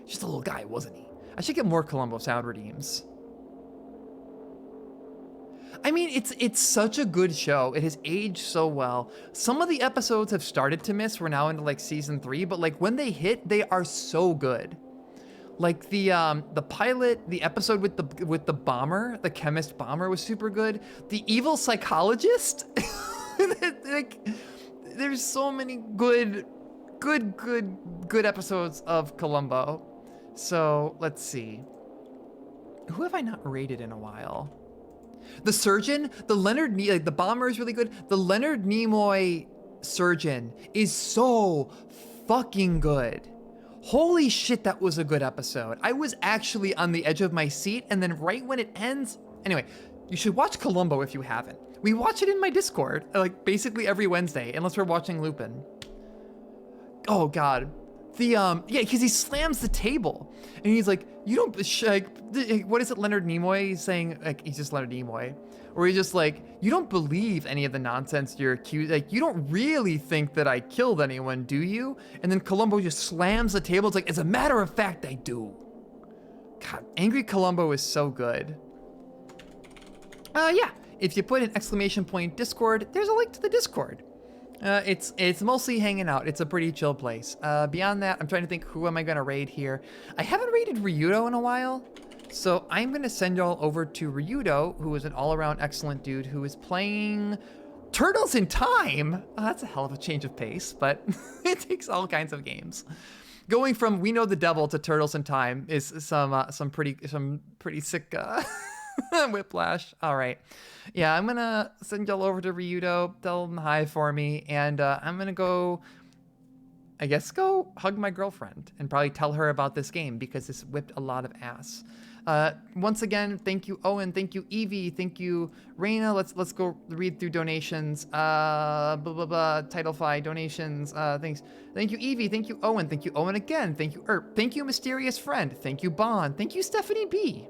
Just a little guy, wasn't he? I should get more Columbo sound redeems. I mean, it's such a good show. It has aged so well. Some of the episodes have started to miss. We're now into like season 3, but like when they hit, they are so good. Like the pilot, the episode with the bomber, the chemist bomber was super good. The evil psychologist, like there's so many good episodes of Columbo. So let's see. Who have I not rated in a while? The surgeon, the bomber is really good. The Leonard Nimoy surgeon is so fucking good. Holy shit, that was a good episode. I was actually on the edge of my seat, and then right when it ends, anyway, you should watch Columbo if you haven't. We watch it in my Discord, like basically every Wednesday, unless we're watching Lupin. Oh God. Yeah, because he slams the table, and he's like, "You don't what is it?" Leonard Nimoy saying, like, he's just Leonard Nimoy, or he's just like, "You don't believe any of the nonsense you're accused. Like, you don't really think that I killed anyone, do you?" And then Columbo just slams the table. It's like, "As a matter of fact, I do." God, Angry Columbo is so good. Yeah, if you put an exclamation point Discord, there's a link to the Discord. It's mostly hanging out. It's a pretty chill place. Beyond that, I'm trying to think, who am I gonna raid here? I haven't raided Ryudo in a while, so I'm gonna send y'all over to Ryudo, who is an all-around excellent dude who is playing Turtles in Time. Oh, that's a hell of a change of pace, but it takes all kinds of games. Going from We Know the Devil to Turtles in Time is some pretty sick whiplash. All right. Yeah, I'm gonna send y'all over to Ryudo, tell them hi for me, and I'm gonna go hug my girlfriend and probably tell her about this game because this whipped a lot of ass. Once again, thank you, Owen. Thank you, Evie. Thank you, Raina. Let's go read through donations. Titlefy donations. Thanks. Thank you, Evie. Thank you, Owen. Thank you, Owen again. Thank you, Erp. Thank you, Mysterious Friend. Thank you, Bond. Thank you, Stephanie B.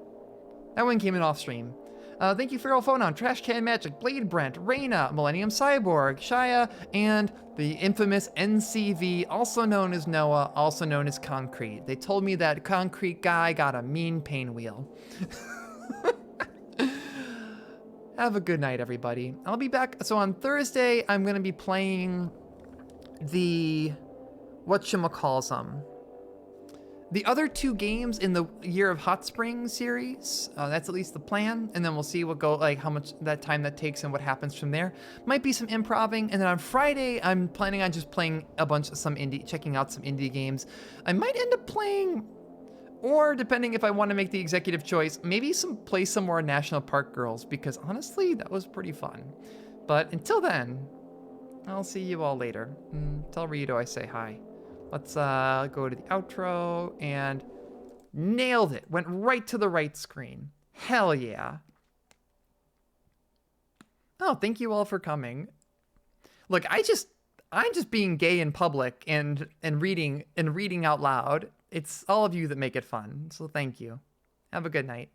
That one came in off stream. Thank you, Feral Phonon, Trash Can Magic, Blade Brent, Reina, Millennium Cyborg, Shia, and the infamous NCV, also known as Noah, also known as Concrete. They told me that Concrete guy got a mean pain wheel. Have a good night, everybody. I'll be back. So on Thursday, I'm going to be playing the whatchamacallsum. The other 2 games in the Year of Hot Springs series, that's at least the plan, and then we'll see how much that time that takes and what happens from there. Might be some improving, and then on Friday, I'm planning on just playing checking out some indie games. I might end up playing, or depending if I want to make the executive choice, maybe play some more National Park Girls, because honestly, that was pretty fun. But until then, I'll see you all later. Tell Ryudo I say hi. Let's go to the outro, and nailed it. Went right to the right screen. Hell yeah. Oh, thank you all for coming. Look, I'm just being gay in public and reading out loud. It's all of you that make it fun. So thank you. Have a good night.